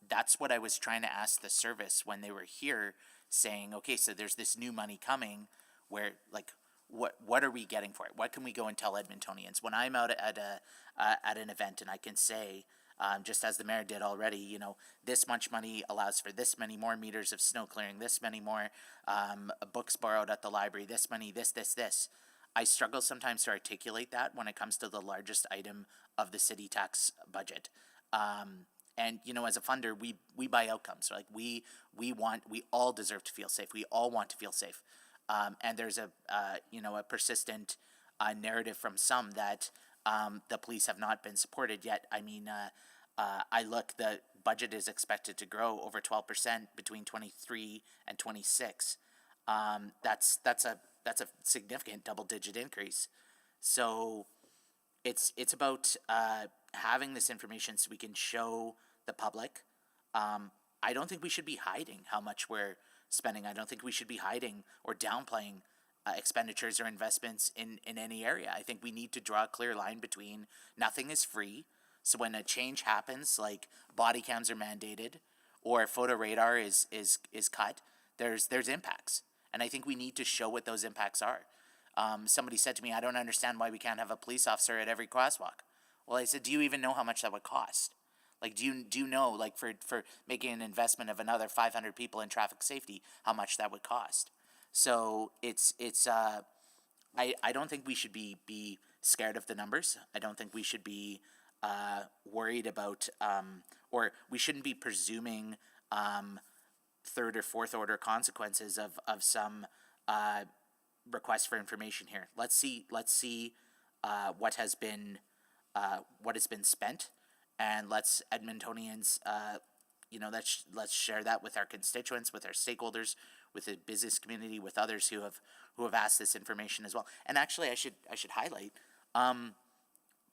S9: That's what I was trying to ask the service when they were here, saying, okay, so there's this new money coming, where like, what are we getting for it? What can we go and tell Edmontonians? When I'm out at an event and I can say, just as the mayor did already, you know, this much money allows for this many more meters of snow clearing, this many more books borrowed at the library, this money, this. I struggle sometimes to articulate that when it comes to the largest item of the city tax budget. And you know, as a funder, we buy outcomes. Like we all deserve to feel safe. We all want to feel safe. And there's a persistent narrative from some that the police have not been supported yet. I mean, the budget is expected to grow over 12% between 23 and 26. That's a significant double-digit increase. So it's about having this information so we can show the public. I don't think we should be hiding how much we're spending. I don't think we should be hiding or downplaying expenditures or investments in any area. I think we need to draw a clear line between nothing is free. So when a change happens, like body cams are mandated or photo radar is cut, there's impacts. And I think we need to show what those impacts are. Somebody said to me, I don't understand why we can't have a police officer at every crosswalk. Well, I said, do you even know how much that would cost? Like, do you know, like, for making an investment of another 500 people in traffic safety, how much that would cost? So I don't think we should be scared of the numbers. I don't think we should be worried about, or we shouldn't be presuming third or fourth order consequences of some request for information here. Let's see what has been spent. And let's Edmontonians, let's share that with our constituents, with our stakeholders, with the business community, with others who have asked this information as well. And actually, I should highlight,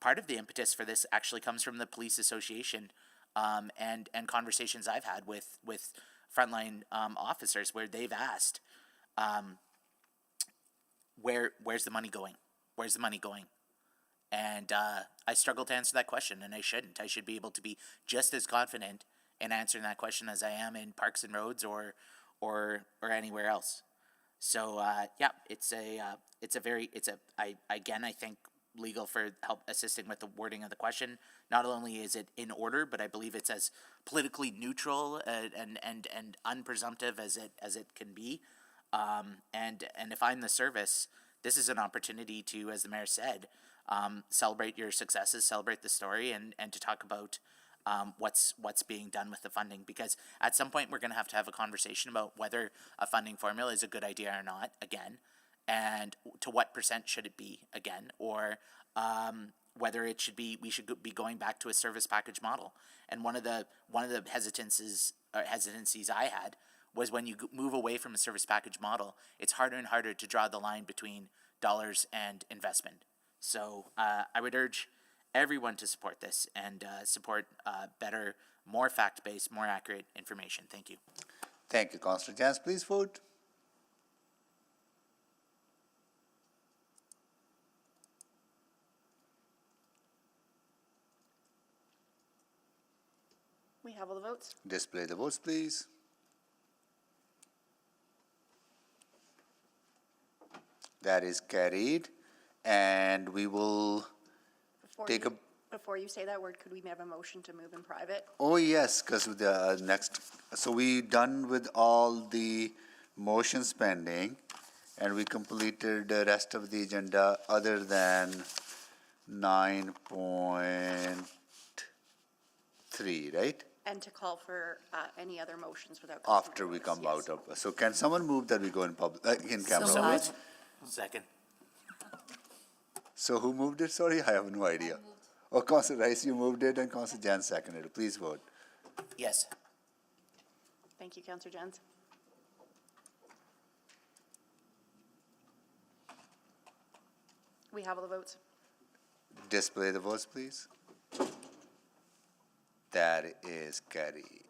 S9: part of the impetus for this actually comes from the police association, and conversations I've had with frontline officers where they've asked, where's the money going? Where's the money going? And I struggle to answer that question, and I shouldn't. I should be able to be just as confident in answering that question as I am in parks and roads or anywhere else. So I think legal for help assisting with the wording of the question. Not only is it in order, but I believe it's as politically neutral and unpresumptive as it can be. And if I'm the service, this is an opportunity to, as the mayor said, celebrate your successes, celebrate the story, and to talk about what's being done with the funding. Because at some point we're going to have a conversation about whether a funding formula is a good idea or not, again, and to what percent should it be, again, or whether we should be going back to a service package model. And one of the hesitancies I had was when you move away from a service package model, it's harder and harder to draw the line between dollars and investment. So I would urge everyone to support this and support better, more fact-based, more accurate information. Thank you.
S2: Thank you, Councillor Jans. Please vote.
S16: We have all the votes.
S2: Display the votes, please. That is carried. And we will
S16: Before you say that word, could we have a motion to move in private?
S2: Oh, yes, because the next, so we done with all the motions pending, and we completed the rest of the agenda other than 9.3, right?
S16: And to call for any other motions without.
S2: After we come out of, so can someone move that we go in public, in camera?
S9: So moved. Second.
S2: So who moved it? Sorry, I have no idea. Oh, Council Rice, you moved it, and Council Jan seconded it. Please vote.
S9: Yes.
S16: Thank you, Councillor Jans. We have all the votes.
S2: Display the votes, please. That is carried.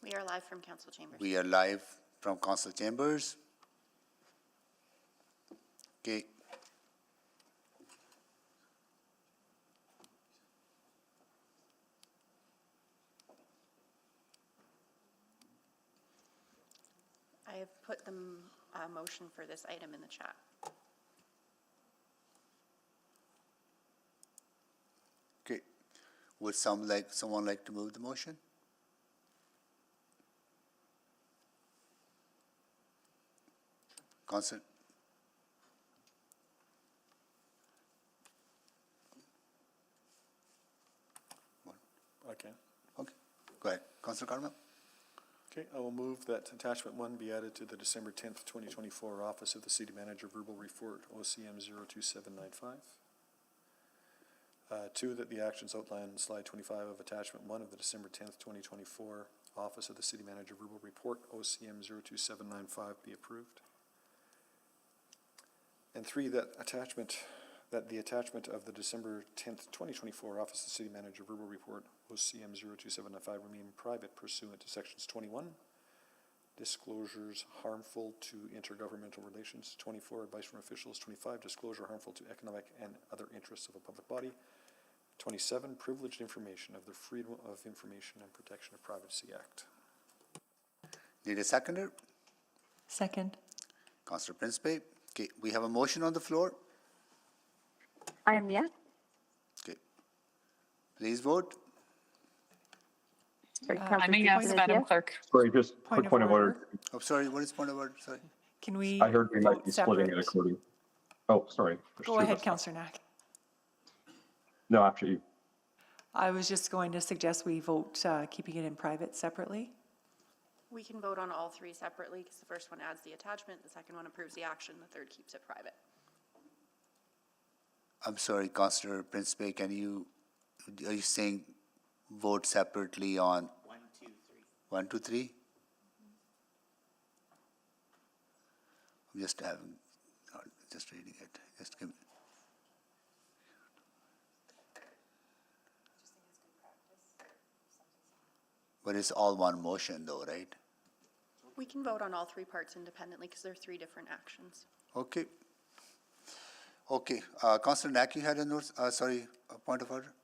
S16: We are live from council chambers.
S2: We are live from council chambers. Okay.
S16: I have put the motion for this item in the chat.
S2: Okay. Would someone like to move the motion? Council.
S8: Okay.
S2: Okay. Go ahead. Councilor Carmel.
S8: Okay, I will move that attachment 1 be added to the December 10th, 2024 Office of the City Manager Verbal Report, OCM 02795. 2, that the actions outlined in slide 25 of attachment 1 of the December 10th, 2024 Office of the City Manager Verbal Report, OCM 02795, be approved. And 3, that the attachment of the December 10th, 2024 Office of the City Manager Verbal Report, OCM 02795, remain private pursuant to sections 21, disclosures harmful to intergovernmental relations, 24, advice from officials, 25, disclosure harmful to economic and other interests of a public body, 27, privileged information of the Freedom of Information and Protection of Privacy Act.
S2: Need a seconder?
S14: Second.
S2: Councilor Principe. Okay, we have a motion on the floor.
S13: I am yes.
S2: Okay. Please vote.
S14: I'm a yes, Madam Clerk.
S18: Sorry, just quick point of order.
S2: Oh, sorry, what is point of order? Sorry.
S14: Can we
S18: I heard we might
S14: vote
S18: be splitting
S14: separate?
S18: it according. Oh, sorry. There's
S14: Go
S18: two of
S14: ahead,
S18: us.
S14: Councillor Knack.
S18: No, after you.
S14: I was just going to suggest we vote keeping it in private separately.
S16: We can vote on all three separately because the first one adds the attachment, the second one approves the action, the third keeps it private.
S2: I'm sorry, Councilor Principe, are you saying vote separately on
S9: 1, 2, 3.
S2: 1, 2, 3? I'm just reading it. Just give me. But it's all one motion though, right?
S16: We can vote on all three parts independently because they're three different actions.
S2: Okay. Okay, Councilor Knack, you had a note, a point of order?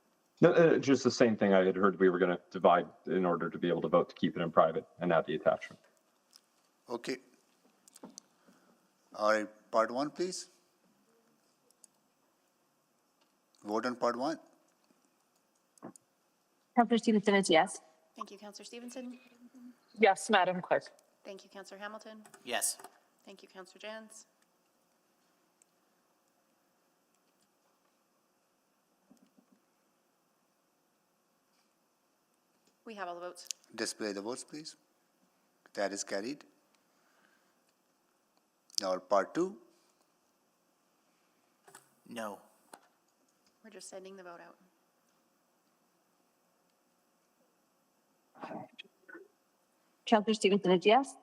S18: No, just the same thing. I had heard we were going to divide in order to be able to vote to keep it in private and add the attachment.
S2: Okay. All right, part 1, please. Vote on part 1.
S13: Councillor Stevenson is yes.
S16: Thank you, Councillor Stevenson.
S14: Yes, Madam Clerk.
S16: Thank you, Councillor Hamilton.
S9: Yes.
S16: Thank you, Councillor Jans. We have all the votes.
S2: Display the votes, please. That is carried. Now part 2.
S9: No.
S16: We're just sending the vote out.
S13: Councillor Stevenson is yes.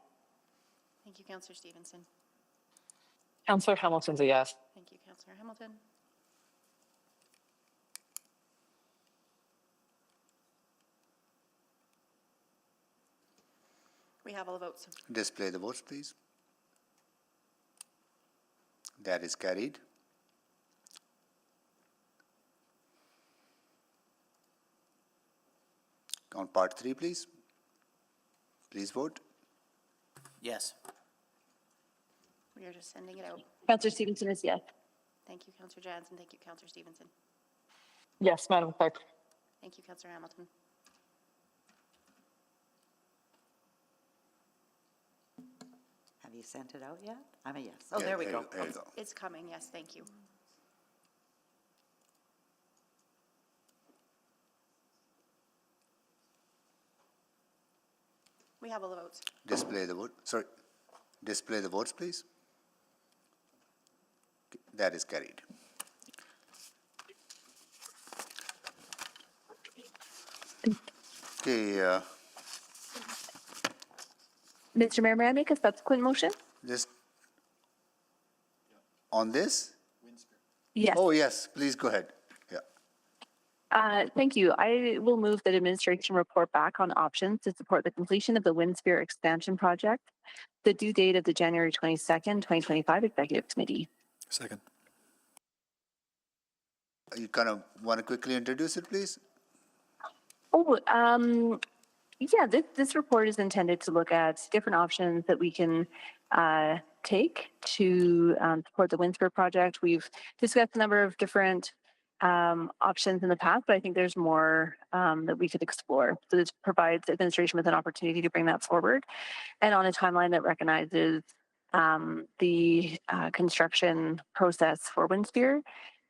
S16: Thank you, Councillor Stevenson.
S14: Councillor Hamilton's a yes.
S16: Thank you, Councillor Hamilton. We have all the votes.
S2: Display the votes, please. That is carried. On part 3, please. Please vote.
S9: Yes.
S16: We are just sending it out.
S13: Councillor Stevenson is yes.
S16: Thank you, Councillor Jans, and thank you, Councillor Stevenson.
S14: Yes, Madam Clerk.
S16: Thank you, Councillor Hamilton.
S7: Have you sent it out yet? I'm a yes. Oh,
S2: Yeah,
S7: there we go.
S2: There you go.
S16: It's coming, yes, thank you. We have all the votes.
S2: Display the vote. Sorry. Display the votes, please. That is carried. Okay,
S13: Mr. Mayor, may I make a subsequent motion?
S2: just on this?
S13: Yes.
S2: Oh, yes, please go ahead. Yeah.
S6: Thank you. I will move that administration report back on options to support the completion of the WindSphere expansion project, the due date of the January 22nd, 2025 Executive Committee.
S8: Second.
S2: You kind of want to quickly introduce it, please?
S6: Oh, yeah, this report is intended to look at different options that we can take to support the WindSphere project. We've discussed a number of different options in the past, but I think there's more that we could explore. So this provides administration with an opportunity to bring that forward and on a timeline that recognizes the construction process for WindSphere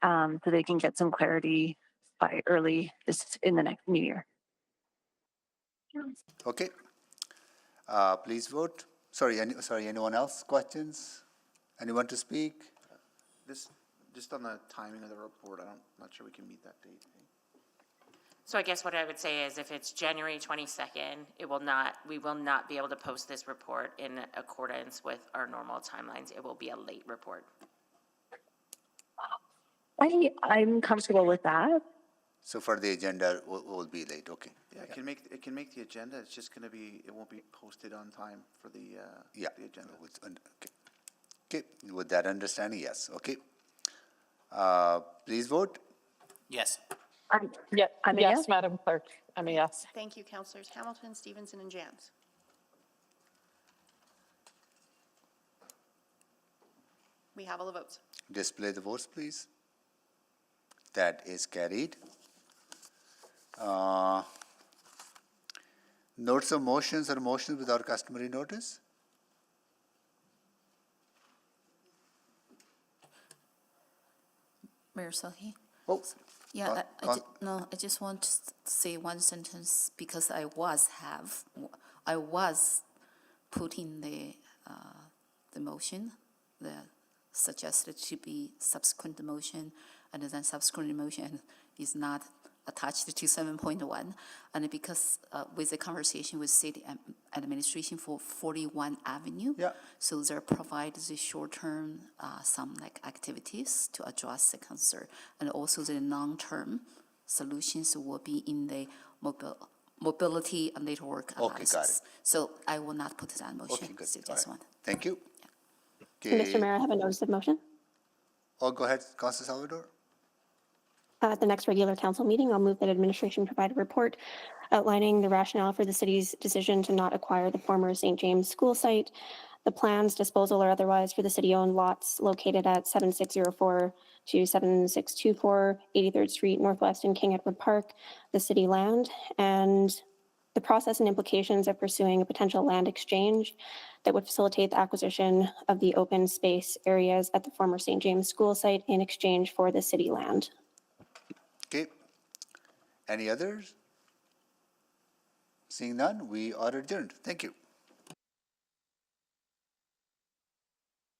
S6: so they can get some clarity by early in the next new year.
S2: Okay. Please vote. Sorry, anyone else? Questions? Anyone to speak?
S19: Just on the timing of the report, not sure we can meet that date.
S17: So I guess what I would say is if it's January 22nd, we will not be able to post this report in accordance with our normal timelines. It will be a late report.
S6: I'm comfortable with that.
S2: So for the agenda, will be late, okay.
S19: Yeah, it can make the agenda, it's just gonna be, it won't be posted on time for the agenda.
S2: Okay, with that understanding, yes, okay. Please vote.
S9: Yes.
S6: Yes,
S12: Madam Clerk. I'm a yes.
S16: Thank you, Councillors Hamilton, Stevenson, and Jans. We have all the votes.
S2: Display the votes, please. That is carried. Notes of motions or motions without customary notice?
S3: Mayor Sahi?
S2: Oh.
S3: Yeah, I just want to say one sentence because I was putting the motion, the suggested to be subsequent motion, and then subsequent motion is not attached to 7.1, and because with the conversation with city administration for 41 Avenue, so they provide the short-term some like activities to address the concern, and also the long-term solutions will be in the mobility and network analysis.
S2: Got it.
S3: So I will not put that motion.
S2: Okay, good.
S3: So
S2: All
S3: just
S2: right.
S3: one.
S2: Thank you.
S20: Okay. Mr. Mayor, I have a notice of motion.
S2: Oh, go ahead, Councilor Salvador.
S20: At the next regular council meeting, I'll move that administration provide a report outlining the rationale for the city's decision to not acquire the former St. James school site, the plans, disposal or otherwise, for the city-owned lots located at 7604 to 7624 83rd Street Northwest in King Edward Park, the city land, and the process and implications of pursuing a potential land exchange that would facilitate the acquisition of the open space areas at the former St. James school site in exchange for the city land.
S2: Okay. Any others? Seeing none, we are adjourned. Thank you.